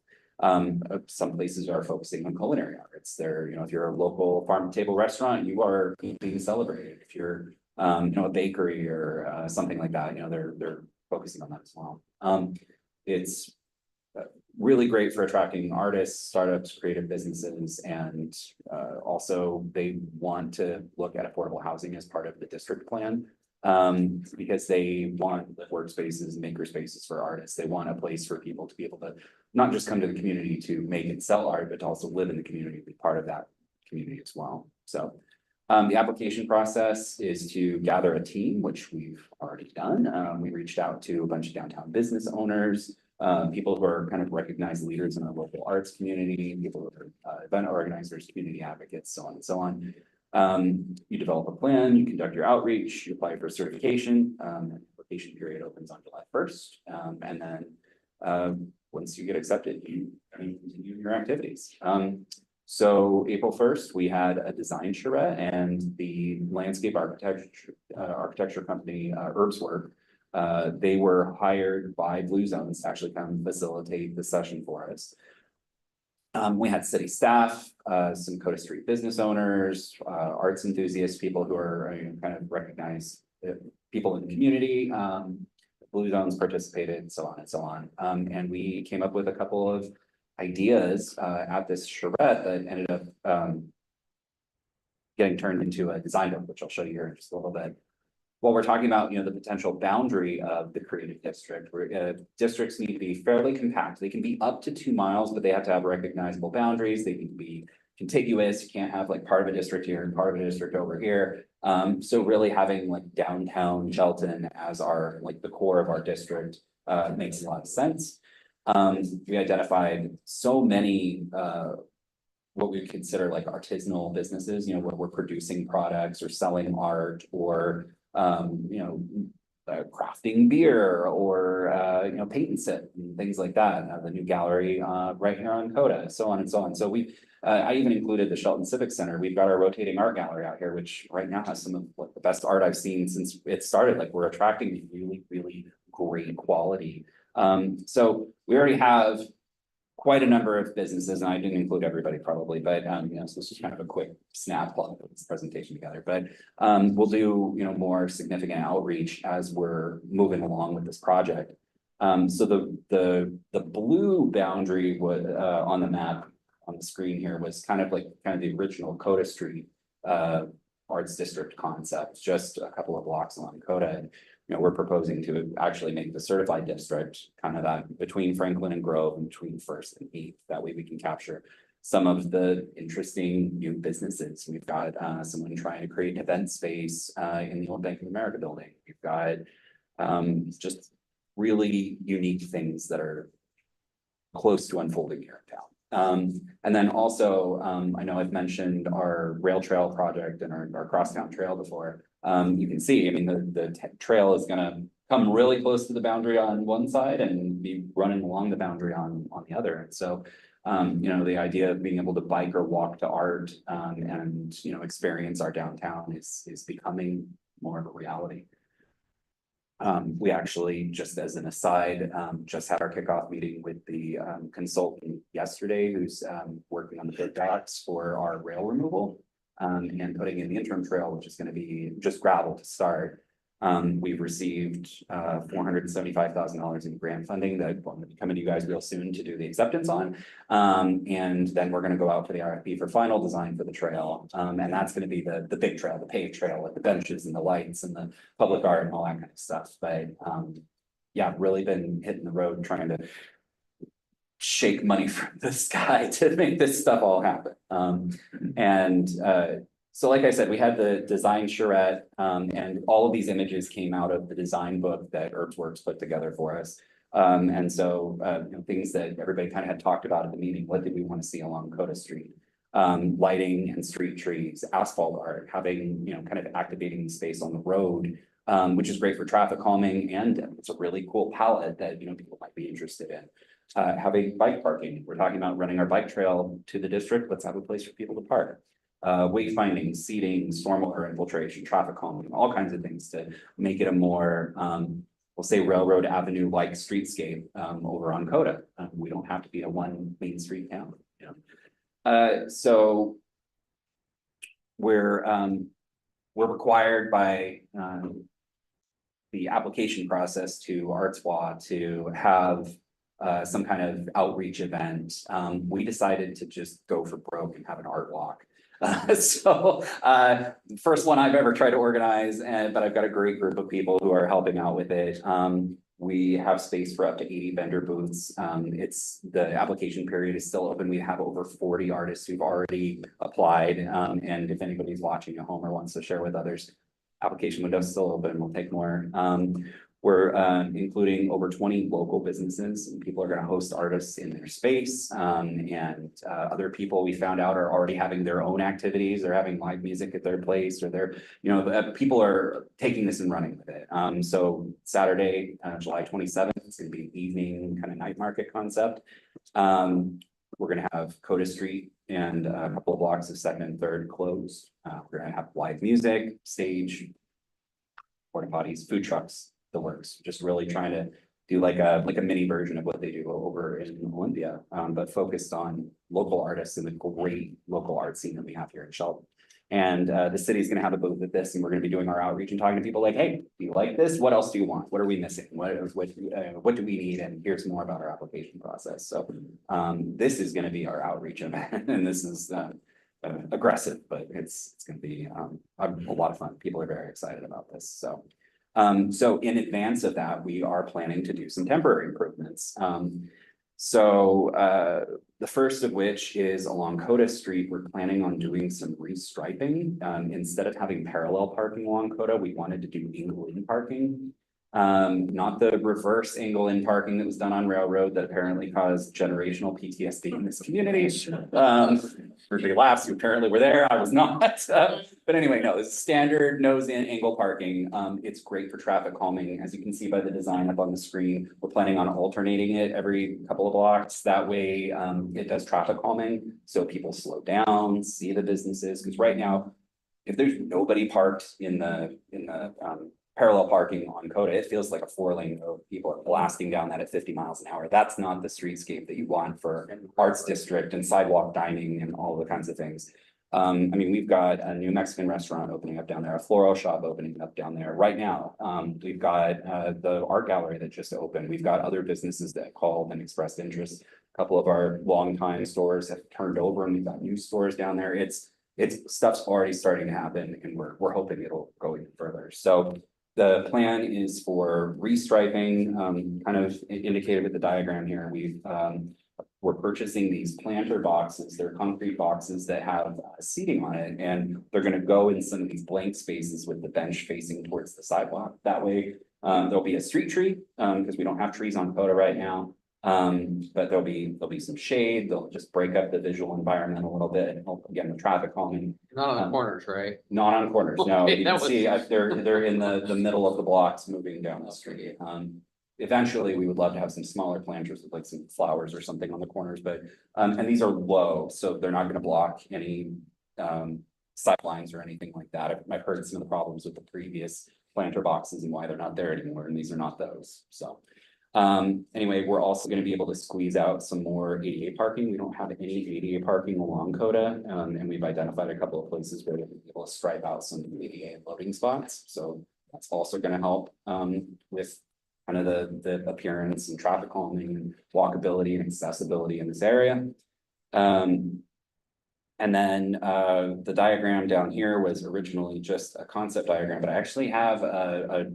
Some places are focusing on culinary arts. They're, you know, if you're a local farm to table restaurant, you are being celebrated. If you're, you know, a bakery or something like that, you know, they're focusing on that as well. It's really great for attracting artists, startups, creative businesses, and also they want to look at affordable housing as part of the district plan. Because they want workspaces, maker spaces for artists. They want a place for people to be able to not just come to the community to make and sell art, but to also live in the community, be part of that community as well. So the application process is to gather a team, which we've already done. We reached out to a bunch of downtown business owners, people who are kind of recognized leaders in our local arts community, people who are event organizers, community advocates, so on and so on. You develop a plan, you conduct your outreach, you apply for certification, application period opens on July 1st. And then once you get accepted, you continue your activities. So April 1st, we had a design charrette, and the landscape architecture company, Herbswork, they were hired by Blue Zones to actually come facilitate the session for us. We had city staff, some Coda Street business owners, arts enthusiasts, people who are, you know, kind of recognized people in the community. Blue Zones participated, so on and so on. And we came up with a couple of ideas at this charrette that ended up getting turned into a design book, which I'll show you here in just a little bit. While we're talking about, you know, the potential boundary of the creative district, where districts need to be fairly compact. They can be up to 2 miles, but they have to have recognizable boundaries. They need to be contiguous. You can't have like part of a district here and part of a district over here. So really having like downtown Shelton as our, like the core of our district makes a lot of sense. We identified so many what we consider like artisanal businesses, you know, where we're producing products or selling art or you know, crafting beer or, you know, paint and sip and things like that. The new gallery right here on Coda, so on and so on. So I even included the Shelton Civic Center. We've got our rotating art gallery out here, which right now has some of like the best art I've seen since it started. Like we're attracting really, really great quality. So we already have quite a number of businesses, and I didn't include everybody probably, but you know, so this is kind of a quick snap of this presentation together. But we'll do, you know, more significant outreach as we're moving along with this project. So the blue boundary was on the map on the screen here was kind of the original Coda Street Arts District concept, just a couple of blocks along Coda. You know, we're proposing to actually make the certified district kind of that between Franklin and Grove and between First and Heath. That way we can capture some of the interesting new businesses. We've got someone trying to create an event space in the old Bank of America building. We've got just really unique things that are close to unfolding here in town. And then also, I know I've mentioned our rail trail project and our crosstown trail before. You can see, I mean, the trail is gonna come really close to the boundary on one side and be running along the boundary on the other. And so, you know, the idea of being able to bike or walk to art and, you know, experience our downtown is becoming more of a reality. We actually, just as an aside, just had our kickoff meeting with the consultant yesterday who's working on the bid docs for our rail removal. And putting in the interim trail, which is going to be just gravel to start. We've received $475,000 in grant funding that will be coming to you guys real soon to do the acceptance on. And then we're going to go out for the RFP for final design for the trail. And that's going to be the big trail, the paved trail with the benches and the lights and the public art and all that kind of stuff. But yeah, really been hitting the road trying to shake money from the sky to make this stuff all happen. So like I said, we had the design charrette, and all of these images came out of the design book that Herbsworks put together for us. And so, things that everybody kind of had talked about at the meeting, what did we want to see along Coda Street? Lighting and street trees, asphalt art, having, kind of activating the space on the road, which is great for traffic calming, and it's a really cool palette that, people might be interested in. Having bike parking, we're talking about running our bike trail to the district, let's have a place for people to park. Wayfinding, seating, stormwater infiltration, traffic calming, all kinds of things to make it a more, we'll say Railroad Avenue-like streetscape, over on Coda. We don't have to be a one main street town, so we're required by, the application process to Artois to have some kind of outreach event. We decided to just go for broke and have an art walk. First one I've ever tried to organize, but I've got a great group of people who are helping out with it. We have space for up to 80 vendor booths. The application period is still open. We have over 40 artists who've already applied. And if anybody's watching at home or wants to share with others, application window is still open. We'll take more. We're including over 20 local businesses, and people are going to host artists in their space. And other people we found out are already having their own activities. They're having live music at their place, or they're, people are taking this and running with it. So Saturday, July 27th, it's going to be an evening kind of night market concept. We're going to have Coda Street and a couple of blocks of 2nd and 3rd closed. We're going to have live music, stage, porta potties, food trucks, the works, just really trying to do like a mini version of what they do over in Olympia, but focused on local artists and the great local art scene that we have here in Shelton. And the city's going to have a booth at this, and we're going to be doing our outreach and talking to people like, hey, do you like this? What else do you want? What are we missing? What do we need? And here's more about our application process. So this is going to be our outreach event, and this is aggressive, but it's going to be a lot of fun. People are very excited about this. So in advance of that, we are planning to do some temporary improvements. The first of which is along Coda Street. We're planning on doing some restriping. Instead of having parallel parking along Coda, we wanted to do angle-in parking. Not the reverse angle-in parking that was done on Railroad that apparently caused generational PTSD in this community. Everybody laughs, you apparently were there, I was not. But anyway, no, it's standard nose-in angle parking. It's great for traffic calming. As you can see by the design up on the screen, we're planning on alternating it every couple of blocks. That way, it does traffic calming, so people slow down, see the businesses. Because right now, if there's nobody parked in the parallel parking on Coda, it feels like a 4-lane road. People are blasting down that at 50 miles an hour. That's not the streetscape that you want for arts district and sidewalk dining and all the kinds of things. We've got a new Mexican restaurant opening up down there, a floral shop opening up down there right now. We've got the art gallery that just opened. We've got other businesses that called and expressed interest. A couple of our longtime stores have turned over, and we've got new stores down there. It's stuff's already starting to happen, and we're hoping it'll go even further. So the plan is for restriping, kind of indicated with the diagram here. We're purchasing these planter boxes. They're concrete boxes that have seating on it, and they're going to go in some of these blank spaces with the bench facing towards the sidewalk. That way, there'll be a street tree, because we don't have trees on Coda right now. But there'll be some shade. They'll just break up the visual environment a little bit and help again with traffic calming. Not on the corners, right? Not on corners, no. Okay, You that can was- see they're in the middle of the blocks moving down the street. Eventually, we would love to have some smaller planters with like some flowers or something on the corners, but and these are low, so they're not going to block any sidelines or anything like that. I've heard some of the problems with the previous planter boxes and why they're not there anymore, and these are not those. So anyway, we're also going to be able to squeeze out some more ADA parking. We don't have any ADA parking along Coda, and we've identified a couple of places where we'll be able to stripe out some ADA loading spots. So that's also going to help with kind of the appearance and traffic calming and walkability and accessibility in this area. And then the diagram down here was originally just a concept diagram, but I actually have a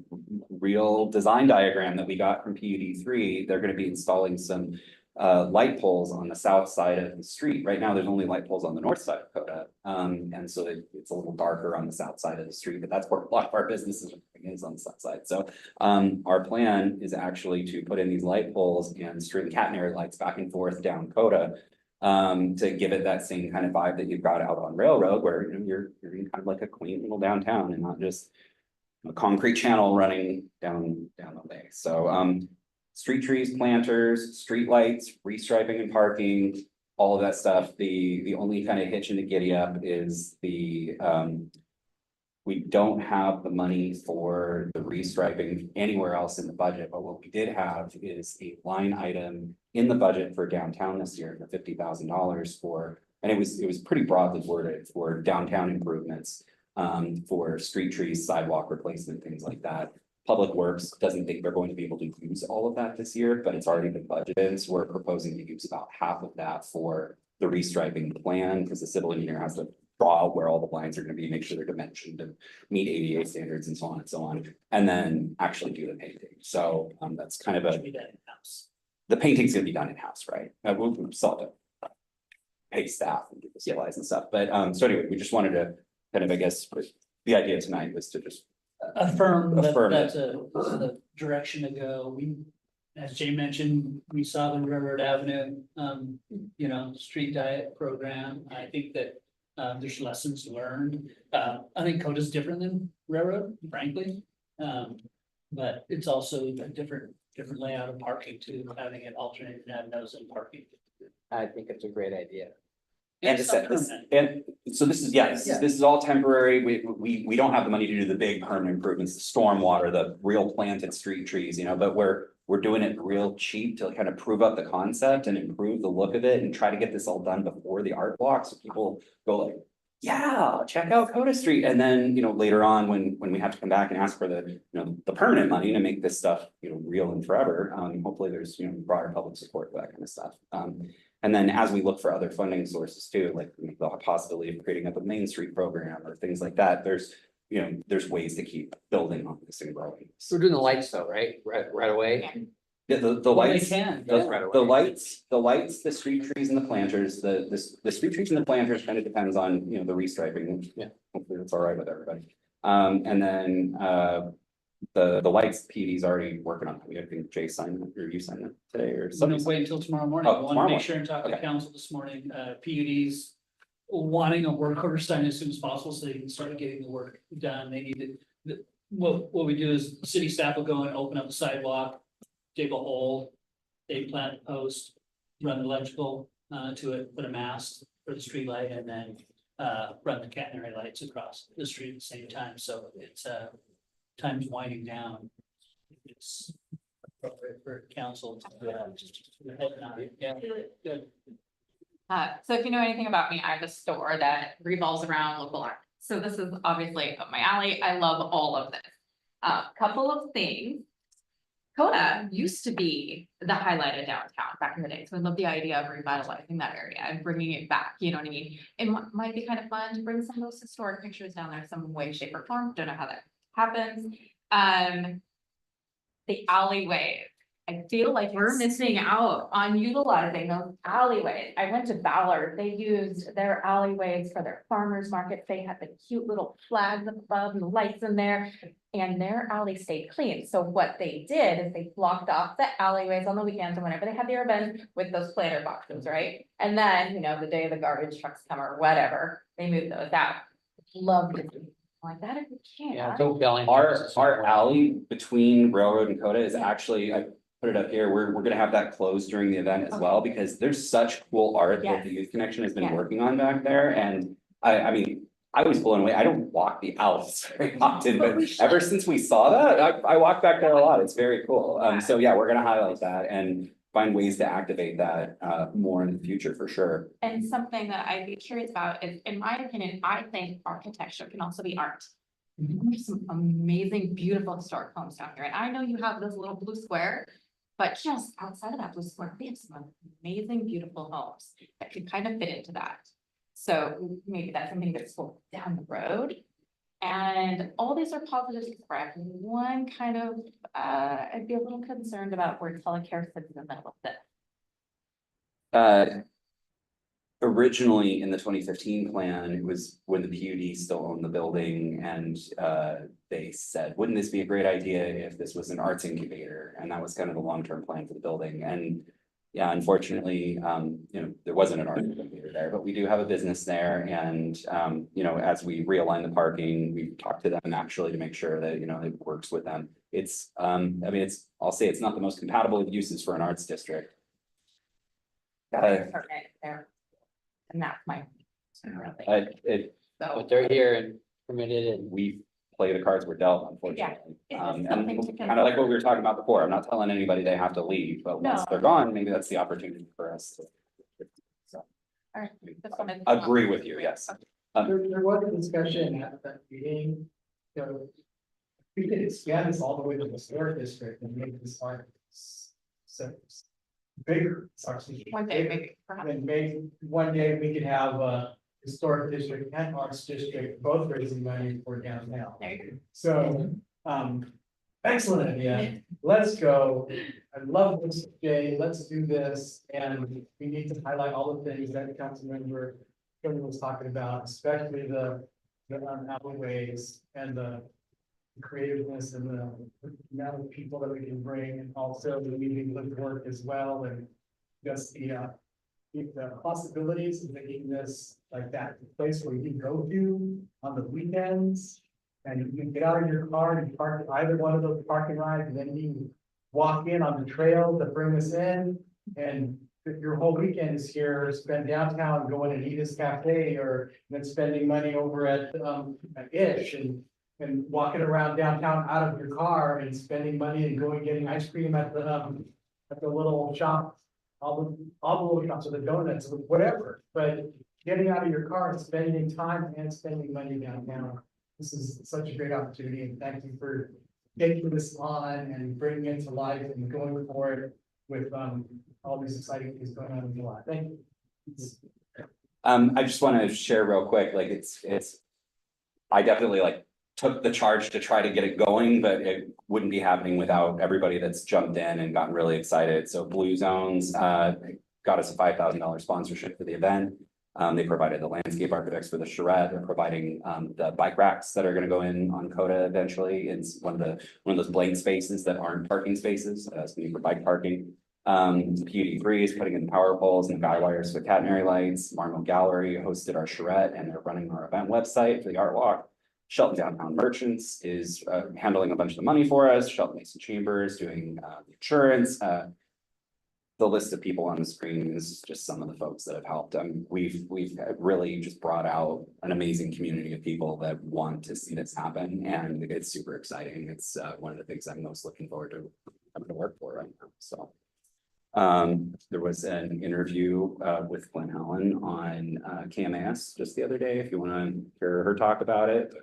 real design diagram that we got from PUD3. They're going to be installing some light poles on the south side of the street. Right now, there's only light poles on the north side of Coda. And so it's a little darker on the south side of the street, but that's where a lot of our businesses is on the south side. So our plan is actually to put in these light poles and string catenary lights back and forth down Coda. To give it that same kind of vibe that you've got out on Railroad, where you know, you're in kind of like a quaint little downtown and not just a concrete channel running down the way. So street trees, planters, street lights, restriping and parking, all of that stuff. The only kind of hitch in the giddy up is the we don't have the money for the restriping anywhere else in the budget, but what we did have is a line item in the budget for downtown this year for $50,000 for, and it was pretty broadly worded for downtown improvements. For street trees, sidewalk replacement, things like that. Public Works doesn't think they're going to be able to use all of that this year, but it's already been budgeted, so we're proposing to use about half of that for the restriping plan, because the civil engineer has to draw out where all the lines are gonna be, make sure they're dimensioned and meet ADA standards and so on and so on, and then actually do the painting. So that's kind of Should be done in-house. the painting's gonna be done in-house, right? We'll sell it. Pay staff and do the supplies and stuff, but so anyway, we just wanted to kind of, I guess, the idea tonight was to just. Affirm that Affirm it. that's the direction to go. We, as Jay mentioned, we saw the Railroad Avenue, you know, street diet program. I think that there's lessons learned. I think Coda's different than Railroad, frankly. But it's also a different layout of parking too, having it alternated avenues and parking. I think it's a great idea. And to It's set not this, permanent. and so this is, yes, Yeah. this is all temporary. We don't have the money to do the big permanent improvements, the stormwater, the real planted street trees, you know, but we're doing it real cheap to kind of prove up the concept and improve the look of it and try to get this all done before the art block, so people go like, yeah, check out Coda Street. And then, you know, later on, when we have to come back and ask for the, you know, the permanent money to make this stuff, you know, real and forever, hopefully there's, you know, broader public support for that kind of stuff. And then as we look for other funding sources too, like the possibility of creating up a Main Street program or things like that, there's, you know, there's ways to keep building on this and growing. So we're doing the lights though, right? Right away. Yeah, the Well, they lights, can, yeah. Right away. the lights, the street trees and the planters, the street trees and the planters kind of depends on, you know, the restriping. Yeah. Hopefully that's all right with everybody. And then, the lights, PD's already working on it. I think Jay signed it, or you signed it today or I'm gonna something. wait until tomorrow morning. Oh, I want tomorrow to make morning. sure and talk to Okay. council this morning. PUD's wanting a work order signed as soon as possible so they can start getting the work done. They need to, what we do is city staff will go and open up the sidewalk, dig a hole, they plant a post, run electrical to it, put a mast for the street light, and then run the catenary lights across the street at the same time. So it's time's winding down. It's appropriate for council to yeah, good. So if you know anything about me, I have a store that revolves around local art. So this is obviously up my alley. I love all of this. Couple of things. Coda used to be the highlight of downtown back in the day. So I love the idea of revitalizing that area and bringing it back, you know what I mean? And what might be kind of fun to bring some of those historic pictures down there some way, shape or form. Don't know how that happens. The alleyways. I feel like we're missing out on utilizing those alleyways. I went to Ballard. They used their alleyways for their farmers markets. They had the cute little flags above and the lights in there. And their alley stayed clean. So what they did is they blocked off the alleyways on the weekends and whenever they had their events with those planter boxes, right? And then, you know, the day the garbage trucks come or whatever, they moved those out. Love to do like that if we can. Yeah, go Bellingham. Our alley between Railroad and Coda is actually, I put it up here, we're gonna have that closed during the event as well, because there's such cool art that the Youth Connection has been Yeah. working on back there, and I mean, I was blown away. I don't walk the alleys very often, but ever since we saw that, I walk back there a lot. It's very cool. So yeah, we're gonna highlight that and find ways to activate that more in the future for sure. And something that I'd be curious about is, in my opinion, I think architecture can also be art. There's some amazing, beautiful historic homes down here, and I know you have this little blue square. But just outside of that blue square, we have some amazing, beautiful homes that could kind of fit into that. So maybe that's something that's down the road. And all these are positives to correct. One kind of, I'd be a little concerned about where telecare sits in the middle of this. Originally in the 2015 plan, it was when the PUD still owned the building and they said, wouldn't this be a great idea if this was an arts incubator? And that was kind of the long-term plan for the building. And yeah, unfortunately, there wasn't an arts incubator there, but we do have a business there. And as we realign the parking, we've talked to them actually to make sure that, it works with them. It's, I'll say it's not the most compatible of uses for an arts district. Permit there. And that's my. But they're here and permitted and We play the cards we're dealt, unfortunately. It's And something to kind of like what we were talking about before, I'm not telling anybody they have to leave, but once No. they're gone, maybe that's the opportunity for us to. So, All right, this one is- agree with you, yes. There was a discussion at that meeting, we could expand this all the way to the historic district and make this like bigger. One day, maybe, perhaps. And maybe one day we could have a historic district and arts district both raising money for downtown. There you go. So, excellent idea. Let's go. I love this, Jay. Let's do this. And we need to highlight all the things that the council member Kevin was talking about, especially the alleyways and the creativeness and the amount of people that we can bring, and also the meeting with work as well, and just the possibilities of making this like that place where you can go to on the weekends. And you can get out of your car and park at either one of those parking lots, and then you can walk in on the trail to bring us in. And if your whole weekend is here, spend downtown, going to Edith's Cafe, or then spending money over at Ish and walking around downtown out of your car and spending money and going getting ice cream at the little shop. All the little shops, or the donuts, or whatever, but getting out of your car and spending time and spending money downtown. This is such a great opportunity, and thank you for taking this on and bringing it to life and going for it with all these exciting things going on in July. Thank you. I just want to share real quick, like I definitely took the charge to try to get it going, but it wouldn't be happening without everybody that's jumped in and gotten really excited. So Blue Zones got us a $5,000 sponsorship for the event. They provided the landscape architects for the charrette. They're providing the bike racks that are going to go in on Coda eventually. It's one of those blank spaces that aren't parking spaces, so it's going to be for bike parking. PUD3 is putting in power poles and guy wires for catenary lights. Marmo Gallery hosted our charrette, and they're running our event website for the art walk. Shelton Downtown Merchants is handling a bunch of the money for us. Shelton Mason Chambers doing the insurance. The list of people on the screen is just some of the folks that have helped. We've really just brought out an amazing community of people that want to see this happen, and it's super exciting. It's one of the things I'm most looking forward to coming to work for right now. So there was an interview with Glenn Allen on KMAS just the other day. If you want to hear her talk about it,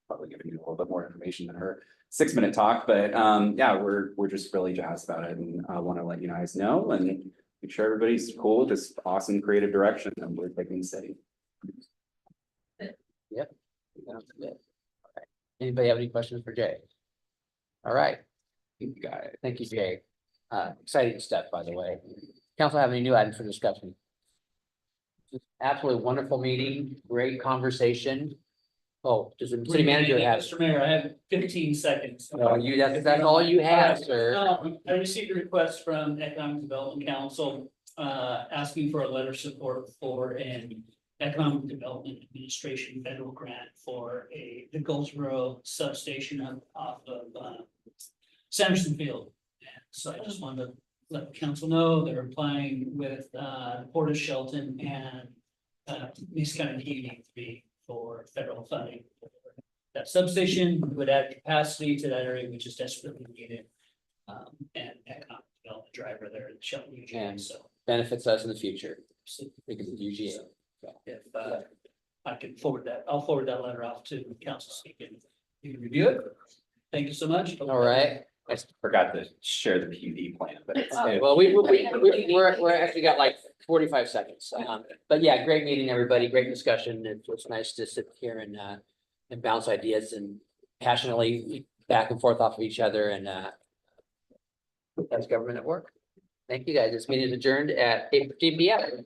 probably giving you a little bit more information than her 6-minute talk, but yeah, we're just really jazzed about it, and I want to let you guys know and make sure everybody's cool. Just awesome creative direction that we're taking the city. Yep. Sounds good. All right. Anybody have any questions for Jay? All right. You got it. Thank you, Jay. Exciting stuff, by the way. Council have any new items for discussion? Absolutely wonderful meeting, great conversation. Oh, does the city manager have? Mr. Mayor, I have 15 seconds. No, that's all you have, sir. I received a request from Economic Development Council, asking for a letter of support for an Economic Development Administration federal grant for the Goldsboro substation off of Sanderson Field. So I just wanted to let the council know they're applying with Port of Shelton and Mesa County PUD3 for federal funding. That substation would add capacity to that area, which is desperately needed. And economic development driver there in Shelton, UGA, And so benefits us in the future. Because of UGA. if I can forward that, I'll forward that letter off to council so you can review it. Thank you so much. All right. I forgot to share the PUD plan, but it's. Well, we're actually got like 45 seconds. But yeah, great meeting, everybody. Great discussion. It was nice to sit here and bounce ideas and passionately back and forth off of each other, and that's government at work. Thank you, guys. This meeting is adjourned at 8:15 PM.